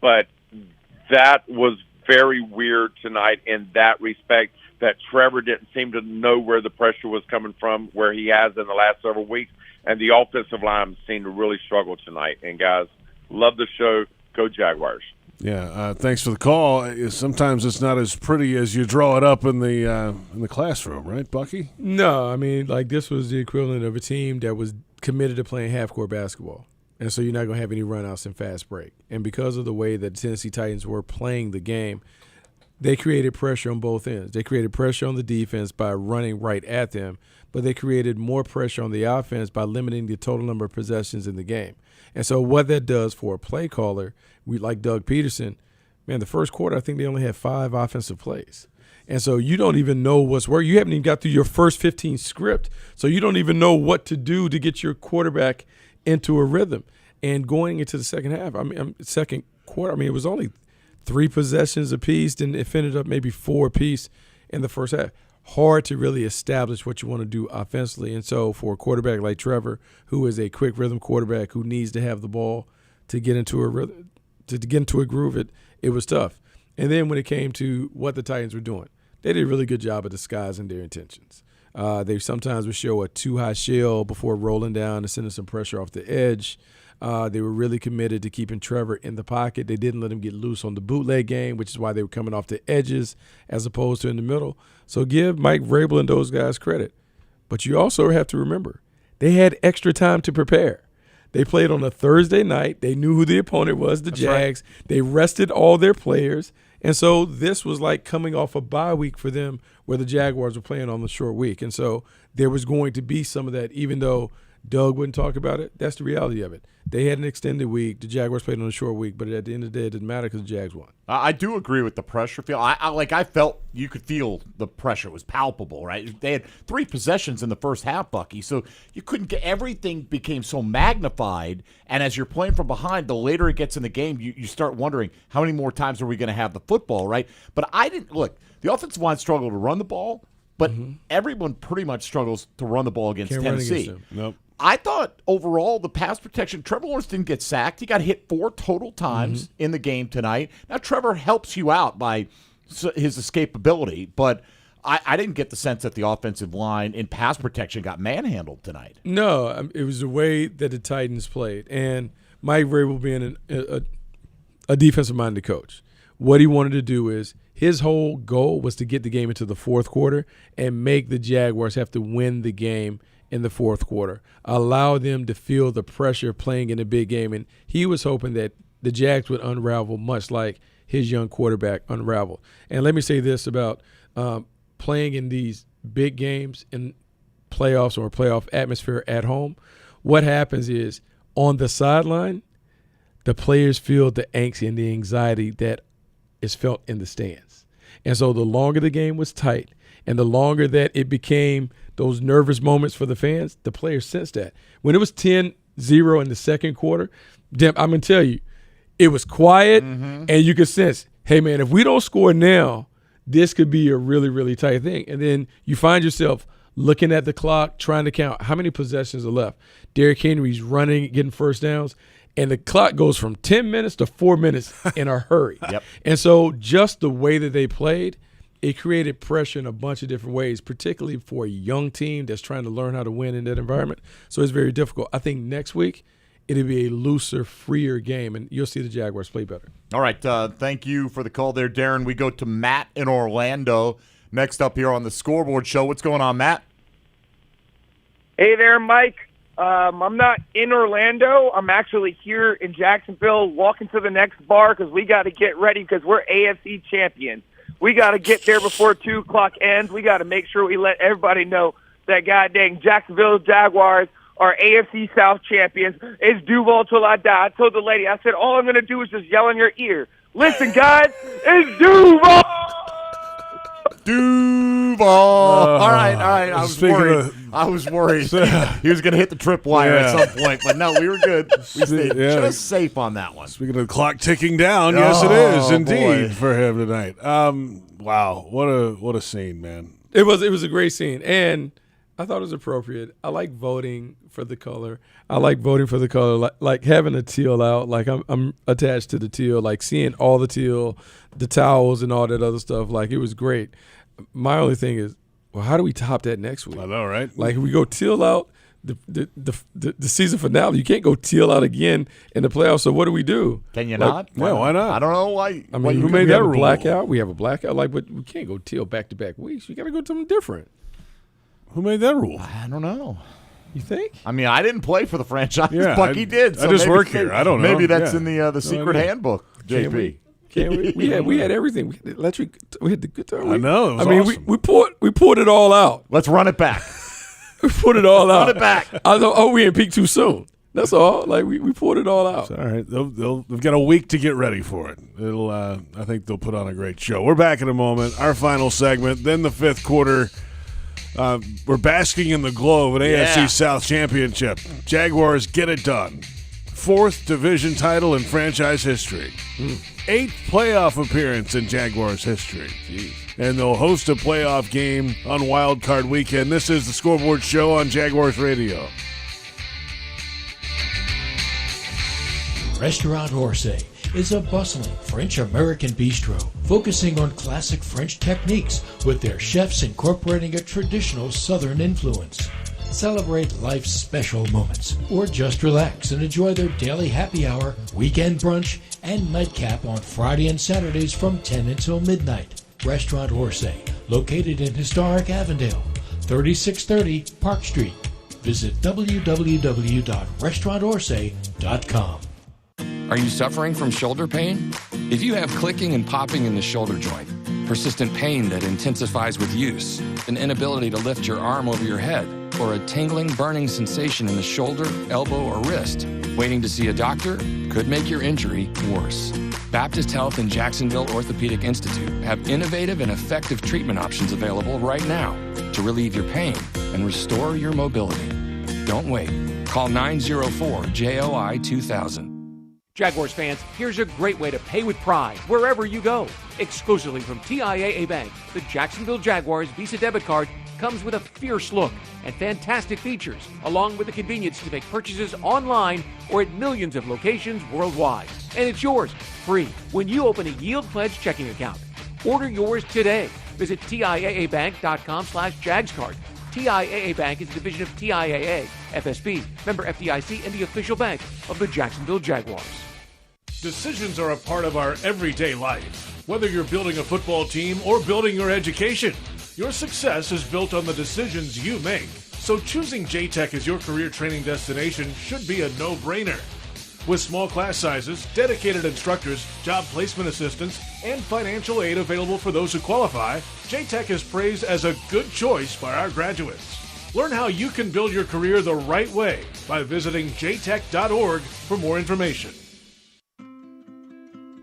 but that was very weird tonight in that respect, that Trevor didn't seem to know where the pressure was coming from, where he has in the last several weeks, and the offensive line seemed to really struggle tonight. And, guys, love the show. Go Jaguars. Yeah, thanks for the call. Sometimes it's not as pretty as you draw it up in the classroom, right, Bucky? No, I mean, this was the equivalent of a team that was committed to playing half-court basketball. And so you're not going to have any runouts and fast break. And because of the way that the Tennessee Titans were playing the game, they created pressure on both ends. They created pressure on the defense by running right at them, but they created more pressure on the offense by limiting the total number of possessions in the game. And so what that does for a play caller, like Doug Peterson, man, the first quarter I think they only had 5 offensive plays. And so you don't even know what's where. You haven't even got through your first 15 script, so you don't even know what to do to get your quarterback into a rhythm. And going into the second half, second quarter, it was only 3 possessions apiece, and it ended up maybe 4 apiece in the first half. Hard to really establish what you want to do offensively. And so for a quarterback like Trevor, who is a quick rhythm quarterback who needs to have the ball to get into a rhythm, to get into a groove, it was tough. And then when it came to what the Titans were doing, they did a really good job of disguising their intentions. They sometimes would show a too-high shell before rolling down and sending some pressure off the edge. They were really committed to keeping Trevor in the pocket. They didn't let him get loose on the bootleg game, which is why they were coming off the edges as opposed to in the middle. So give Mike Vrabel and those guys credit. But you also have to remember, they had extra time to prepare. They played on a Thursday night. They knew who the opponent was, the Jags. Right. They rested all their players. And so this was like coming off a bye week for them where the Jaguars were playing on the short week. And so there was going to be some of that, even though Doug wouldn't talk about it. That's the reality of it. They had an extended week. The Jaguars played on a short week, but at the end of the day, it didn't matter because the Jags won. I do agree with the pressure feel. I felt you could feel the pressure was palpable, right? They had 3 possessions in the first half, Bucky, so you couldn't get everything became so magnified. And as you're playing from behind, the later it gets in the game, you start wondering how many more times are we going to have the football, right? But I didn't look. The offensive line struggled to run the ball, but everyone pretty much struggles to run the ball against Tennessee. Nope. I thought overall the pass protection, Trevor Lawrence didn't get sacked. He got hit 4 total times in the game tonight. Now, Trevor helps you out by his escapability, but I didn't get the sense that the offensive line in pass protection got manhandled tonight. No, it was the way that the Titans played. And Mike Vrabel being a defensive-minded coach, what he wanted to do is his whole goal was to get the game into the fourth quarter and make the Jaguars have to win the game in the fourth quarter, allow them to feel the pressure of playing in a big game. And he was hoping that the Jags would unravel much like his young quarterback unraveled. And let me say this about playing in these big games in playoffs or playoff atmosphere at home. What happens is on the sideline, the players feel the angst and the anxiety that is felt in the stands. And so the longer the game was tight and the longer that it became those nervous moments for the fans, the players sensed that. When it was 10-0 in the second quarter, I'm going to tell you, it was quiet, and you could sense, hey, man, if we don't score now, this could be a really, really tight thing. And then you find yourself looking at the clock, trying to count how many possessions are left. Derrick Henry's running, getting first downs, and the clock goes from 10 minutes to 4 minutes in a hurry. Yep. And so just the way that they played, it created pressure in a bunch of different ways, particularly for a young team that's trying to learn how to win in that environment. So it's very difficult. I think next week it'll be a looser, freer game, and you'll see the Jaguars play better. All right. Thank you for the call there, Darren. We go to Matt in Orlando. Next up here on the Scoreboard Show. What's going on, Matt? Hey there, Mike. I'm not in Orlando. I'm actually here in Jacksonville walking to the next bar because we got to get ready because we're AFC champions. We got to get there before 2 o'clock ends. We got to make sure we let everybody know that goddamn Jacksonville Jaguars are AFC South champions. It's Duval till I die. I told the lady, I said, all I'm going to do is just yell in your ear. Listen, guys, it's Duval! Duval. All right. I was worried. He was going to hit the tripwire at some point, but no, we were good. We stayed just safe on that one. Speaking of the clock ticking down, yes, it is indeed for him tonight. Wow, what a scene, man! It was a great scene, and I thought it was appropriate. I like voting for the color. I like voting for the color, like having a teal out. Like I'm attached to the teal. Like seeing all the teal, the towels, and all that other stuff. Like it was great. My only thing is, well, how do we top that next week? I know, right? Like we go teal out the season finale. You can't go teal out again in the playoffs. So what do we do? Can you not? Well, why not? I don't know why. I mean, who made that rule? Blackout. We have a blackout. Like, but we can't go teal back-to-back weeks. We got to go to something different. Who made that rule? I don't know. You think? I mean, I didn't play for the franchise. Yeah, Bucky did. I just work here. I don't know. Maybe that's in the secret handbook, JP. Can't we? We had everything. We had the electric. We had the guitar. I know. I mean, awesome. we poured it all out. Let's run it back. We poured it all out. Run it back. I thought, we didn't peak too soon. That's all. Like we poured it all out. It's all right. They've got a week to get ready for it. I think they'll put on a great show. We're back in a moment. Our final segment. Then the fifth quarter. We're basking in the glow of an AFC South championship. Jaguars get it done. 4th division title in franchise history. 8th playoff appearance in Jaguars history. Jeez. And they'll host a playoff game on Wild Card Weekend. This is the Scoreboard Show on Jaguars Radio. Restaurant Orsay is a bustling French-American bistro focusing on classic French techniques with their chefs incorporating a traditional Southern influence. Celebrate life's special moments or just relax and enjoy their daily happy hour, weekend brunch, and nightcap on Friday and Saturdays from 10 until midnight. Restaurant Orsay, located in historic Avondale, 3630 Park Street. Visit www.restaurantorsay.com. Are you suffering from shoulder pain? If you have clicking and popping in the shoulder joint, persistent pain that intensifies with use, an inability to lift your arm over your head, or a tingling, burning sensation in the shoulder, elbow, or wrist, waiting to see a doctor could make your injury worse. Baptist Health and Jacksonville Orthopedic Institute have innovative and effective treatment options available right now to relieve your pain and restore your mobility. Don't wait. Call 904-JOI-2000. Jaguars fans, here's a great way to pay with pride wherever you go. Exclusively from TIAA Bank, the Jacksonville Jaguars Visa debit card comes with a fierce look and fantastic features, along with the convenience to make purchases online or at millions of locations worldwide. And it's yours, free, when you open a Yield Pledge checking account. Order yours today Visit TIAABank.com/JagsCard. TIAA Bank is a division of TIAA, FSB, member FDIC, and the official bank of the Jacksonville Jaguars. Decisions are a part of our everyday life. Whether you're building a football team or building your education, your success is built on the decisions you make. So choosing J-Tech as your career training destination should be a no-brainer. With small class sizes, dedicated instructors, job placement assistance, and financial aid available for those who qualify, J-Tech is praised as a good choice by our graduates. Learn how you can build your career the right way by visiting jtech.org for more information.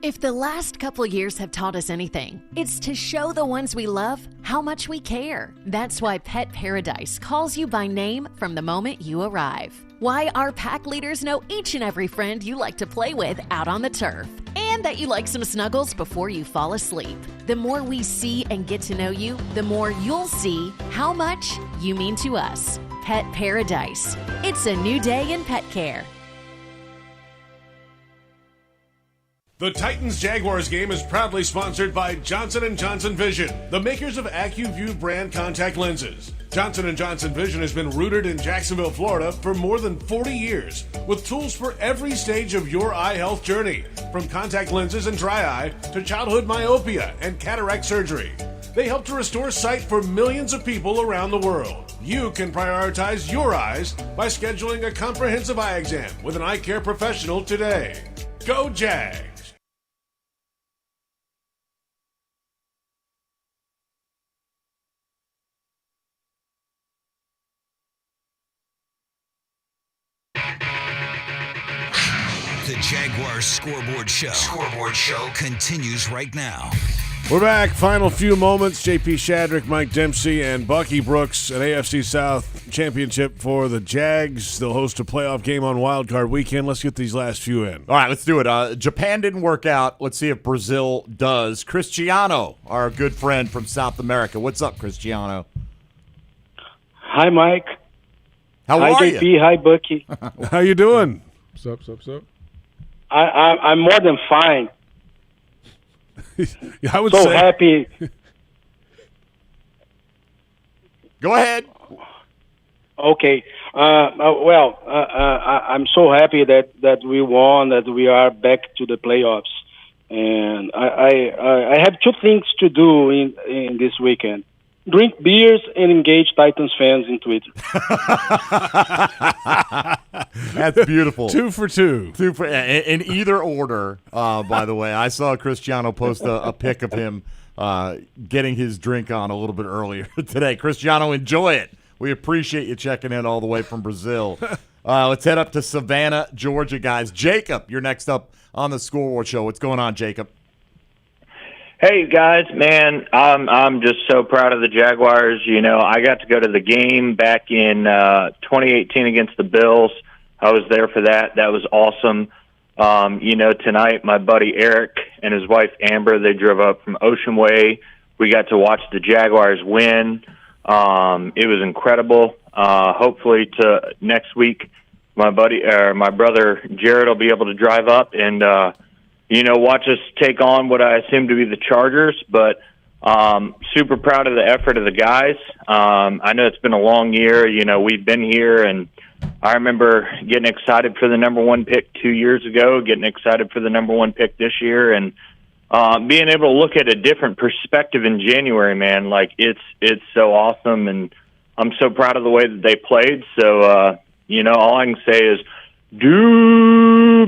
If the last couple years have taught us anything, it's to show the ones we love how much we care. That's why Pet Paradise calls you by name from the moment you arrive. Why our pack leaders know each and every friend you like to play with out on the turf. And that you like some snuggles before you fall asleep. The more we see and get to know you, the more you'll see how much you mean to us. Pet Paradise. It's a new day in pet care. The Titans-Jaguars game is proudly sponsored by Johnson & Johnson Vision, the makers of AccuView brand contact lenses. Johnson & Johnson Vision has been rooted in Jacksonville, Florida for more than 40 years, with tools for every stage of your eye health journey, from contact lenses and dry eye to childhood myopia and cataract surgery. They help to restore sight for millions of people around the world. You can prioritize your eyes by scheduling a comprehensive eye exam with an eye care professional today. Go Jags! The Jaguars Scoreboard Show. Scoreboard Show continues right now. We're back. Final few moments. J.P. Shadrick, Mike Dempsey, and Bucky Brooks at AFC South Championship for the Jags. They'll host a playoff game on Wild Card Weekend. Let's get these last few in. All right, let's do it. Japan didn't work out. Let's see if Brazil does. Cristiano, our good friend from South America. What's up, Cristiano? Hi, Mike. How hi, are JP. you? Hi, Bucky. How you doing? What's up? I'm more than fine. Yeah, I would so say. happy. Go ahead. Okay. I'm so happy that we won, that we are back to the playoffs, and I have two things to do in this weekend: drink beers and engage Titans fans in Twitter. That's beautiful. 2 for 2. In either order, by the way. I saw Cristiano post a pic of him getting his drink on a little bit earlier today. Cristiano, enjoy it. We appreciate you checking in all the way from Brazil. Let's head up to Savannah, Georgia, guys. Jacob, you're next up on the Scoreboard Show. What's going on, Jacob? Hey guys, man, I'm just so proud of the Jaguars. You know, I got to go to the game back in 2018 against the Bills. I was there for that. That was awesome. You know, tonight my buddy Eric and his wife Amber, they drove up from Ocean Way. We got to watch the Jaguars win. It was incredible. Hopefully to next week, my brother Jared will be able to drive up and you know, watch us take on what I assume to be the Chargers, but super proud of the effort of the guys. I know it's been a long year. You know, we've been here, and I remember getting excited for the number 1 pick 2 years ago, getting excited for the number 1 pick this year, and being able to look at a different perspective in January, man. Like, it's so awesome, and I'm so proud of the way that they played. So, you know, all I can say is, Duval,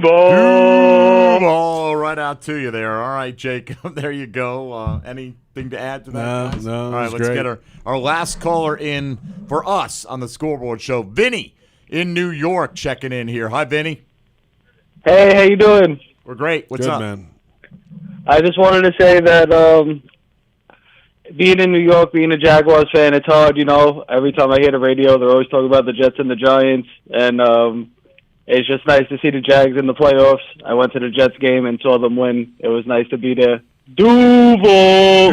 right out to you there. All right, Jacob, there you go. Anything to add to that? No, all right, let's great. get our last caller in for us on the Scoreboard Show. Vinny in New York checking in here. Hi, Vinny. Hey, how you doing? We're great. What's Good, up? man. I just wanted to say that being in New York, being a Jaguars fan, it's hard, you know. Every time I hear the radio, they're always talking about the Jets and the Giants, and it's just nice to see the Jags in the playoffs. I went to the Jets game and saw them win. It was nice to be there. Duval.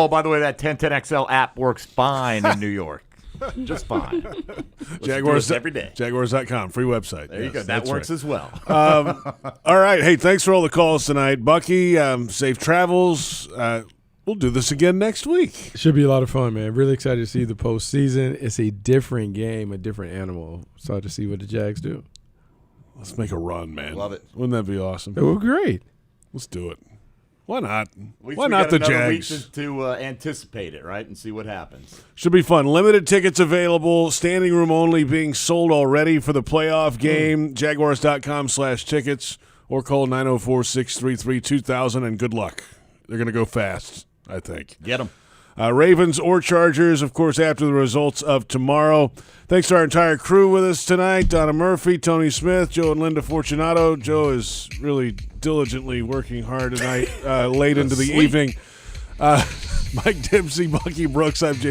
By the way, that 1010XL app works fine in New York. Just fine. Jaguars every day. Jaguars.com, free website. There you go. That works as well. All right. Hey, thanks for all the calls tonight. Bucky, safe travels. we'll do this again next week. Should be a lot of fun, man. Really excited to see the postseason. It's a different game, a different animal. Excited to see what the Jags do. Let's make a run, man. Love it. Wouldn't that be awesome? It would be great. Let's do it. Why not? Why not the Jags? Week to anticipate it, right, and see what happens. Should be fun. Limited tickets available. Standing room only being sold already for the playoff game. Jaguars.com/tickets or call 904-633-2000 and good luck. They're going to go fast, I think. Get them. Ravens or Chargers, of course, after the results of tomorrow. Thanks to our entire crew with us tonight. Donna Murphy, Tony Smith, Joe and Linda Fortunato. Joe is really diligently working hard tonight, late into the evening. Mike Dempsey, Bucky Brooks, I'm J.P.